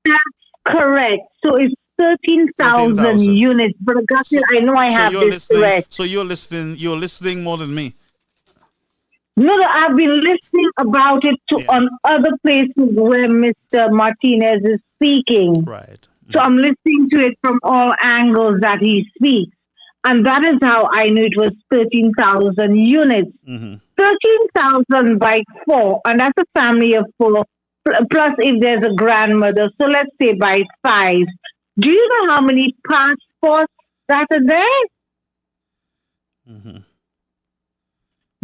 That's correct. So it's 13,000 units. But Garfield, I know I have this correct. So you're listening more than me. No, I've been listening about it on other places where Mr. Martinez is speaking. Right. So I'm listening to it from all angles that he speaks. And that is how I knew it was 13,000 units. 13,000 by 4, and that's a family of 4, plus if there's a grandmother. So let's say by 5. Do you know how many passports that are there?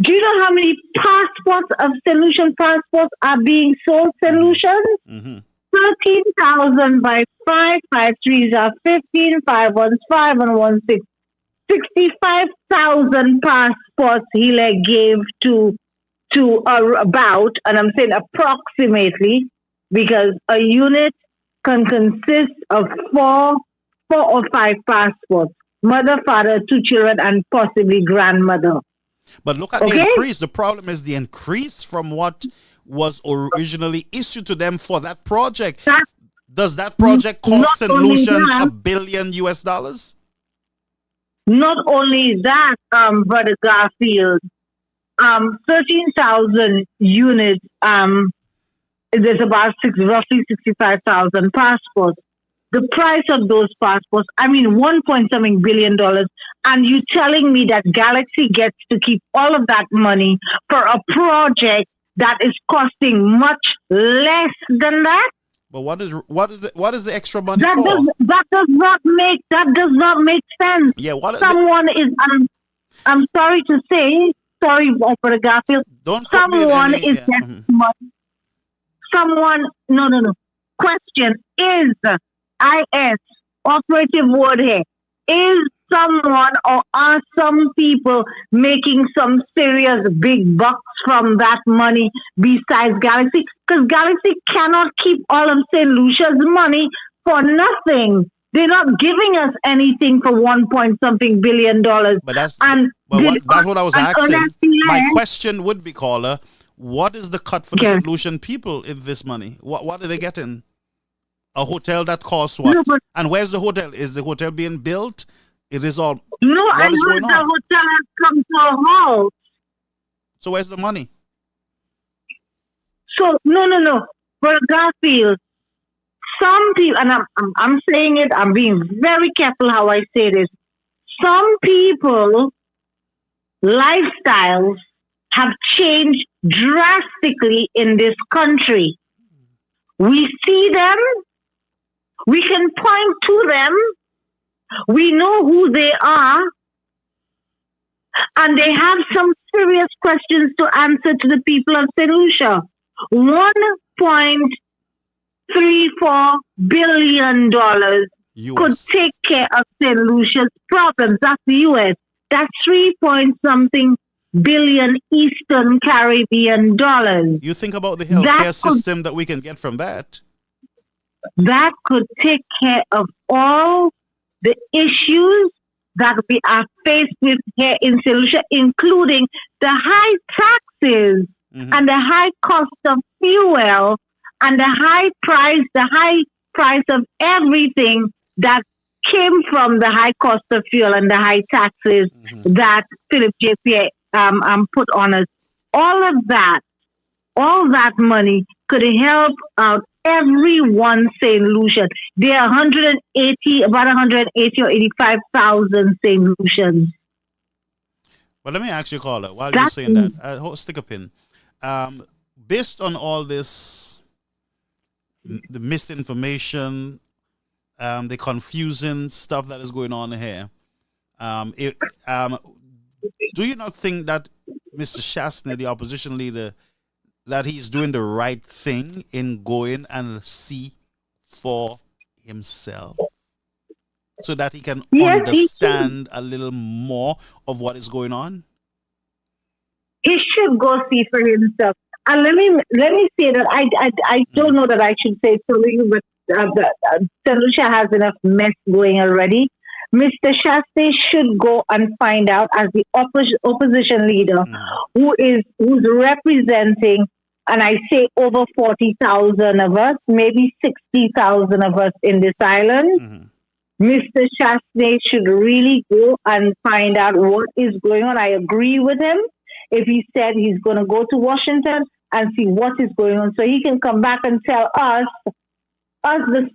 Do you know how many passports of Solution passports are being sold? Solutions? 13,000 by 5, 5 3s are 15, 5 1s 5 and 1 6. 65,000 passports Hilaire gave to about, and I'm saying approximately, because a unit can consist of 4 or 5 passports. Mother, father, 2 children, and possibly grandmother. But look at the increase. The problem is the increase from what was originally issued to them for that project. Does that project cost Solutions $1 billion US? Not only that, Brother Garfield, 13,000 units, there's about roughly 65,000 passports. The price of those passports, I mean, $1.something billion, and you telling me that Galaxy gets to keep all of that money for a project that is costing much less than that? But what is the extra money that for? That does not make sense. Yeah, someone is. I'm sorry to say, Brother Garfield. Someone is getting money. Someone, no. Question is, IS operative word here, is someone or are some people making some serious big bucks from that money besides Galaxy? Because Galaxy cannot keep all of St. Lucia's money for nothing. They're not giving us anything for $1.something billion. But that's what I was asking. My question would be, caller, what is the cut for the St. Lucian people in this money? What are they getting? A hotel that costs what? No, and where's the hotel? Is the hotel being built? It is all. No, I heard the hotel has come to a halt. So where's the money? So no. For Garfield, some people, and I'm saying it. I'm being very careful how I say this. Some people lifestyles have changed drastically in this country. We see them. We can point to them. We know who they are. And they have some serious questions to answer to the people of St. Lucia. $1.34 billion could take care of St. Lucia's problems. That's the U.S. That's 3-point-something billion Eastern Caribbean dollars. You think about the healthcare system that we can get from that. That could take care of all the issues that we are faced with here in St. Lucia, including the high taxes and the high cost of fuel and the high price of everything that came from the high cost of fuel and the high taxes that Philip J. Pierre put on us. All that money could help out everyone St. Lucian. There are about 180 or 85,000 St. Lucians. Well, let me ask you, caller, while you're saying that, stick a pin. Based on all this, the misinformation, the confusing stuff that is going on here, do you not think that Mr. Shastney, the opposition leader, that he's doing the right thing in going and see for himself so that he can Yes, understand a little more of what is going on? He should go see for himself. And let me say that I don't know that I should say something, but St. Lucia has enough mess going already. Mr. Shastri should go and find out, as the opposition leader who's representing, and I say over 40,000 of us, maybe 60,000 of us in this island. Mr. Shastri should really go and find out what is going on. I agree with him. If he said he's going to go to Washington and see what is going on, so he can come back and tell us the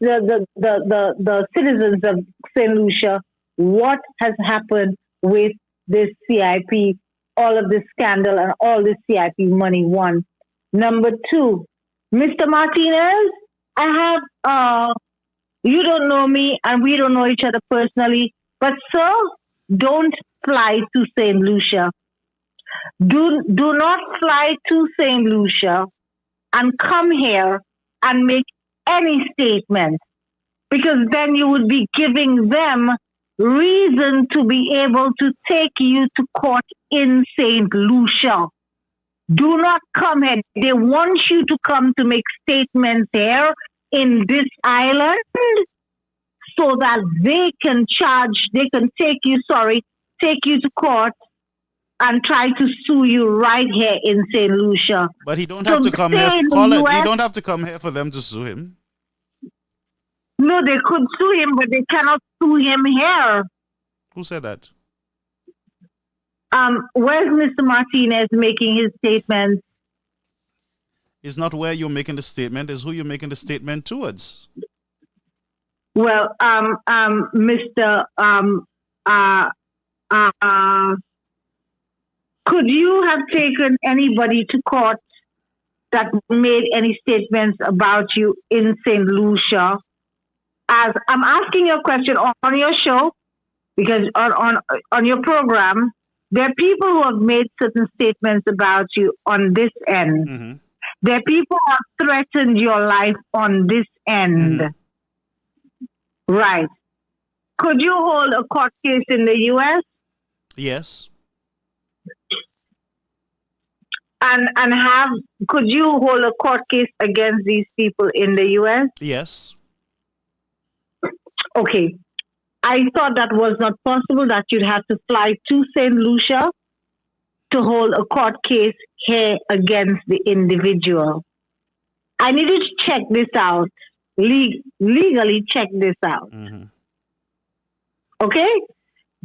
citizens of St. Lucia, what has happened with this CIP, all of this scandal and all this CIP money. One. Number two, Mr. Martinez, I have, you don't know me and we don't know each other personally, but sir, don't fly to St. Lucia. Do not fly to St. Lucia and come here and make any statement, because then you would be giving them reason to be able to take you to court in St. Lucia. Do not come here. They want you to come to make statements here in this island so that they can take you to court and try to sue you right here in St. Lucia. But he don't have to come here. He don't have to come here for them to sue him. No, they could sue him, but they cannot sue him here. Who said that? Where's Mr. Martinez making his statements? It's not where you're making the statement, it's who you're making the statement towards. Well, Mr. Could you have taken anybody to court that made any statements about you in St. Lucia? As I'm asking you a question on your show, because on your program, there are people who have made certain statements about you on this end. There are people who have threatened your life on this end. Right. Could you hold a court case in the U.S.? Yes. And could you hold a court case against these people in the U.S.? Yes. Okay. I thought that was not possible, that you'd have to fly to St. Lucia to hold a court case here against the individual. I need you to check this out. Legally check this out. Okay?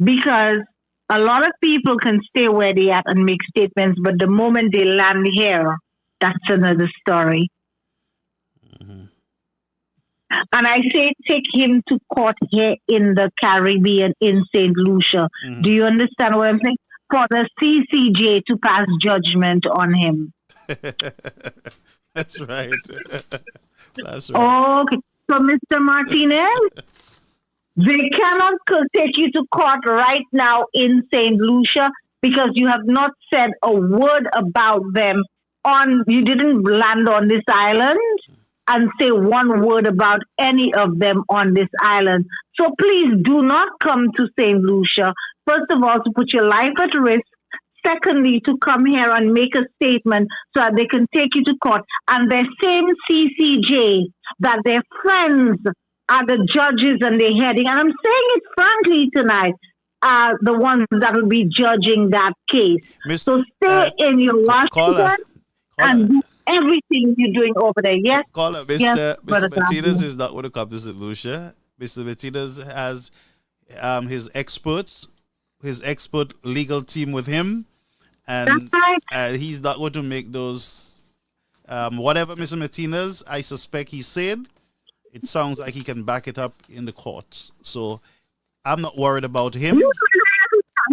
Because a lot of people can stay where they are and make statements, but the moment they land here, that's another story. And I say take him to court here in the Caribbean, in St. Lucia. Do you understand what I'm saying? For the CCJ to pass judgment on him. That's right. That's right. Okay. So, Mr. Martinez, they cannot take you to court right now in St. Lucia because you have not said a word about them. You didn't land on this island and say one word about any of them on this island. So please do not come to St. Lucia. First of all, to put your life at risk. Secondly, to come here and make a statement so that they can take you to court. And the same CCJ that their friends are the judges and the heading. And I'm saying it frankly tonight, are the ones that will be judging that case. So stay in your Washington and do everything you're doing over there. Yes? Caller, Yes, Mr. Martinez is not going to come to St. Lucia. Mr. Martinez has his expert legal team with him. And that's right. He's not going to make those, whatever Mr. Martinez, I suspect he said, it sounds like he can back it up in the courts. So I'm not worried about him.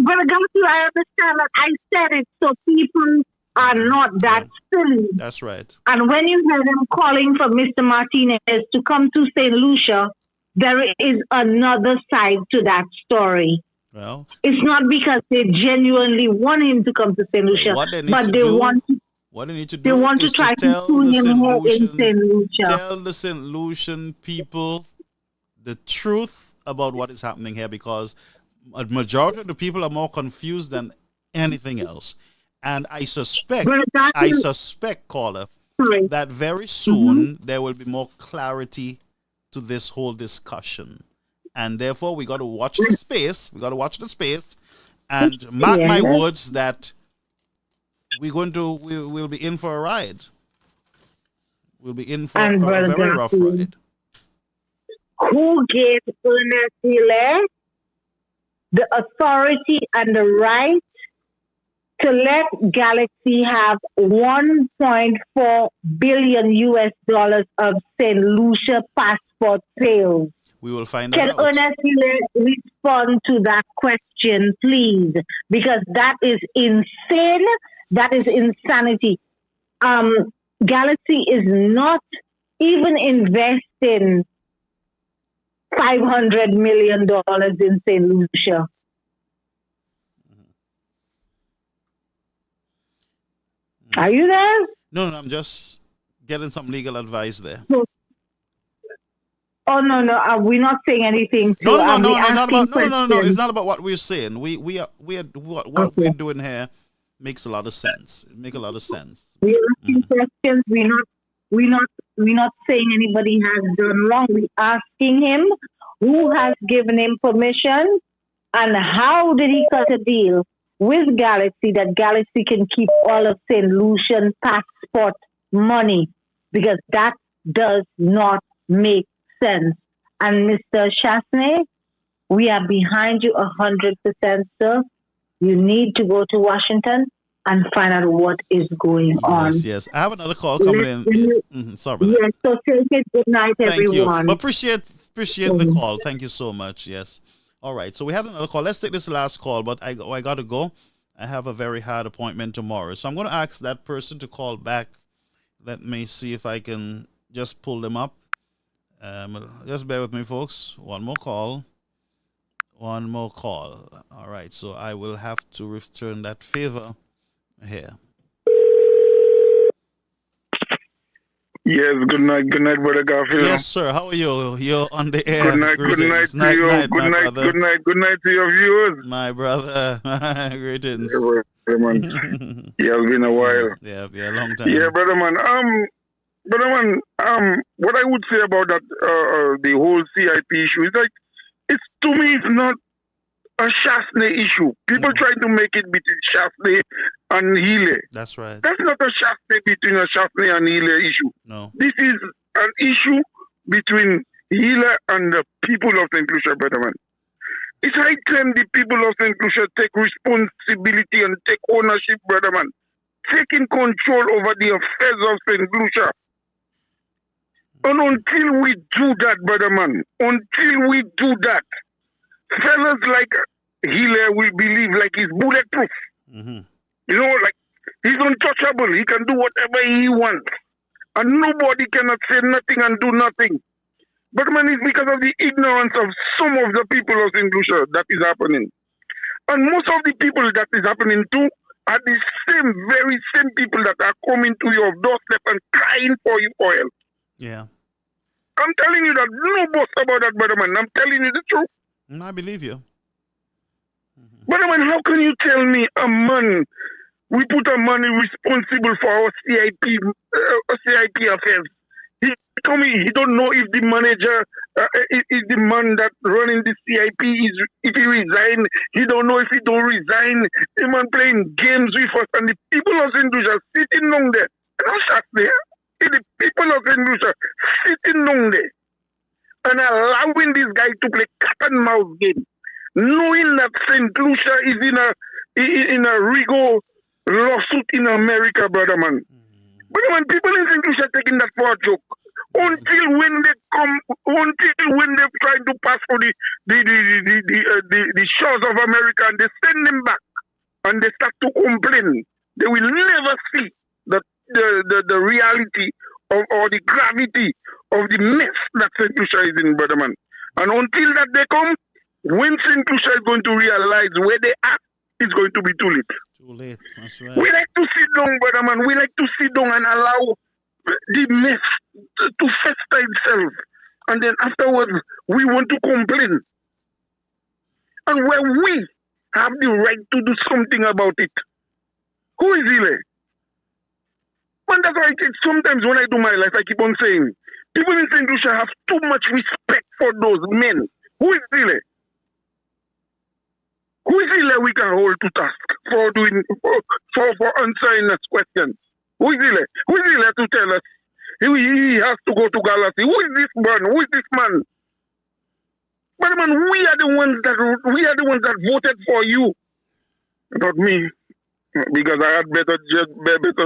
But I understand that I said it so people are not that silly. That's right. And when you hear them calling for Mr. Martinez to come to St. Lucia, there is another side to that story. Well, it's not because they genuinely want him to come to St. Lucia, but they want to. What they need to do they want to try to sue him here in St. Lucia. Tell the St. Lucian people the truth about what is happening here, because a majority of the people are more confused than anything else. And I suspect, caller, that very soon there will be more clarity to this whole discussion. And therefore, we got to watch the space. We got to watch the space and mark my words that we'll be in for a ride. We'll be in for a very rough ride. Who gave Ernest Hilaire the authority and the right to let Galaxy have $1.4 billion of St. Lucia passport sales? We will find out. Can Ernest Hilaire respond to that question, please? Because that is insane. That is insanity. Galaxy is not even investing $500 million in St. Lucia. Are you there? No, I'm just getting some legal advice there. Oh no! We're not saying anything. No. It's not about what we're saying. What we're doing here makes a lot of sense. It makes a lot of sense. We're asking questions. We're not saying anybody has done wrong. We're asking him who has given him permission and how did he cut a deal with Galaxy that Galaxy can keep all of St. Lucian passport money, because that does not make sense. And Mr. Chasney, we are behind you 100%, sir. You need to go to Washington and find out what is going on. Yes. I have another call coming in. Sorry about that. Yes, so take it. Good night, everyone. Thank you. But appreciate the call. Thank you so much. Yes. All right. So we have another call. Let's take this last call, but I got to go. I have a very hard appointment tomorrow. So I'm going to ask that person to call back. Let me see if I can just pull them up. Just bear with me, folks. One more call. All right. So I will have to return that favor here. Yes, good night, Brother Garfield. Yes, sir. How are you? You're on the air. Good night to you. Good night to your viewers. My brother. Greetings. Yeah, brother man. Yeah, it's been a while. Yeah, a long time. Yeah, brother man. What I would say about that, the whole CIP issue is like, to me, it's not a Chasney issue. People try to make it between Chasney and Healy. That's right. That's not a Chasney between a Chasney and Healy issue. No. This is an issue between Healy and the people of St. Lucia, brother man. It's high time the people of St. Lucia take responsibility and take ownership, brother man. Taking control over the affairs of St. Lucia. And until we do that, brother man, fellas like Hilaire will believe like he's bulletproof. Mm-hmm. You know, like he's untouchable. He can do whatever he wants. And nobody cannot say nothing and do nothing. But man, it's because of the ignorance of some of the people of St. Lucia that is happening. And most of the people that is happening to are the very same people that are coming to your doorstep and crying for you for help. Yeah. I'm telling you that no boast about that, brother man. I'm telling you the truth. I believe you. Brother man, how can you tell me we put a man responsible for our CIP affairs? He told me he don't know if the manager is the man that running the CIP if he resign. He don't know if he don't resign. The man playing games with us and the people of St. Lucia sitting down there. And I'm shocked there. The people of St. Lucia sitting down there and allowing this guy to play cat and mouse game, knowing that St. Lucia is in a legal lawsuit in America, brother man. Brother man, people in St. Lucia taking that for a joke. Until when they try to pass for the shores of America and they send them back and they start to complain, they will never see the reality or the gravity of the mess that St. Lucia is in, brother man. And until that they come, when St. Lucia is going to realize where they are, it's going to be too late. Too late, that's right. We like to sit down, brother man. We like to sit down and allow the mess to fester itself. And then afterwards, we want to complain. And where we have the right to do something about it. Who is Ile? And that's why sometimes when I do my life, I keep on saying, people in St. Lucia have too much respect for those men. Who is Ile? Who is Ile we can hold to task for answering us questions? Who is Ile? Who is Ile to tell us he has to go to Galaxy? Who is this man? Who is this man? But man, we are the ones that voted for you, not me, because I had better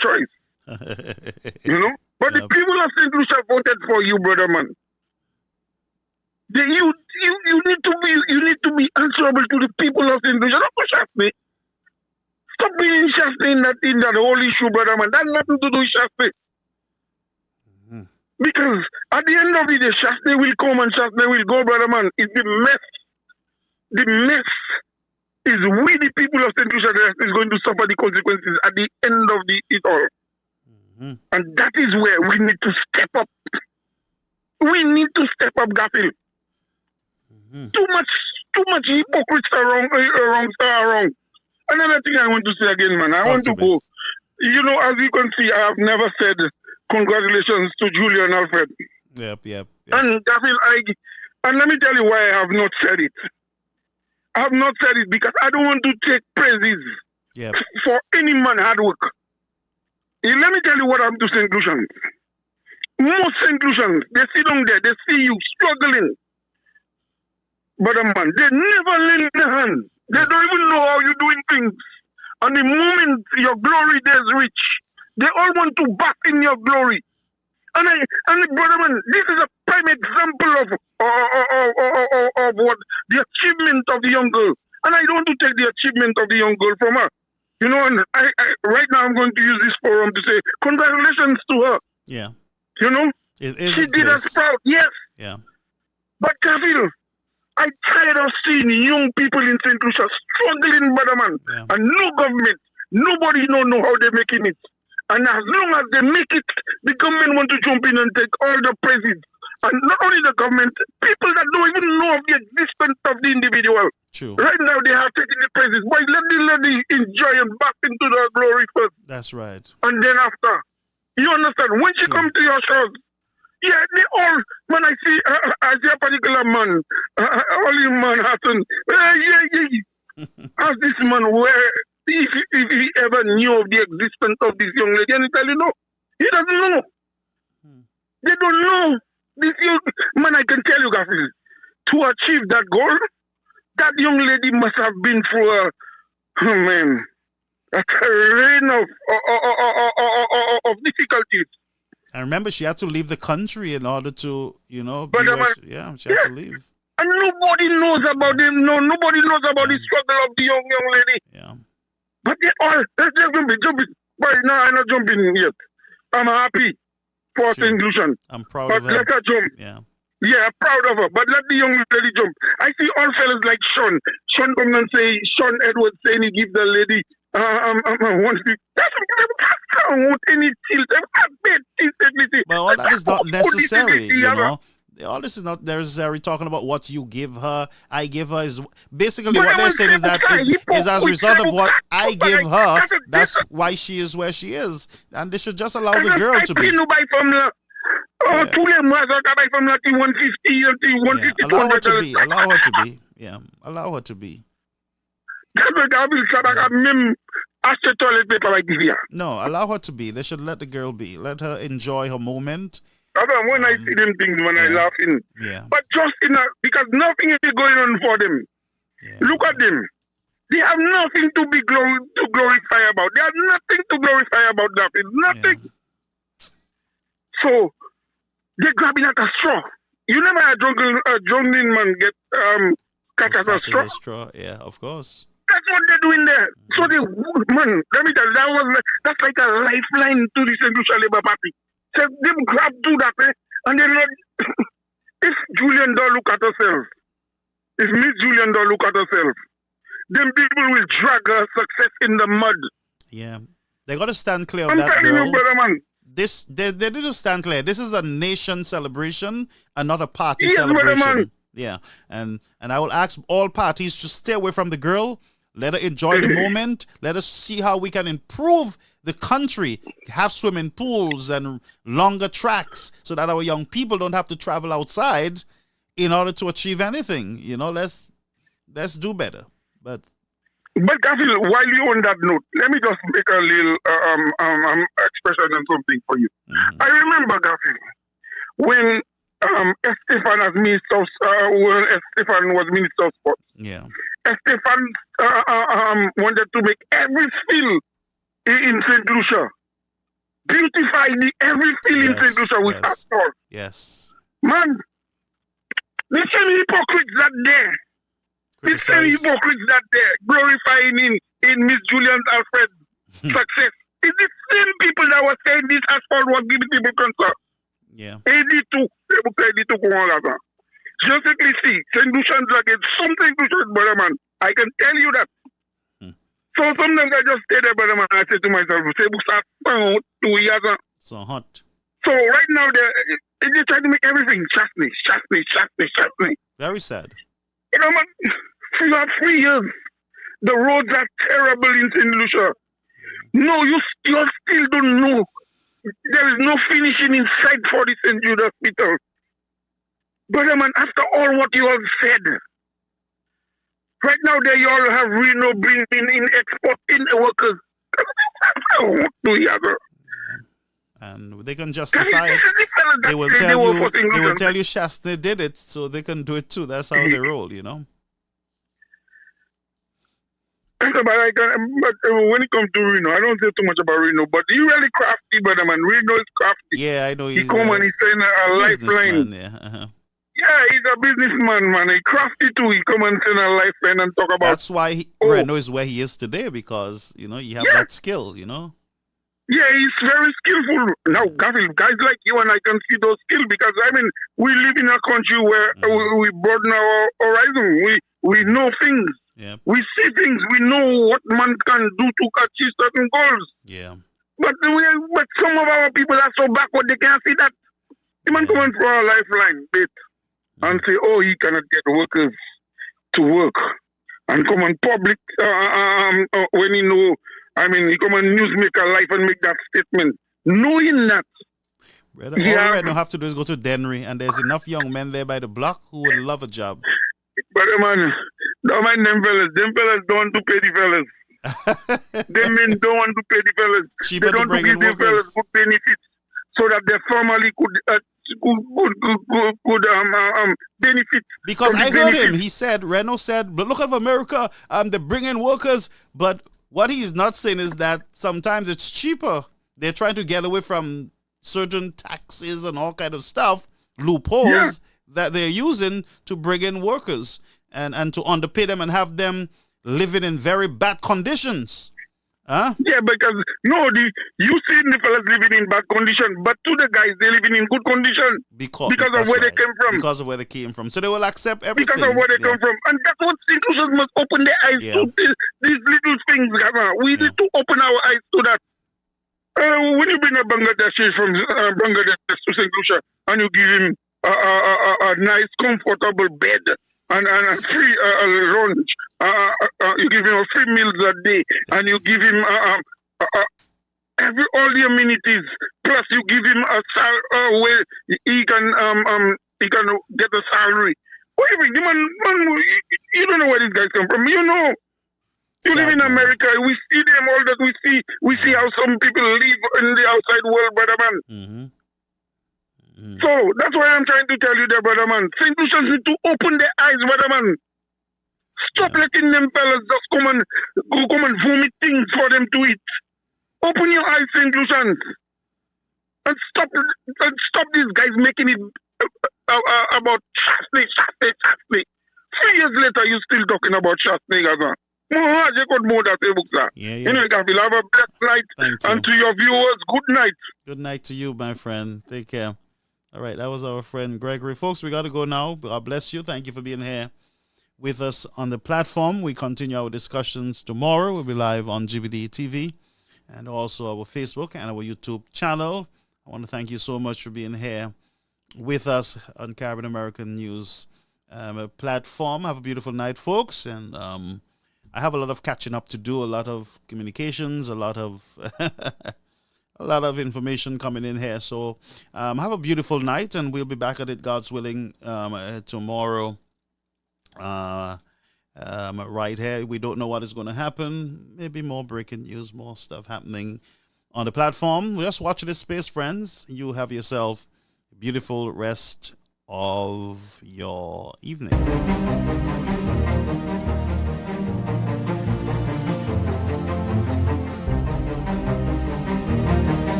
choice. You know. But the people of St. Lucia voted for you, brother man. You need to be answerable to the people of St. Lucia, not to Shastney. Stop being Shastney in that whole issue, brother man. That's nothing to do with Shastney. Because at the end of the day, Shastney will come and Shastney will go, brother man. It's the mess. The mess is we, the people of St. Lucia, that is going to suffer the consequences at the end of it all. And that is where we need to step up. We need to step up, Garfield. Too much hypocrites are wrong. Another thing I want to say again, man. I want to go. You know, as you can see, I have never said congratulations to Julian Alfred. Yep. And Garfield, and let me tell you why I have not said it. I have not said it because I don't want to take praises for any man hard work. Let me tell you what happened to St. Lucians. Most St. Lucians, they sit down there, they see you struggling. But man, they never lend a hand. They don't even know how you're doing things. And the moment your glory days reach, they all want to bask in your glory. And brother man, this is a prime example of what the achievement of the young girl. And I don't want to take the achievement of the young girl from her. You know, and I right now I'm going to use this forum to say congratulations to her. Yeah. You know, she did us proud. Yes. Yeah. But Kavil, I'm tired of seeing young people in St. Lucia struggling, brother man, and no government, nobody know how they're making it. And as long as they make it, the government want to jump in and take all the praises. And not only the government, people that don't even know of the existence of the individual. True. Right now they have taken the praises. But let the lady enjoy and back into the glory first. That's right. And then after, you understand, when she comes to your shows, they all, when I see a particular man, only Manhattan, as this man, where, if he ever knew of the existence of this young lady, and he tell you no, he doesn't know. They don't know. This young man, I can tell you, Garfield, to achieve that goal, that young lady must have been through a terrain of difficulties. And remember, she had to leave the country in order to, she had to leave. And nobody knows about him. No, nobody knows about the struggle of the young lady. Yeah. But they all, let's jumping. But now I'm not jumping yet. I'm happy for St. Lucian. I'm proud of her. But let her jump. Yeah, proud of her. But let the young lady jump. I see all fellas like Sean. Sean come and say, Sean Edwards saying he give the lady 150. That's I don't want any tilt. But all that is not necessary, you know. All this is not necessary. Talking about what you give her, I give her is basically what they're saying is that is as a result of what I give her. That's why she is where she is, and they should just allow the girl to be. Allow her to be. Allow her to be. Yeah, allow her to be. No, allow her to be. They should let the girl be. Let her enjoy her moment. When I see them things, when I laughing. Yeah. But just because nothing is going on for them. Yeah. Look at them. They have nothing to be glorify about. They have nothing to glorify about that. Nothing. Yeah. So they're grabbing at a straw. You never had a drowning man get catch at a straw. Yeah, of course. That's what they're doing there. So let me tell you, that's like a lifeline to the St. Lucia Labour Party. So them grab to that, and they're not. If Julian don't look at herself, if Miss Julian don't look at herself, then people will drag her success in the mud. Yeah, they got to stand clear of that girl. they need to stand clear. This is a nation celebration and not a party Yes, brother, celebration. man. Yeah, and I will ask all parties to stay away from the girl. Let her enjoy the moment. Let us see how we can improve the country, have swimming pools and longer tracks so that our young people don't have to travel outside in order to achieve anything. You know, let's do better. But Garfield, while you're on that note, let me just make a little expression and something for you. I remember, Garfield, when Estefan as minister, when Estefan was minister of sports. Yeah. Estefan wanted to make every field in St. Lucia, beautify every field in St. Lucia with asphalt. Yes. Man, the same hypocrites that there, the same hypocrites that there, glorifying in Miss Julian Alfred's success. It's the same people that were saying this asphalt was giving people cancer. Yeah. 82, Je sais que ici, St. Lucian Drag is something to show, brother man. I can tell you that. So sometimes I just stay there, brother man, and I say to myself, so hot. So right now, they're trying to make everything Chastney. Very sad. You know, man, for 3 years, the roads are terrible in St. Lucia. No, you still don't know. There is no finishing inside for the St. Jude Hospital. Brother man, after all what you all said, right now they all have Reno bringing in exporting workers. And they can justify it. They will tell you Shasta did it, so they can do it too. That's how they roll, you know. But when it comes to Reno, I don't say too much about Reno, but he really crafty, brother man. Reno is crafty. Yeah, I know. He come and he's saying a lifeline. Yeah. Yeah, he's a businessman, man. He crafty too. He come and send a lifeline and talk about. That's why Reno is where he is today, because you have that skill, you know. Yeah, he's very skillful. Now, guys like you and I can see those skills, because I mean, we live in a country where we broaden our horizon. We know things. Yeah. We see things. We know what man can do to achieve certain goals. Yeah. But some of our people are so backward they can't see that. The man come and throw a lifeline bit and say, oh, he cannot get workers to work. And come on public when he know, I mean, he come on Newsmaker Live and make that statement. Knowing that. Brother, all I don't have to do is go to Dennery, and there's enough young men there by the block who would love a job. Brother man, don't mind them fellas. Them fellas don't want to pay the fellas. Them men don't want to pay the fellas. Cheaper they don't to to give the fellas good benefits so that their family could benefit. Because I heard him. He said, Reno said, but look at America. They bring in workers. But what he's not saying is that sometimes it's cheaper. They're trying to get away from certain taxes and all kind of stuff, loopholes that they're using to bring in workers and to underpay them and have them living in very bad conditions. Huh? Yeah, because you see the fellas living in bad condition, but to the guys they living in good condition because of where they came from. Because of where they came from, so they will accept everything. Because of where they come from, and that's what institutions must open their eyes to these little things. We need to open our eyes to that. When you bring a Bangladeshi from Bangladesh to St. Lucia and you give him a nice, comfortable bed and a free lunch. You give him 3 meals a day, and you give him all the amenities. Plus, you give him a where he can get a salary. What do you think? The man, you don't know where these guys come from. You know. You live in America. We see them all that we see. We see how some people live in the outside world, brother man. So that's why I'm trying to tell you there, brother man. St. Lucians need to open their eyes, brother man. Stop letting them fellas just come and vomit things for them to eat. Open your eyes, St. Lucians. And stop these guys making it about Shastney. 3 years later, you're still talking about Shastney, Gaza. You know, you can have a blessed night. And to your viewers, good night. Good night to you, my friend. Take care. All right, that was our friend Gregory. Folks, we got to go now. God bless you. Thank you for being here with us on the platform. We continue our discussions tomorrow. We'll be live on GVD TV. and also our Facebook and our YouTube channel. I want to thank you so much for being here with us on Caribbean American News platform. Have a beautiful night, folks, and I have a lot of catching up to do, a lot of communications, a lot of a lot of information coming in here. So have a beautiful night, and we'll be back at it, God's willing, tomorrow. Right here. We don't know what is going to happen. Maybe more breaking news, more stuff happening on the platform. Just watch this space, friends. You have yourself a beautiful rest of your evening.